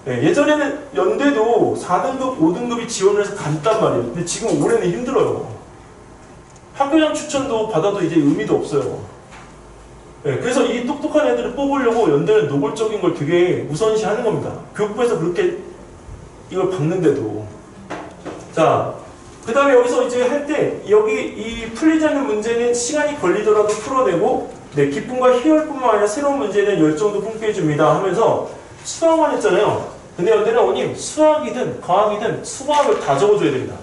네, 예전에는 연대도 4등급, 5등급이 지원을 해서 간단 말이에요. 근데 지금 올해는 힘들어요. 학교장 추천도 받아도 이제 의미도 없어요. 네, 그래서 이 똑똑한 애들을 뽑으려고 연대는 노골적인 걸 되게 우선시하는 겁니다. 교육부에서 그렇게 이걸 박는데도. 자, 그 다음에 여기서 이제 할 때 여기 이 풀리지 않는 문제는 시간이 걸리더라도 풀어내고, 네, 기쁨과 희열뿐만 아니라 새로운 문제에 대한 열정도 풍부해줍니다 하면서 수학만 했잖아요. 근데 연대는 어머님 수학이든 과학이든 수학을 다 적어줘야 됩니다.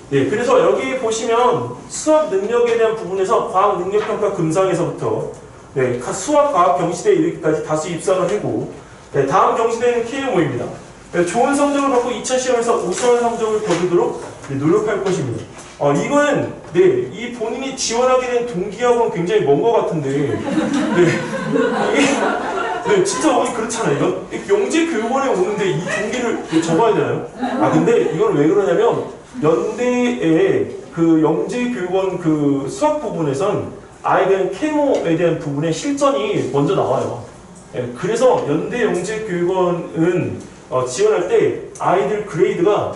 네, 그래서 여기 보시면 수학 능력에 대한 부분에서 과학 능력평가 금상에서부터, 네, 수학 과학 경시대에 이르기까지 다수 입상을 하고, 네, 다음 경시대는 KMO입니다. 네, 좋은 성적을 받고 2차 시험에서 우수한 성적을 거두도록, 네, 노력할 것입니다. 이거는, 네, 이 본인이 지원하게 된 동기하고는 굉장히 먼 것 같은데, 네, 네, 진짜 그렇잖아요. 영재교육원에 오는데 이 동기를 적어야 되나요? 근데 이건 왜 그러냐면, 연대의 그 영재교육원 그 수학 부분에선 아이들 케모에 대한 부분에 실전이 먼저 나와요. 예, 그래서 연대 영재교육원은 지원할 때 아이들 그레이드가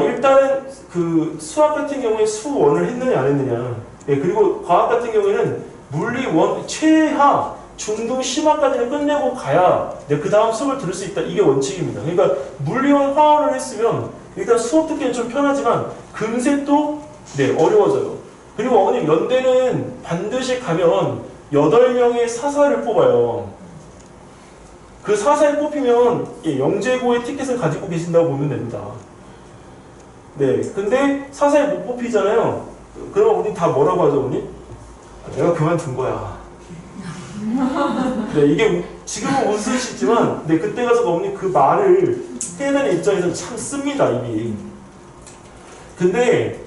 일단은 그 수학 같은 경우에 수원을 했느냐 안 했느냐, 예, 그리고 과학 같은 경우에는 물리원 최하 중등 심화까지는 끝내고 가야, 네, 그 다음 수업을 들을 수 있다. 이게 원칙입니다. 그러니까 물리원 화원을 했으면 일단 수업 듣기는 좀 편하지만 금세 또, 네, 어려워져요. 그리고 어머님 연대는 반드시 가면 8명의 사사를 뽑아요. 그 사사에 뽑히면, 예, 영재고의 티켓을 가지고 계신다고 보면 됩니다. 네, 근데 사사에 못 뽑히잖아요. 그럼 우리 다 뭐라고 하죠, 어머니? 내가 그만둔 거야. 네, 이게 지금은 웃을 수 있지만, 네, 그때 가서 어머니 그 말을 해야 되는 입장에서 참 씁니다, 입이. 근데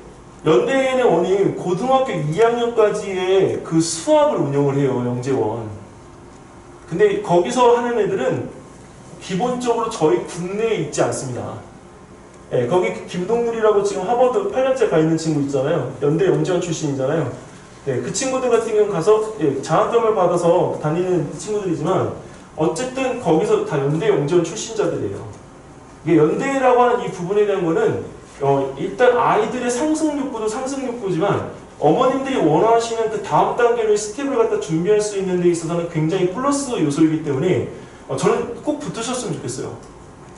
연대에는 어머니 고등학교 2학년까지의 그 수학을 운영을 해요, 영재원. 근데 거기서 하는 애들은 기본적으로 저희 국내에 있지 않습니다. 예, 거기 김동률이라고 지금 하버드 8년째 가 있는 친구 있잖아요. 연대 영재원 출신이잖아요. 예, 그 친구들 같은 경우는 가서 장학금을 받아서 다니는 친구들이지만 어쨌든 거기서 다 연대 영재원 출신자들이에요. 이게 연대라고 하는 이 부분에 대한 거는 일단 아이들의 상승 욕구도 상승 욕구지만 어머님들이 원하시는 그 다음 단계를 스텝을 갖다 준비할 수 있는 데 있어서는 굉장히 플러스 요소이기 때문에 저는 꼭 붙으셨으면 좋겠어요.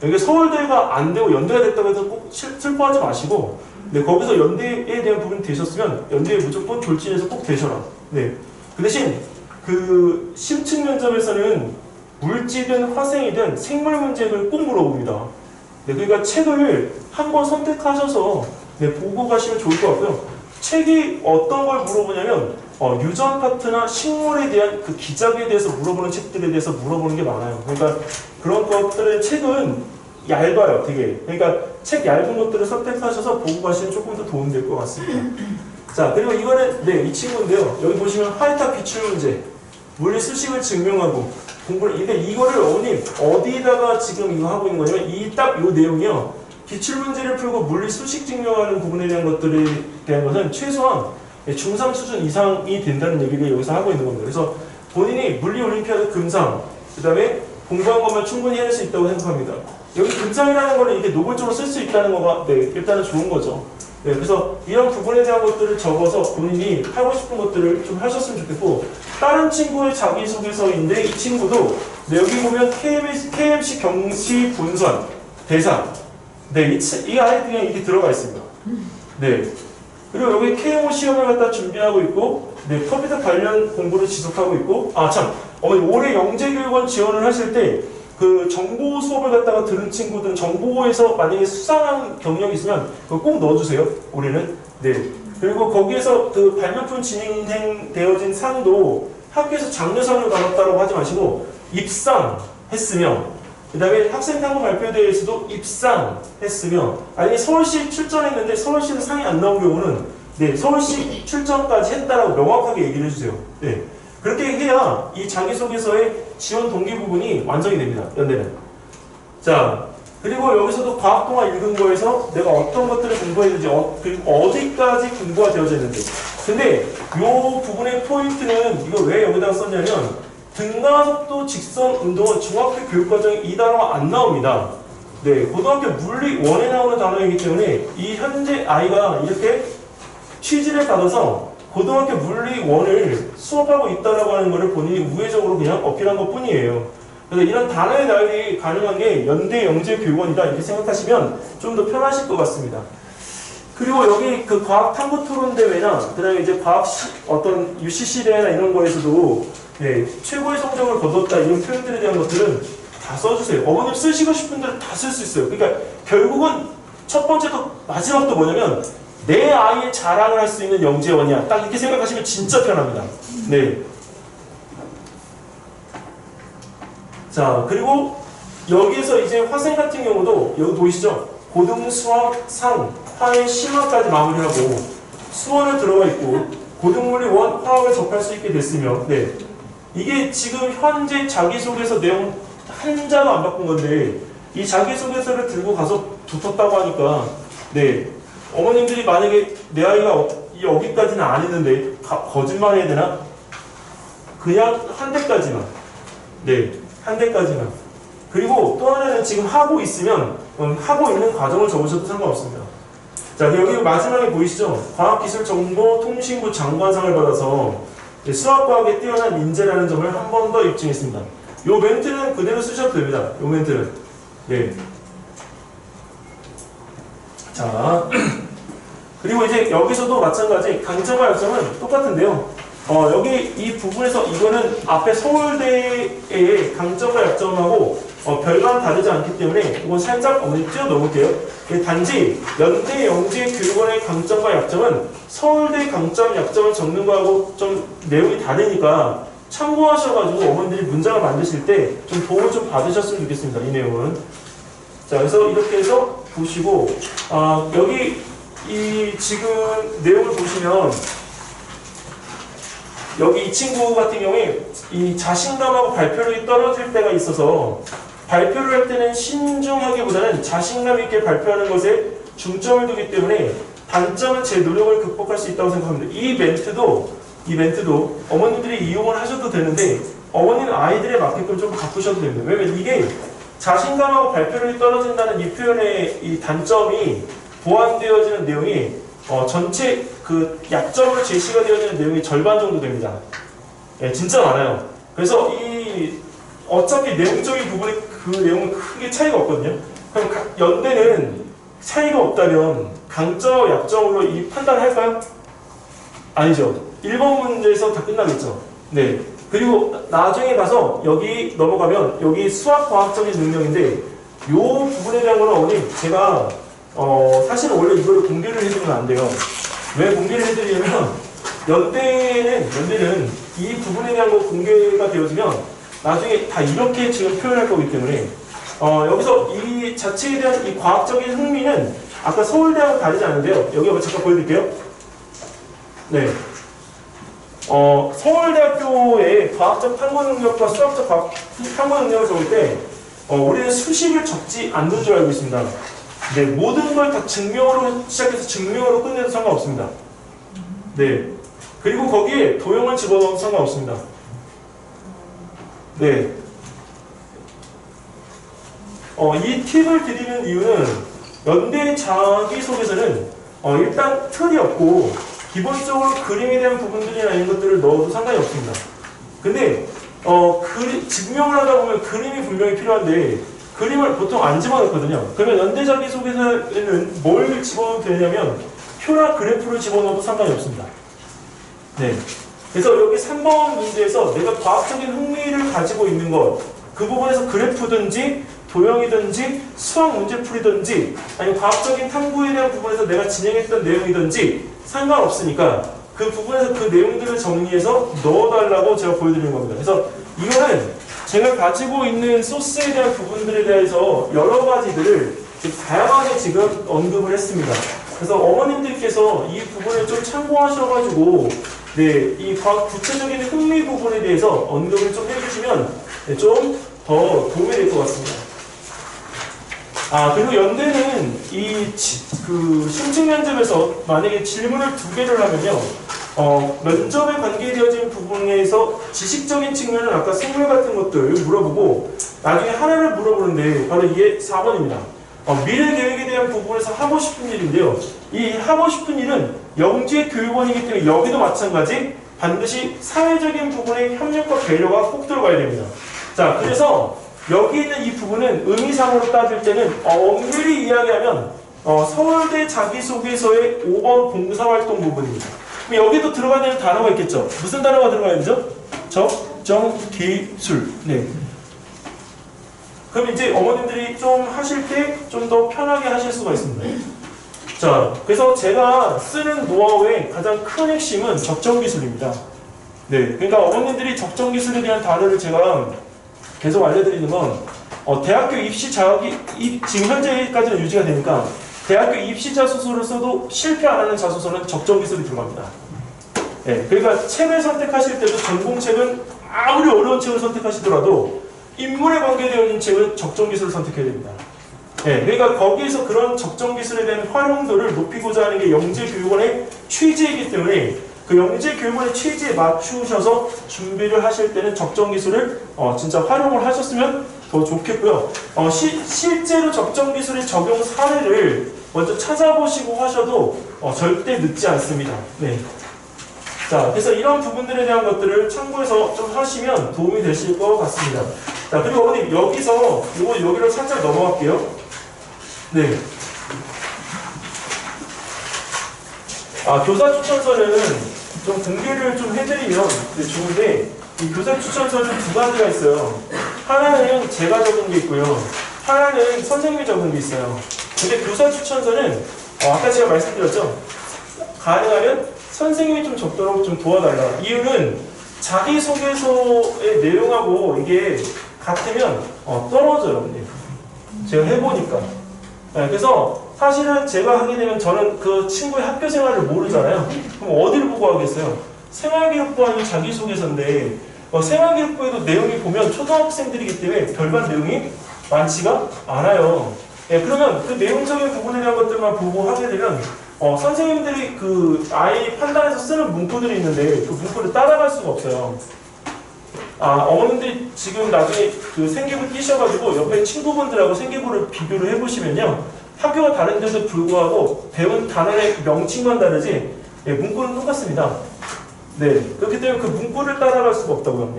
이게 서울대가 안 되고 연대가 됐다고 해서 꼭 슬퍼하지 마시고, 네, 거기서 연대에 대한 부분이 되셨으면 연대에 무조건 졸진해서 꼭 되셔라. 네. 그 대신 그 심층 면접에서는 물질이든 화생이든 생물 문제를 꼭 물어봅니다. 네, 그러니까 책을 한 권 선택하셔서 네, 보고 가시면 좋을 것 같고요. 책이 어떤 걸 물어보냐면 유전 파트나 식물에 대한 그 기작에 대해서 물어보는 책들에 대해서 물어보는 게 많아요. 그러니까 그런 것들의 책은 얇아요, 되게. 그러니까 책 얇은 것들을 선택하셔서 보고 가시면 조금 더 도움될 것 같습니다. 자, 그리고 이거는 네, 이 친구인데요. 여기 보시면 화이트 기출 문제, 물리 수식을 증명하고 공부를. 근데 이거를 어머님 어디다가 지금 이거 하고 있는 거냐면 이 딱 요 내용이요. 기출 문제를 풀고 물리 수식 증명하는 부분에 대한 것들에 대한 것은 최소한 중3 수준 이상이 된다는 얘기를 여기서 하고 있는 겁니다. 그래서 본인이 물리 올림피아드 금상, 그 다음에 공부한 것만 충분히 해낼 수 있다고 생각합니다. 여기 금상이라는 거는 이게 노골적으로 쓸 수 있다는 거가 네, 일단은 좋은 거죠. 네, 그래서 이런 부분에 대한 것들을 적어서 본인이 하고 싶은 것들을 좀 하셨으면 좋겠고, 다른 친구의 자기소개서인데 이 친구도 네, 여기 보면 KMC 경시 본선 대상, 네, 이 아이 그냥 이렇게 들어가 있습니다. 네. 그리고 여기 KMO 시험을 갖다 준비하고 있고, 네, 컴퓨터 관련 공부를 지속하고 있고, 어머니 올해 영재교육원 지원을 하실 때 그 정보 수업을 갖다가 들은 친구들은 정보에서 만약에 수상한 경력이 있으면 그거 꼭 넣어주세요. 올해는. 네. 그리고 거기에서 그 발명품 진행되어진 상도 학교에서 장려상을 받았다고 하지 마시고 입상했으면, 그 다음에 학생탐구 발표대회에서도 입상했으면, 아니 서울시 출전했는데 서울시는 상이 안 나온 경우는 네, 서울시 출전까지 했다라고 명확하게 얘기를 해주세요. 네. 그렇게 해야 이 자기소개서의 지원 동기 부분이 완성이 됩니다. 연대는. 자, 그리고 여기서도 과학동화 읽은 거에서 내가 어떤 것들을 공부했는지, 그리고 어디까지 공부가 되어져 있는지. 근데 이 부분의 포인트는 이거 왜 여기다가 썼냐면 등가속도 직선 운동은 중학교 교육과정에 이 단어가 안 나옵니다. 네, 고등학교 물리 1에 나오는 단어이기 때문에 이 현재 아이가 이렇게 취지를 받아서 고등학교 물리 1을 수업하고 있다라고 하는 것을 본인이 우회적으로 그냥 어필한 것 뿐이에요. 그래서 이런 단어의 나열이 가능한 게 연대 영재교육원이다 이렇게 생각하시면 좀 더 편하실 것 같습니다. 그리고 여기 그 과학 탐구 토론 대회나 그다음에 이제 과학 어떤 UCC 대회나 이런 거에서도 네, 최고의 성적을 거뒀다 이런 표현들에 대한 것들은 다 써주세요. 어머님 쓰시고 싶은 대로 다 쓸 수 있어요. 그러니까 결국은 첫 번째도 마지막도 뭐냐면 내 아이의 자랑을 할 수 있는 영재원이야. 딱 이렇게 생각하시면 진짜 편합니다. 네. 자, 그리고 여기에서 이제 화생 같은 경우도 여기 보이시죠? 고등 수학 상, 화의 심화까지 마무리하고 수원을 들어가 있고 고등물리 1 화학을 접할 수 있게 됐으며, 네. 이게 지금 현재 자기소개서 내용 한자도 안 바꾼 건데 이 자기소개서를 들고 가서 붙었다고 하니까 네. 어머님들이 만약에 내 아이가 여기까지는 안 했는데 거짓말 해야 되나? 그냥 한 대까지만. 네, 한 대까지만. 그리고 또 하나는 지금 하고 있으면 하고 있는 과정을 적으셔도 상관없습니다. 자, 여기 마지막에 보이시죠? 과학기술정보통신부 장관상을 받아서 수학과학에 뛰어난 인재라는 점을 한 번 더 입증했습니다. 요 멘트는 그대로 쓰셔도 됩니다. 요 멘트는. 네. 자, 그리고 이제 여기서도 마찬가지 강점과 약점은 똑같은데요. 여기 이 부분에서 이거는 앞에 서울대의 강점과 약점하고 별반 다르지 않기 때문에 이건 살짝 어머니 뛰어넘을게요. 단지 연대 영재교육원의 강점과 약점은 서울대 강점, 약점을 적는 거하고 좀 내용이 다르니까 참고하셔가지고 어머니들이 문장을 만드실 때 좀 도움을 좀 받으셨으면 좋겠습니다. 이 내용은. 자, 그래서 이렇게 해서 보시고, 여기 이 지금 내용을 보시면 여기 이 친구 같은 경우에 이 자신감하고 발표력이 떨어질 때가 있어서 발표를 할 때는 신중하기보다는 자신감 있게 발표하는 것에 중점을 두기 때문에 단점은 제 노력을 극복할 수 있다고 생각합니다. 이 멘트도 어머님들이 이용을 하셔도 되는데 어머니는 아이들에 맞게끔 좀 바꾸셔도 됩니다. 왜냐면 이게 자신감하고 발표력이 떨어진다는 이 표현의 이 단점이 보완되어지는 내용이 전체 그 약점으로 제시가 되어지는 내용이 절반 정도 됩니다. 예, 진짜 많아요. 그래서 이 어차피 내용적인 부분에 그 내용은 크게 차이가 없거든요. 그럼 연대는 차이가 없다면 강점, 약점으로 이 판단을 할까요? 아니죠. 1번 문제에서 다 끝나겠죠. 네. 그리고 나중에 가서 여기 넘어가면 여기 수학과학적인 능력인데 이 부분에 대한 거는 어머님 제가 사실은 원래 이거를 공개를 해주면 안 돼요. 왜 공개를 해드리냐면 연대는 이 부분에 대한 거 공개가 되어지면 나중에 다 이렇게 지금 표현할 거기 때문에 여기서 이 자체에 대한 이 과학적인 흥미는 아까 서울대하고 다르지 않은데요. 여기 한번 잠깐 보여드릴게요. 네. 서울대학교의 과학적 탐구 능력과 수학적 탐구 능력을 적을 때 우리는 수식을 적지 않는 줄 알고 있습니다. 네, 모든 걸 다 증명으로 시작해서 증명으로 끝내도 상관없습니다. 네. 그리고 거기에 도형을 집어넣어도 상관없습니다. 네. 이 팁을 드리는 이유는 연대 자기소개서는 일단 틀이 없고 기본적으로 그림에 대한 부분들이나 이런 것들을 넣어도 상관이 없습니다. 근데 증명을 하다 보면 그림이 분명히 필요한데 그림을 보통 안 집어넣거든요. 그러면 연대 자기소개서에는 뭘 집어넣으면 되냐면 표나 그래프를 집어넣어도 상관이 없습니다. 네. 그래서 여기 3번 문제에서 내가 과학적인 흥미를 가지고 있는 것, 그 부분에서 그래프든지 도형이든지 수학 문제 풀이든지 아니면 과학적인 탐구에 대한 부분에서 내가 진행했던 내용이든지 상관없으니까 그 부분에서 그 내용들을 정리해서 넣어달라고 제가 보여드리는 겁니다. 그래서 이거는 제가 가지고 있는 소스에 대한 부분들에 대해서 여러 가지들을 다양하게 지금 언급을 했습니다. 그래서 어머님들께서 이 부분을 좀 참고하셔가지고 네, 이 구체적인 흥미 부분에 대해서 언급을 좀 해주시면 네, 좀 더 도움이 될 것 같습니다. 그리고 연대는 심층 면접에서 만약에 질문을 2개를 하면요, 면접에 관계되어진 부분에서 지식적인 측면은 아까 생물 같은 것들 물어보고 나중에 하나를 물어보는데 바로 이게 4번입니다. 미래 계획에 대한 부분에서 하고 싶은 일인데요. 이 하고 싶은 일은 영재 교육원이기 때문에 여기도 마찬가지 반드시 사회적인 부분의 협력과 배려가 꼭 들어가야 됩니다. 자, 그래서 여기 있는 이 부분은 의미상으로 따질 때는 엄밀히 이야기하면 서울대 자기소개서의 5번 봉사활동 부분입니다. 그럼 여기도 들어가야 되는 단어가 있겠죠? 무슨 단어가 들어가야 되죠? 적정기술. 네. 그럼 이제 어머님들이 좀 하실 때 좀 더 편하게 하실 수가 있습니다. 자, 그래서 제가 쓰는 노하우의 가장 큰 핵심은 적정기술입니다. 네. 그러니까 어머님들이 적정기술에 대한 단어를 제가 계속 알려드리는 건 대학교 입시 자격이 지금 현재까지는 유지가 되니까 대학교 입시 자소서를 써도 실패 안 하는 자소서는 적정기술이 들어갑니다. 네, 그러니까 책을 선택하실 때도 전공책은 아무리 어려운 책을 선택하시더라도 인물에 관계되어 있는 책은 적정기술을 선택해야 됩니다. 네, 그러니까 거기에서 그런 적정기술에 대한 활용도를 높이고자 하는 게 영재교육원의 취지이기 때문에 그 영재교육원의 취지에 맞추셔서 준비를 하실 때는 적정기술을 진짜 활용을 하셨으면 더 좋겠고요. 실제로 적정기술의 적용 사례를 먼저 찾아보시고 하셔도 절대 늦지 않습니다. 네. 자, 그래서 이런 부분들에 대한 것들을 참고해서 좀 하시면 도움이 되실 것 같습니다. 자, 그리고 어머님 여기서 여기를 살짝 넘어갈게요. 네. 교사 추천서는 좀 공개를 좀 해드리면 좋은데 이 교사 추천서는 2가지가 있어요. 하나는 제가 적은 게 있고요. 하나는 선생님이 적은 게 있어요. 근데 교사 추천서는 아까 제가 말씀드렸죠. 가능하면 선생님이 좀 적도록 좀 도와달라. 이유는 자기소개서의 내용하고 이게 같으면 떨어져요. 제가 해보니까. 네, 그래서 사실은 제가 하게 되면 저는 그 친구의 학교 생활을 모르잖아요. 그럼 어디를 보고 하겠어요? 생활기록부 아니면 자기소개서인데 생활기록부에도 내용이 보면 초등학생들이기 때문에 별반 내용이 많지가 않아요. 네, 그러면 그 내용적인 부분에 대한 것들만 보고 하게 되면 선생님들이 그 아이 판단해서 쓰는 문구들이 있는데 그 문구를 따라갈 수가 없어요. 어머님들이 지금 나중에 그 생기부 띄셔가지고 옆에 친구분들하고 생기부를 비교를 해보시면요. 학교가 다른데도 불구하고 배운 단어의 명칭만 다르지 문구는 똑같습니다. 네, 그렇기 때문에 그 문구를 따라갈 수가 없다고요.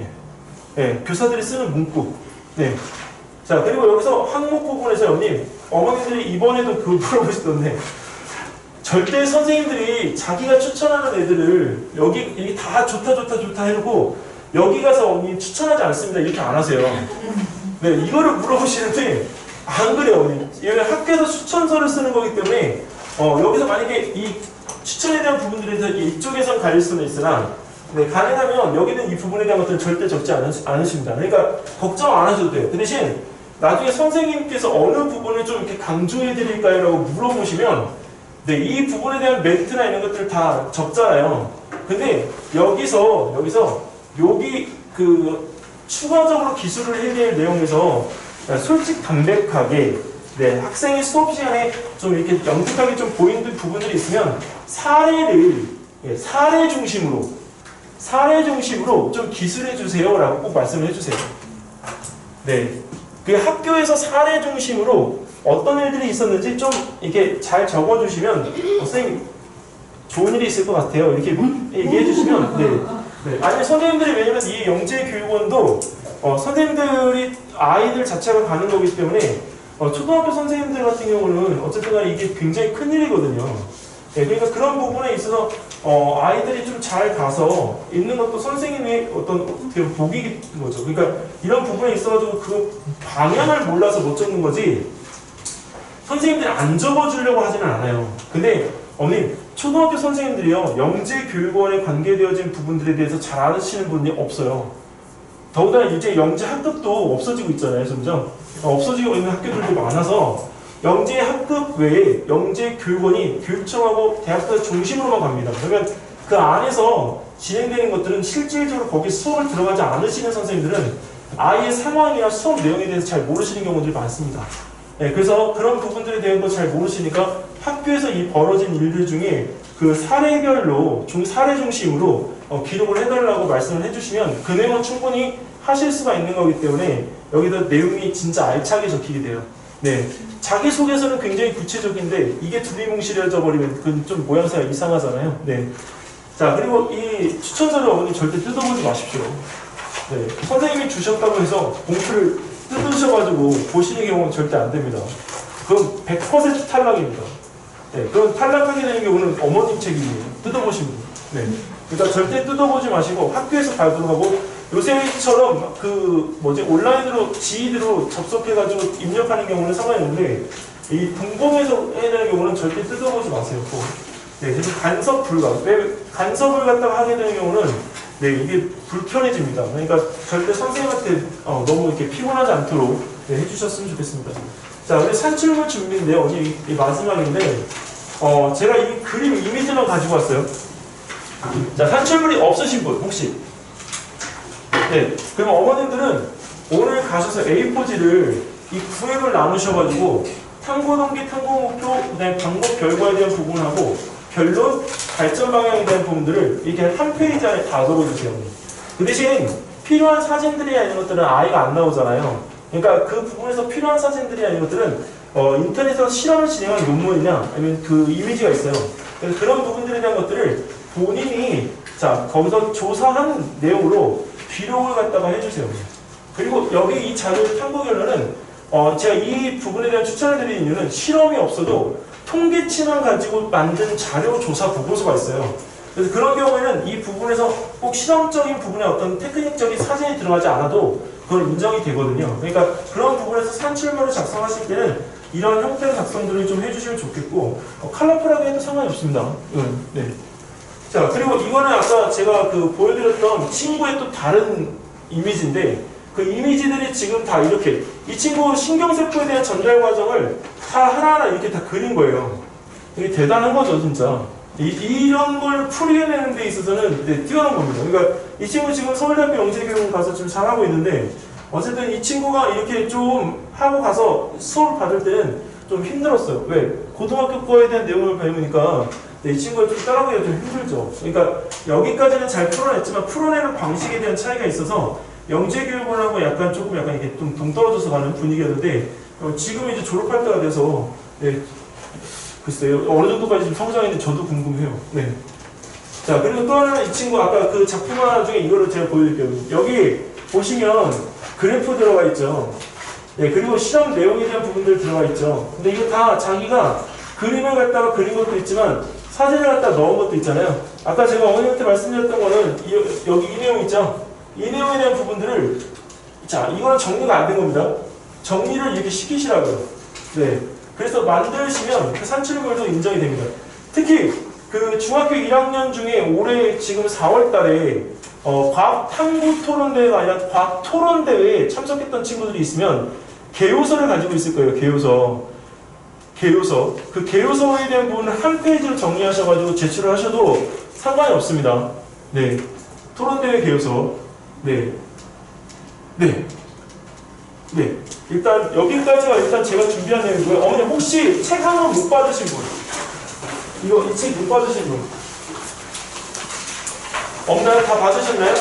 네, 교사들이 쓰는 문구. 네. 자, 그리고 여기서 항목 부분에서 어머니들이 이번에도 그 물어보시던데 절대 선생님들이 자기가 추천하는 애들을 여기 이게 다 좋다 해놓고 여기 가서 어머니 추천하지 않습니다. 이렇게 안 하세요. 네, 이거를 물어보시는데 안 그래요. 어머니. 여기 학교에서 추천서를 쓰는 거기 때문에 여기서 만약에 이 추천에 대한 부분들에 대해서 이쪽에선 갈릴 수는 있으나 네, 가능하면 여기는 이 부분에 대한 것들은 절대 적지 않으십니다. 그러니까 걱정 안 하셔도 돼요. 그 대신 나중에 선생님께서 어느 부분을 좀 이렇게 강조해 드릴까요? 라고 물어보시면 네, 이 부분에 대한 멘트나 이런 것들 다 적잖아요. 근데 여기서 여기 그 추가적으로 기술을 해야 될 내용에서 솔직 담백하게 네, 학생이 수업 시간에 좀 이렇게 영특하게 좀 보이는 부분들이 있으면 사례를 사례 중심으로 좀 기술해 주세요라고 꼭 말씀을 해주세요. 네, 그 학교에서 사례 중심으로 어떤 일들이 있었는지 좀 이렇게 잘 적어주시면 선생님 좋은 일이 있을 것 같아요. 이렇게 얘기해 주시면 네. 아니 선생님들이 왜냐면 이 영재교육원도 선생님들이 아이들 자체가 가는 거기 때문에 초등학교 선생님들 같은 경우는 어쨌든 간에 이게 굉장히 큰 일이거든요. 네, 그러니까 그런 부분에 있어서 아이들이 좀 잘 가서 있는 것도 선생님의 어떤 어떻게 복이 거죠. 그러니까 이런 부분에 있어가지고 그 방향을 몰라서 못 적는 거지 선생님들이 안 적어주려고 하지는 않아요. 근데 어머니 초등학교 선생님들이요 영재교육원에 관계되어진 부분들에 대해서 잘 아시는 분이 없어요. 더군다나 이제 영재 학급도 없어지고 있잖아요. 점점 없어지고 있는 학교들도 많아서 영재 학급 외에 영재 교육원이 교육청하고 대학교 중심으로만 갑니다. 그러면 그 안에서 진행되는 것들은 실질적으로 거기 수업을 들어가지 않으시는 선생님들은 아이의 상황이나 수업 내용에 대해서 잘 모르시는 경우들이 많습니다. 네, 그래서 그런 부분들에 대한 거 잘 모르시니까 학교에서 이 벌어진 일들 중에 그 사례별로 사례 중심으로 기록을 해달라고 말씀을 해주시면 그 내용은 충분히 하실 수가 있는 거기 때문에 여기다 내용이 진짜 알차게 적히게 돼요. 네, 자기소개서는 굉장히 구체적인데 이게 두리뭉실해져 버리면 그건 좀 모양새가 이상하잖아요. 네, 자 그리고 이 추천서를 어머니 절대 뜯어보지 마십시오. 네, 선생님이 주셨다고 해서 봉투를 뜯으셔가지고 보시는 경우는 절대 안 됩니다. 그건 100% 탈락입니다. 네, 그럼 탈락하게 되는 경우는 어머님 책임이에요. 뜯어보신 분. 네, 그러니까 절대 뜯어보지 마시고 학교에서 발표를 하고 요새처럼 온라인으로 지휘대로 접속해가지고 입력하는 경우는 상관없는데 이 분봉에서 해야 되는 경우는 절대 뜯어보지 마세요. 네, 그래서 간섭 불가. 간섭을 갖다가 하게 되는 경우는 네, 이게 불편해집니다. 그러니까 절대 선생님한테 너무 이렇게 피곤하지 않도록 네, 해주셨으면 좋겠습니다. 자, 우리 산출물 준비인데요. 오늘 이 마지막인데 제가 이 그림 이미지만 가지고 왔어요. 자, 산출물이 없으신 분 혹시? 네, 그럼 어머님들은 오늘 가셔서 A4지를 이 구획을 나누셔가지고 탐구 동기, 탐구 목표, 그다음에 방법 결과에 대한 부분하고 결론, 발전 방향에 대한 부분들을 이렇게 한 페이지 안에 다 적어주세요. 그 대신 필요한 사진들이나 이런 것들은 아이가 안 나오잖아요. 그러니까 그 부분에서 필요한 사진들이나 이런 것들은 인터넷에서 실험을 진행한 논문이나 아니면 그 이미지가 있어요. 그래서 그런 부분들에 대한 것들을 본인이 거기서 조사한 내용으로 기록을 갖다가 해주세요. 그리고 여기 이 자료 탐구 결론은 제가 이 부분에 대한 추천을 드리는 이유는 실험이 없어도 통계치만 가지고 만든 자료 조사 보고서가 있어요. 그래서 그런 경우에는 이 부분에서 꼭 실험적인 부분에 어떤 테크닉적인 사진이 들어가지 않아도 그 그건 인정이 되거든요. 그러니까 그런 부분에서 산출물을 작성하실 때는 이런 형태의 작성들을 좀 해주시면 좋겠고 컬러풀하게 해도 상관이 없습니다. 네. 자, 그리고 이거는 아까 제가 보여드렸던 친구의 또 다른 이미지인데 그 이미지들이 지금 다 이렇게 이 친구 신경세포에 대한 전달 과정을 다 하나하나 이렇게 다 그린 거예요. 이게 대단한 거죠, 진짜. 이런 걸 풀이해내는 데 있어서는 네, 뛰어난 겁니다. 그러니까 이 친구 지금 서울대학교 영재교육 가서 좀 잘하고 있는데 어쨌든 이 친구가 이렇게 좀 하고 가서 수업을 받을 때는 좀 힘들었어요. 왜? 고등학교 거에 대한 내용을 배우니까 네, 이 친구가 좀 따라가기가 좀 힘들죠. 그러니까 여기까지는 잘 풀어냈지만 풀어내는 방식에 대한 차이가 있어서 영재교육원하고 약간 이렇게 좀 동떨어져서 가는 분위기였는데 지금 이제 졸업할 때가 돼서 네, 글쎄요 어느 정도까지 좀 성장했는지 저도 궁금해요. 네. 자, 그리고 또 하나는 이 친구 아까 그 작품 하나 중에 이거를 제가 보여드릴게요. 여기 보시면 그래프 들어가 있죠. 네, 그리고 실험 내용에 대한 부분들 들어가 있죠. 근데 이거 다 자기가 그림을 갖다가 그린 것도 있지만 사진을 갖다 넣은 것도 있잖아요. 아까 제가 어머니한테 말씀드렸던 거는 여기 이 내용 있죠. 이 내용에 대한 부분들을 자, 이거는 정리가 안 된 겁니다. 정리를 이렇게 시키시라고요. 네. 그래서 만드시면 그 산출물도 인정이 됩니다. 특히 그 중학교 1학년 중에 올해 지금 4월 달에 과학 탐구 토론대회가 아니라 과학 토론대회에 참석했던 친구들이 있으면 개요서를 가지고 있을 거예요. 개요서. 그 개요서에 대한 부분을 한 페이지로 정리하셔가지고 제출을 하셔도 상관이 없습니다. 네. 토론대회 개요서. 네. 일단 여기까지가 일단 제가 준비한 내용이고요. 어머니 혹시 책 한 권 못 받으신 분? 이 책 못 받으신 분? 없나요? 다 받으셨나요?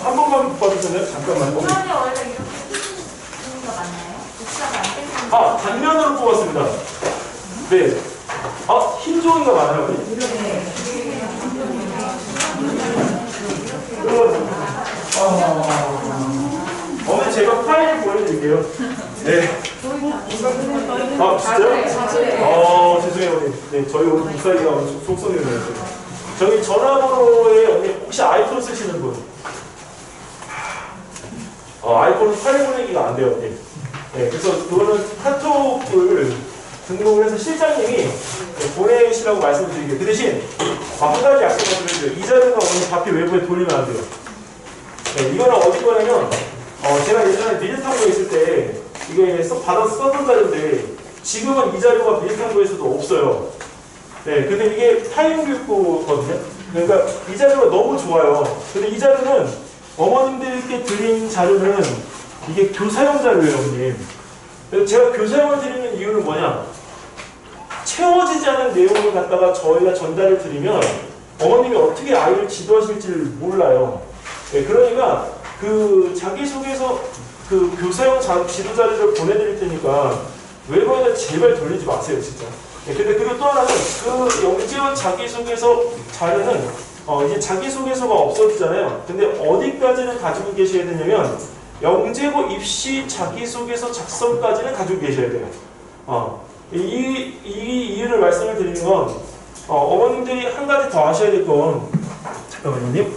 한 번만 못 받으셨나요? 잠깐만요. 그러면 원래 이렇게 쓰는 거 맞나요? 복사가 안 되는 거. 아, 단면으로 뽑았습니다. 네. 흰 종이가 많아요. 어머니 제가 파일을 보여드릴게요. 네. 진짜요? 죄송해요, 어머니. 네, 저희 오늘 목사기가 속성이네요. 저기 전화번호에 어머니 혹시 아이폰 쓰시는 분? 아이폰은 파일 보내기가 안 돼요, 어머니. 네, 그래서 그거는 카톡을 등록을 해서 실장님이 보내시라고 말씀드릴게요. 그 대신 한 가지 약속을 드려요. 이 자료가 오늘 밖에 외부에 돌리면 안 돼요. 네, 이거는 어디 거냐면 제가 예전에 미래탐구에 있을 때 이게 받아서 썼던 자료인데 지금은 이 자료가 미래탐구에서도 없어요. 네, 근데 이게 타임교육부거든요. 그러니까 이 자료가 너무 좋아요. 근데 이 자료는 어머님들께 드린 자료는 이게 교사용 자료예요, 어머님. 그래서 제가 교사용을 드리는 이유는 뭐냐? 채워지지 않은 내용을 갖다가 저희가 전달을 드리면 어머님이 어떻게 아이를 지도하실지를 몰라요. 네, 그러니까 그 자기소개서 그 교사용 지도 자료를 보내드릴 테니까 외부에다 제발 돌리지 마세요, 진짜. 네, 근데 그리고 또 하나는 그 영재원 자기소개서 자료는 이제 자기소개서가 없어지잖아요. 근데 어디까지는 가지고 계셔야 되냐면 영재고 입시 자기소개서 작성까지는 가지고 계셔야 돼요. 이 이유를 말씀을 드리는 건 어머님들이 한 가지 더 아셔야 될 건 잠깐만요, 어머님.